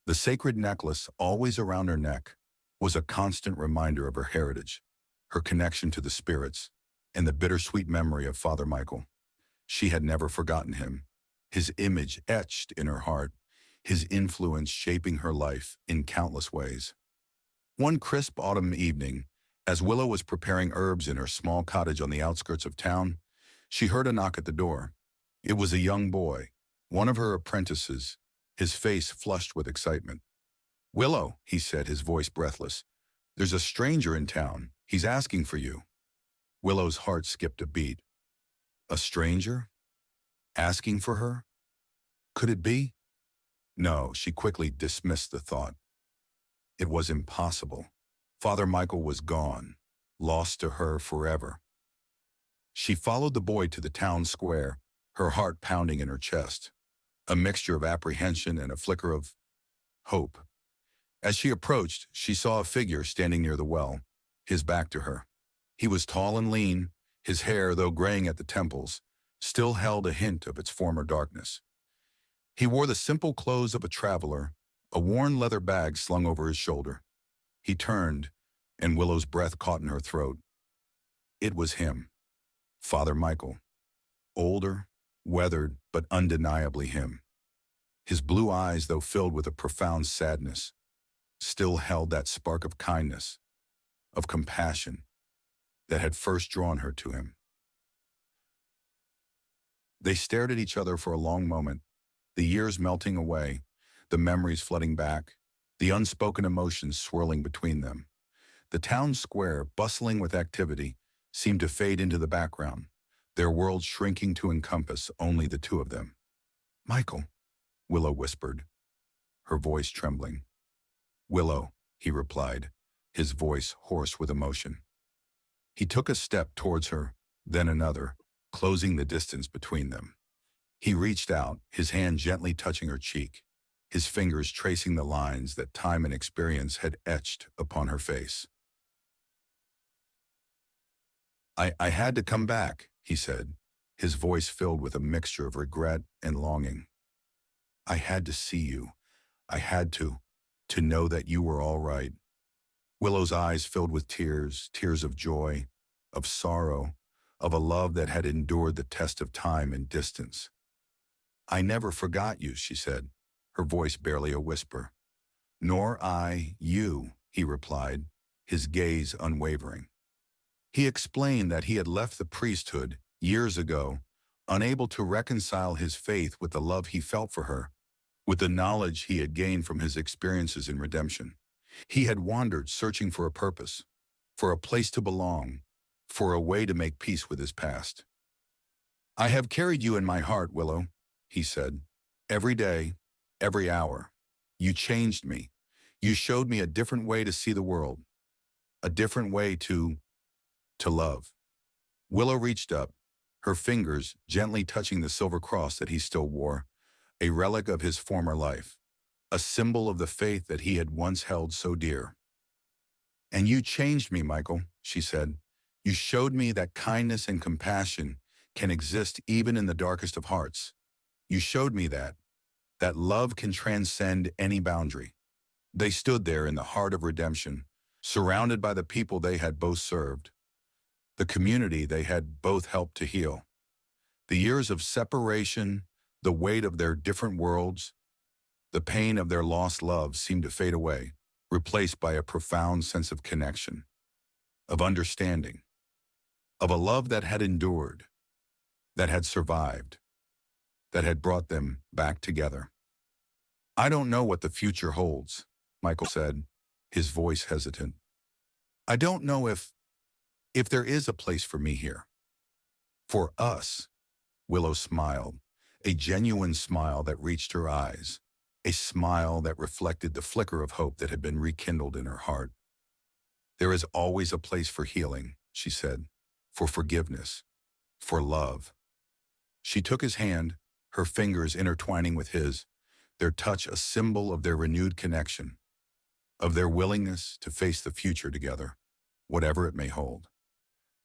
The sacred necklace, always around her neck, was a constant reminder of her heritage, her connection to the spirits, and the bittersweet memory of Father Michael. She had never forgotten him, his image etched in her heart, his influence shaping her life in countless ways. One crisp autumn evening, as Willow was preparing herbs in her small cottage on the outskirts of town, she heard a knock at the door. It was a young boy, one of her apprentices, his face flushed with excitement. "Willow," he said, his voice breathless, "there's a stranger in town. He's asking for you." Willow's heart skipped a beat. A stranger? Asking for her? Could it be? No, she quickly dismissed the thought. It was impossible. Father Michael was gone, lost to her forever. She followed the boy to the town square, her heart pounding in her chest, a mixture of apprehension and a flicker of hope. As she approached, she saw a figure standing near the well, his back to her. He was tall and lean, his hair, though graying at the temples, still held a hint of its former darkness. He wore the simple clothes of a traveler, a worn leather bag slung over his shoulder. He turned, and Willow's breath caught in her throat. It was him, Father Michael. Older, weathered, but undeniably him. His blue eyes, though filled with a profound sadness, still held that spark of kindness, of compassion, that had first drawn her to him. They stared at each other for a long moment, the years melting away, the memories flooding back, the unspoken emotions swirling between them. The town square, bustling with activity, seemed to fade into the background, their world shrinking to encompass only the two of them. "Michael," Willow whispered, her voice trembling. "Willow," he replied, his voice hoarse with emotion. He took a step towards her, then another, closing the distance between them. He reached out, his hand gently touching her cheek, his fingers tracing the lines that time and experience had etched upon her face. I had to come back," he said, his voice filled with a mixture of regret and longing. "I had to see you. I had to know that you were all right." Willow's eyes filled with tears, tears of joy, of sorrow, of a love that had endured the test of time and distance. I never forgot you, she said, her voice barely a whisper. Nor I, you, he replied, his gaze unwavering. He explained that he had left the priesthood years ago, unable to reconcile his faith with the love he felt for her, with the knowledge he had gained from his experiences in redemption. He had wandered searching for a purpose, for a place to belong, for a way to make peace with his past. I have carried you in my heart, Willow, he said. Every day, every hour. You changed me. You showed me a different way to see the world, a different way to love. Willow reached up, her fingers gently touching the silver cross that he still wore, a relic of his former life, a symbol of the faith that he had once held so dear. And you changed me, Michael, she said. You showed me that kindness and compassion can exist even in the darkest of hearts. You showed me that love can transcend any boundary. They stood there in the heart of redemption, surrounded by the people they had both served, the community they had both helped to heal. The years of separation, the weight of their different worlds, the pain of their lost love seemed to fade away, replaced by a profound sense of connection, of understanding, of a love that had endured, that had survived, that had brought them back together. I don't know what the future holds, Michael said, his voice hesitant. I don't know if there is a place for me here. For us, Willow smiled, a genuine smile that reached her eyes, a smile that reflected the flicker of hope that had been rekindled in her heart. There is always a place for healing, she said, for forgiveness, for love. She took his hand, her fingers intertwining with his, their touch a symbol of their renewed connection, of their willingness to face the future together, whatever it may hold.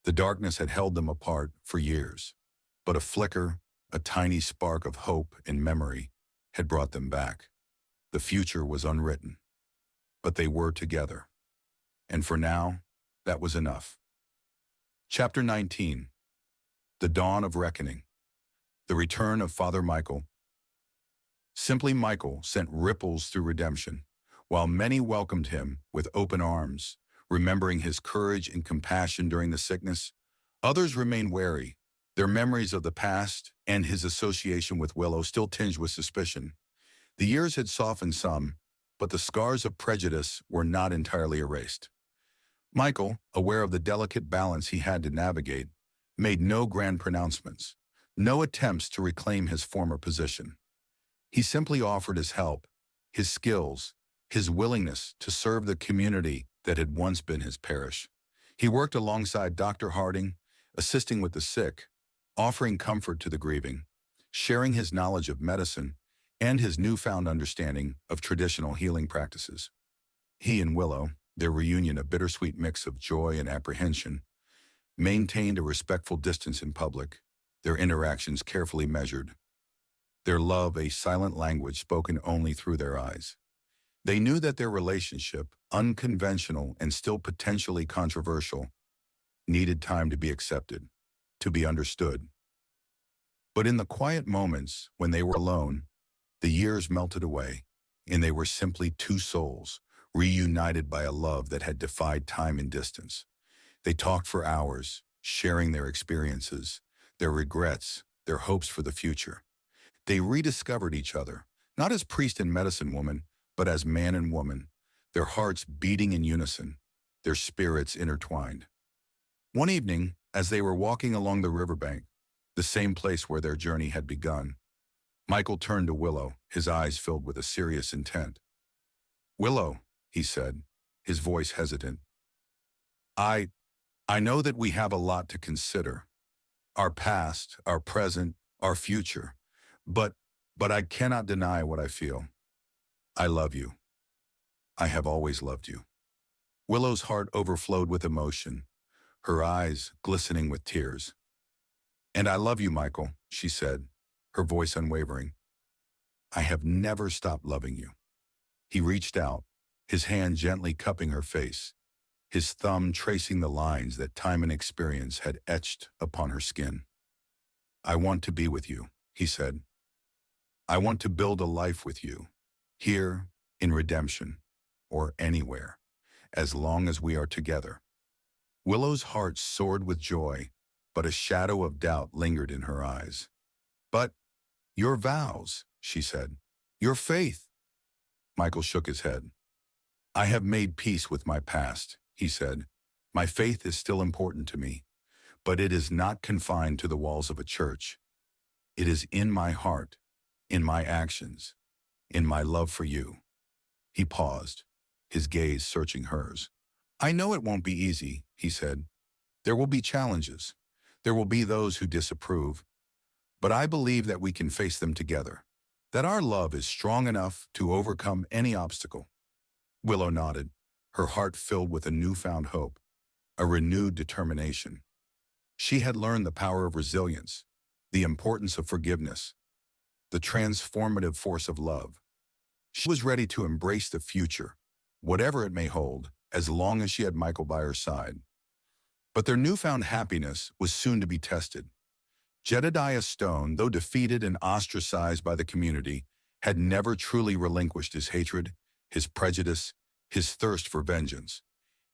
The darkness had held them apart for years, but a flicker, a tiny spark of hope and memory had brought them back. The future was unwritten, but they were together. And for now, that was enough. Chapter 19. The Dawn of Reckoning. The Return of Father Michael. Simply Michael sent ripples through redemption, while many welcomed him with open arms, remembering his courage and compassion during the sickness. Others remained wary, their memories of the past and his association with Willow still tinged with suspicion. The years had softened some, but the scars of prejudice were not entirely erased. Michael, aware of the delicate balance he had to navigate, made no grand pronouncements, no attempts to reclaim his former position. He simply offered his help, his skills, his willingness to serve the community that had once been his parish. He worked alongside Dr. Harding, assisting with the sick, offering comfort to the grieving, sharing his knowledge of medicine and his newfound understanding of traditional healing practices. He and Willow, their reunion a bittersweet mix of joy and apprehension, maintained a respectful distance in public, their interactions carefully measured, their love a silent language spoken only through their eyes. They knew that their relationship, unconventional and still potentially controversial, needed time to be accepted, to be understood. But in the quiet moments when they were alone, the years melted away, and they were simply two souls, reunited by a love that had defied time and distance. They talked for hours, sharing their experiences, their regrets, their hopes for the future. They rediscovered each other, not as priest and medicine woman, but as man and woman, their hearts beating in unison, their spirits intertwined. One evening, as they were walking along the riverbank, the same place where their journey had begun, Michael turned to Willow, his eyes filled with a serious intent. "Willow," he said, his voice hesitant, I know that we have a lot to consider. Our past, our present, our future. But I cannot deny what I feel. I love you. I have always loved you." Willow's heart overflowed with emotion, her eyes glistening with tears. "And I love you, Michael," she said, her voice unwavering. "I have never stopped loving you." He reached out, his hand gently cupping her face, his thumb tracing the lines that time and experience had etched upon her skin. "I want to be with you," he said. I want to build a life with you, here, in redemption, or anywhere, as long as we are together." Willow's heart soared with joy, but a shadow of doubt lingered in her eyes. "But your vows," she said. "Your faith." Michael shook his head. "I have made peace with my past," he said. "My faith is still important to me, but it is not confined to the walls of a church. It is in my heart, in my actions, in my love for you." He paused, his gaze searching hers. "I know it won't be easy," he said. "There will be challenges. There will be those who disapprove. But I believe that we can face them together, that our love is strong enough to overcome any obstacle." Willow nodded, her heart filled with a newfound hope, a renewed determination. She had learned the power of resilience, the importance of forgiveness, the transformative force of love. She was ready to embrace the future, whatever it may hold, as long as she had Michael by her side. But their newfound happiness was soon to be tested. Jedediah Stone, though defeated and ostracized by the community, had never truly relinquished his hatred, his prejudice, his thirst for vengeance.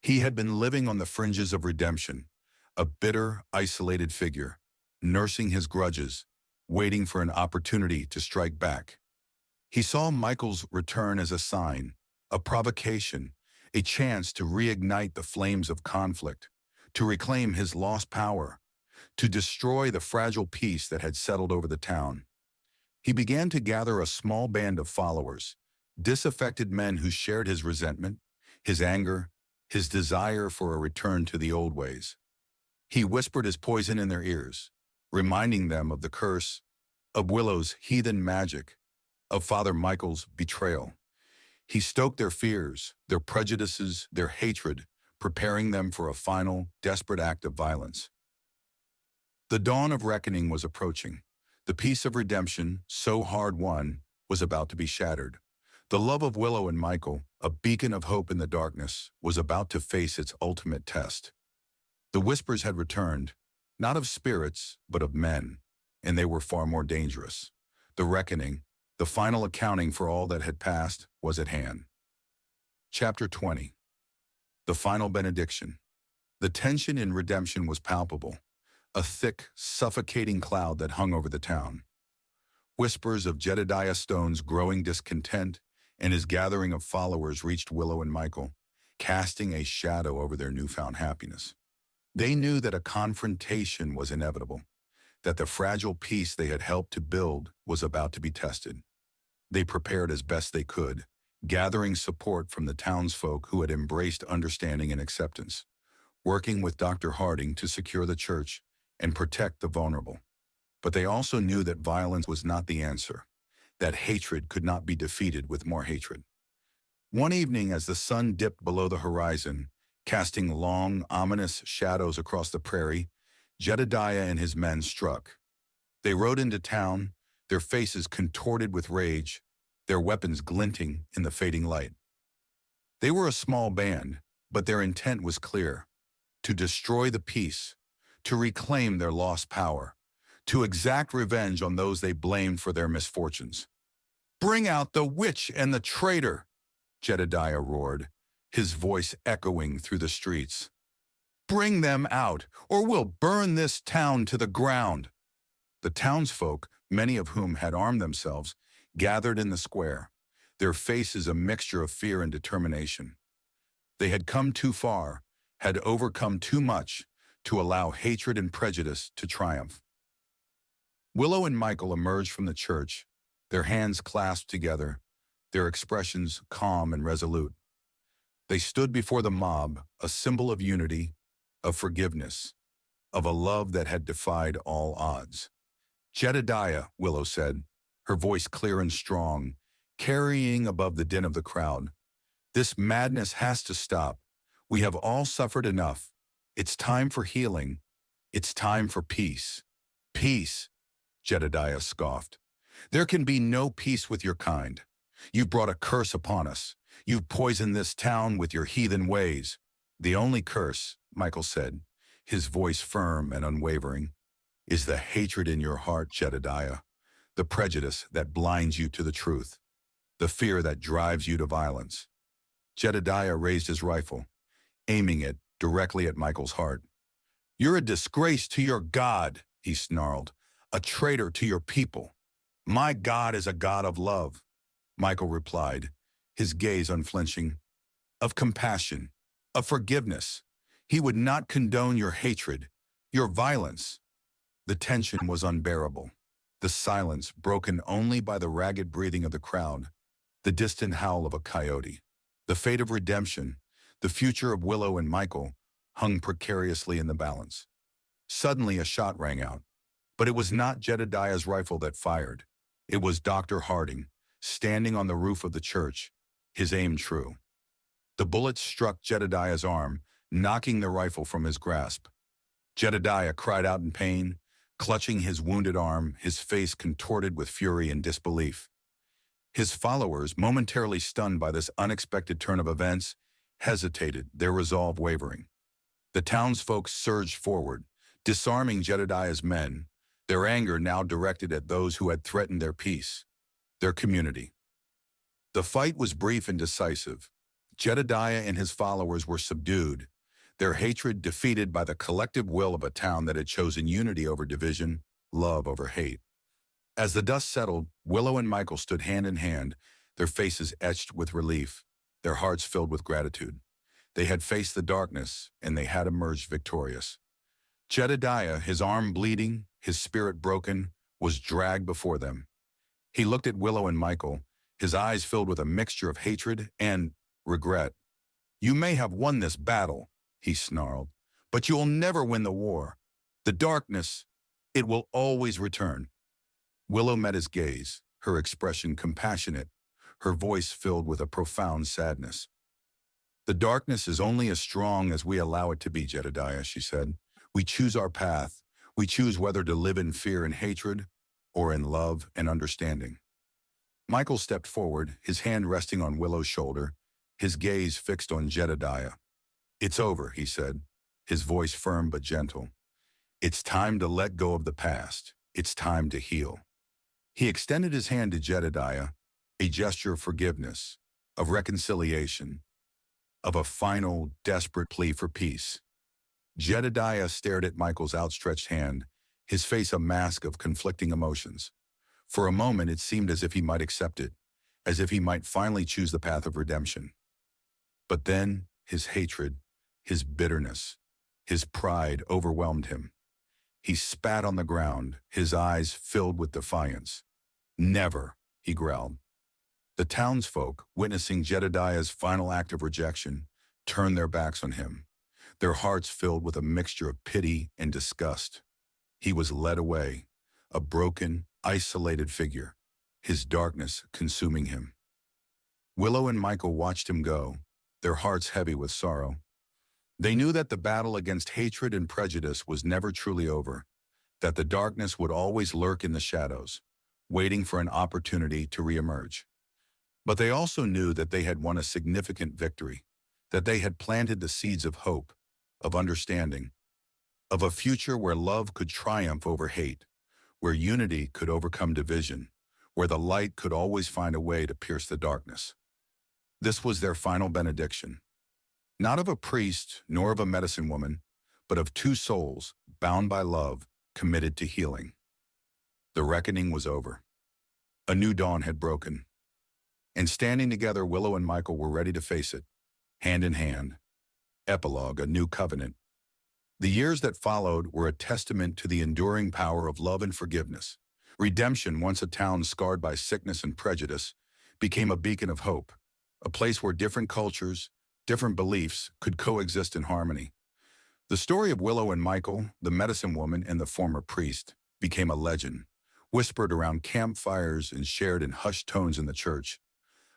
He had been living on the fringes of redemption, a bitter, isolated figure, nursing his grudges, waiting for an opportunity to strike back. He saw Michael's return as a sign, a provocation, a chance to reignite the flames of conflict, to reclaim his lost power, to destroy the fragile peace that had settled over the town. He began to gather a small band of followers, disaffected men who shared his resentment, his anger, his desire for a return to the old ways. He whispered his poison in their ears, reminding them of the curse, of Willow's heathen magic, of Father Michael's betrayal. He stoked their fears, their prejudices, their hatred, preparing them for a final, desperate act of violence. The dawn of reckoning was approaching. The peace of redemption, so hard won, was about to be shattered. The love of Willow and Michael, a beacon of hope in the darkness, was about to face its ultimate test. The whispers had returned, not of spirits, but of men, and they were far more dangerous. The reckoning, the final accounting for all that had passed, was at hand. Chapter 20. The final benediction. The tension in redemption was palpable, a thick, suffocating cloud that hung over the town. Whispers of Jedediah Stone's growing discontent and his gathering of followers reached Willow and Michael, casting a shadow over their newfound happiness. They knew that a confrontation was inevitable, that the fragile peace they had helped to build was about to be tested. They prepared as best they could, gathering support from the townsfolk who had embraced understanding and acceptance, working with Dr. Harding to secure the church and protect the vulnerable. But they also knew that violence was not the answer, that hatred could not be defeated with more hatred. One evening, as the sun dipped below the horizon, casting long, ominous shadows across the prairie, Jedediah and his men struck. They rode into town, their faces contorted with rage, their weapons glinting in the fading light. They were a small band, but their intent was clear: to destroy the peace, to reclaim their lost power, to exact revenge on those they blamed for their misfortunes. "Bring out the witch and the traitor!" Jedediah roared, his voice echoing through the streets. "Bring them out, or we'll burn this town to the ground." The townsfolk, many of whom had armed themselves, gathered in the square, their faces a mixture of fear and determination. They had come too far, had overcome too much, to allow hatred and prejudice to triumph. Willow and Michael emerged from the church, their hands clasped together, their expressions calm and resolute. They stood before the mob, a symbol of unity, of forgiveness, of a love that had defied all odds. "Jedediah," Willow said, her voice clear and strong, carrying above the din of the crowd, "this madness has to stop. We have all suffered enough. It's time for healing. It's time for peace." "Peace," Jedediah scoffed. "There can be no peace with your kind. You've brought a curse upon us. You've poisoned this town with your heathen ways." "The only curse," Michael said, his voice firm and unwavering, "is the hatred in your heart, Jedediah. the prejudice that blinds you to the truth, the fear that drives you to violence. Jedediah raised his rifle, aiming it directly at Michael's heart. "You're a disgrace to your God," he snarled, "a traitor to your people." "My God is a God of love," Michael replied, his gaze unflinching, "of compassion, of forgiveness. He would not condone your hatred, your violence." The tension was unbearable. The silence broken only by the ragged breathing of the crowd, the distant howl of a coyote. The fate of redemption, the future of Willow and Michael, hung precariously in the balance. Suddenly a shot rang out, but it was not Jedediah's rifle that fired. It was Dr. Harding, standing on the roof of the church, his aim true. The bullet struck Jedediah's arm, knocking the rifle from his grasp. Jedediah cried out in pain, clutching his wounded arm, his face contorted with fury and disbelief. His followers, momentarily stunned by this unexpected turn of events, hesitated, their resolve wavering. The townsfolk surged forward, disarming Jedediah's men, their anger now directed at those who had threatened their peace, their community. The fight was brief and decisive. Jedediah and his followers were subdued, their hatred defeated by the collective will of a town that had chosen unity over division, love over hate. As the dust settled, Willow and Michael stood hand in hand, their faces etched with relief, their hearts filled with gratitude. They had faced the darkness, and they had emerged victorious. Jedediah, his arm bleeding, his spirit broken, was dragged before them. He looked at Willow and Michael, his eyes filled with a mixture of hatred and regret. "You may have won this battle," he snarled, "but you will never win the war. The darkness, it will always return." Willow met his gaze, her expression compassionate, her voice filled with a profound sadness. "The darkness is only as strong as we allow it to be, Jedediah," she said. "We choose our path. We choose whether to live in fear and hatred or in love and understanding." Michael stepped forward, his hand resting on Willow's shoulder, his gaze fixed on Jedediah. "It's over," he said, his voice firm but gentle. "It's time to let go of the past. It's time to heal." He extended his hand to Jedediah, a gesture of forgiveness, of reconciliation, of a final, desperate plea for peace. Jedediah stared at Michael's outstretched hand, his face a mask of conflicting emotions. For a moment it seemed as if he might accept it, as if he might finally choose the path of redemption. But then his hatred, his bitterness, his pride overwhelmed him. He spat on the ground, his eyes filled with defiance. "Never," he growled. The townsfolk, witnessing Jedediah's final act of rejection, turned their backs on him, their hearts filled with a mixture of pity and disgust. He was led away, a broken, isolated figure, his darkness consuming him. Willow and Michael watched him go, their hearts heavy with sorrow. They knew that the battle against hatred and prejudice was never truly over, that the darkness would always lurk in the shadows, waiting for an opportunity to reemerge. But they also knew that they had won a significant victory, that they had planted the seeds of hope, of understanding, of a future where love could triumph over hate, where unity could overcome division, where the light could always find a way to pierce the darkness. This was their final benediction. Not of a priest nor of a medicine woman, but of two souls bound by love, committed to healing. The reckoning was over. A new dawn had broken. And standing together, Willow and Michael were ready to face it, hand in hand. Epilogue, a new covenant. The years that followed were a testament to the enduring power of love and forgiveness. Redemption, once a town scarred by sickness and prejudice, became a beacon of hope, a place where different cultures, different beliefs could coexist in harmony. The story of Willow and Michael, the medicine woman and the former priest, became a legend, whispered around campfires and shared in hushed tones in the church.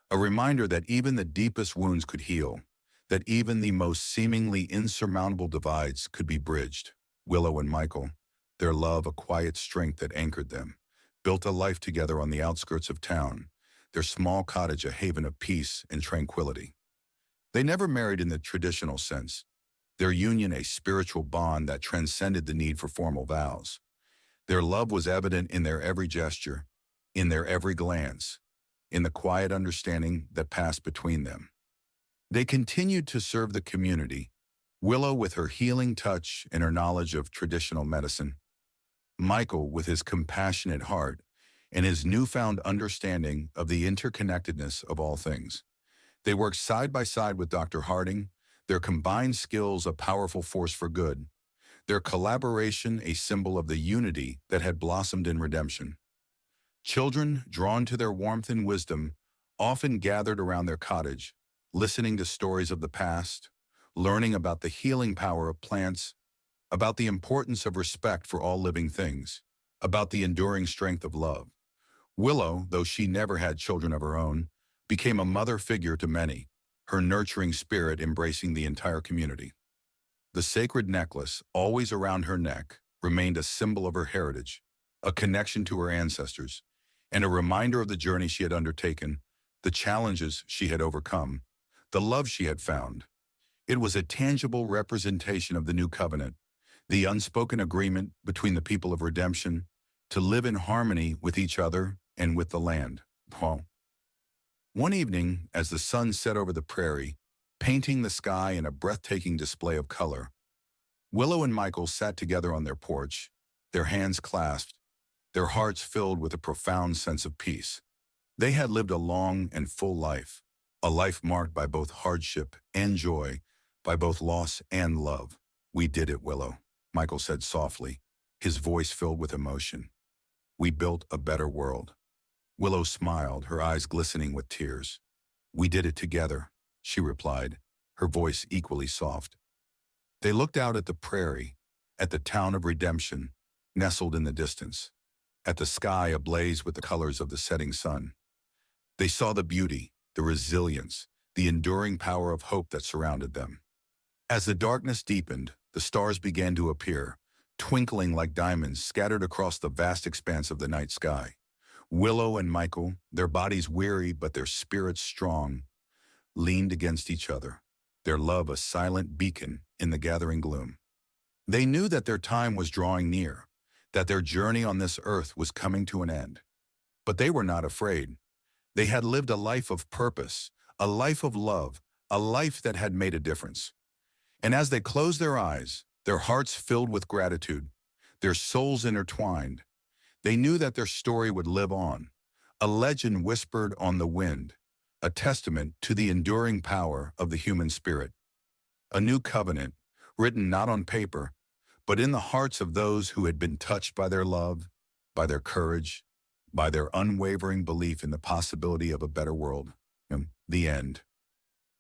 A reminder that even the deepest wounds could heal, that even the most seemingly insurmountable divides could be bridged. Willow and Michael, their love a quiet strength that anchored them, built a life together on the outskirts of town, their small cottage a haven of peace and tranquility. They never married in the traditional sense, their union a spiritual bond that transcended the need for formal vows. Their love was evident in their every gesture, in their every glance, in the quiet understanding that passed between them. They continued to serve the community, Willow with her healing touch and her knowledge of traditional medicine, Michael with his compassionate heart and his newfound understanding of the interconnectedness of all things. They worked side by side with Dr. Harding, their combined skills a powerful force for good, their collaboration a symbol of the unity that had blossomed in redemption. Children, drawn to their warmth and wisdom, often gathered around their cottage, listening to stories of the past, learning about the healing power of plants, about the importance of respect for all living things, about the enduring strength of love. Willow, though she never had children of her own, became a mother figure to many, her nurturing spirit embracing the entire community. The sacred necklace, always around her neck, remained a symbol of her heritage, a connection to her ancestors, and a reminder of the journey she had undertaken, the challenges she had overcome, the love she had found. It was a tangible representation of the new covenant, the unspoken agreement between the people of redemption to live in harmony with each other and with the land. Well, one evening, as the sun set over the prairie, painting the sky in a breathtaking display of color, Willow and Michael sat together on their porch, their hands clasped, their hearts filled with a profound sense of peace. They had lived a long and full life, a life marked by both hardship and joy, by both loss and love. "We did it, Willow," Michael said softly, his voice filled with emotion. "We built a better world." Willow smiled, her eyes glistening with tears. "We did it together," she replied, her voice equally soft. They looked out at the prairie, at the town of redemption, nestled in the distance, at the sky ablaze with the colors of the setting sun. They saw the beauty, the resilience, the enduring power of hope that surrounded them. As the darkness deepened, the stars began to appear, twinkling like diamonds scattered across the vast expanse of the night sky. Willow and Michael, their bodies weary but their spirits strong, leaned against each other, their love a silent beacon in the gathering gloom. They knew that their time was drawing near, that their journey on this earth was coming to an end. But they were not afraid. They had lived a life of purpose, a life of love, a life that had made a difference. And as they closed their eyes, their hearts filled with gratitude, their souls intertwined, they knew that their story would live on, a legend whispered on the wind, a testament to the enduring power of the human spirit. A new covenant, written not on paper, but in the hearts of those who had been touched by their love, by their courage, by their unwavering belief in the possibility of a better world. The end.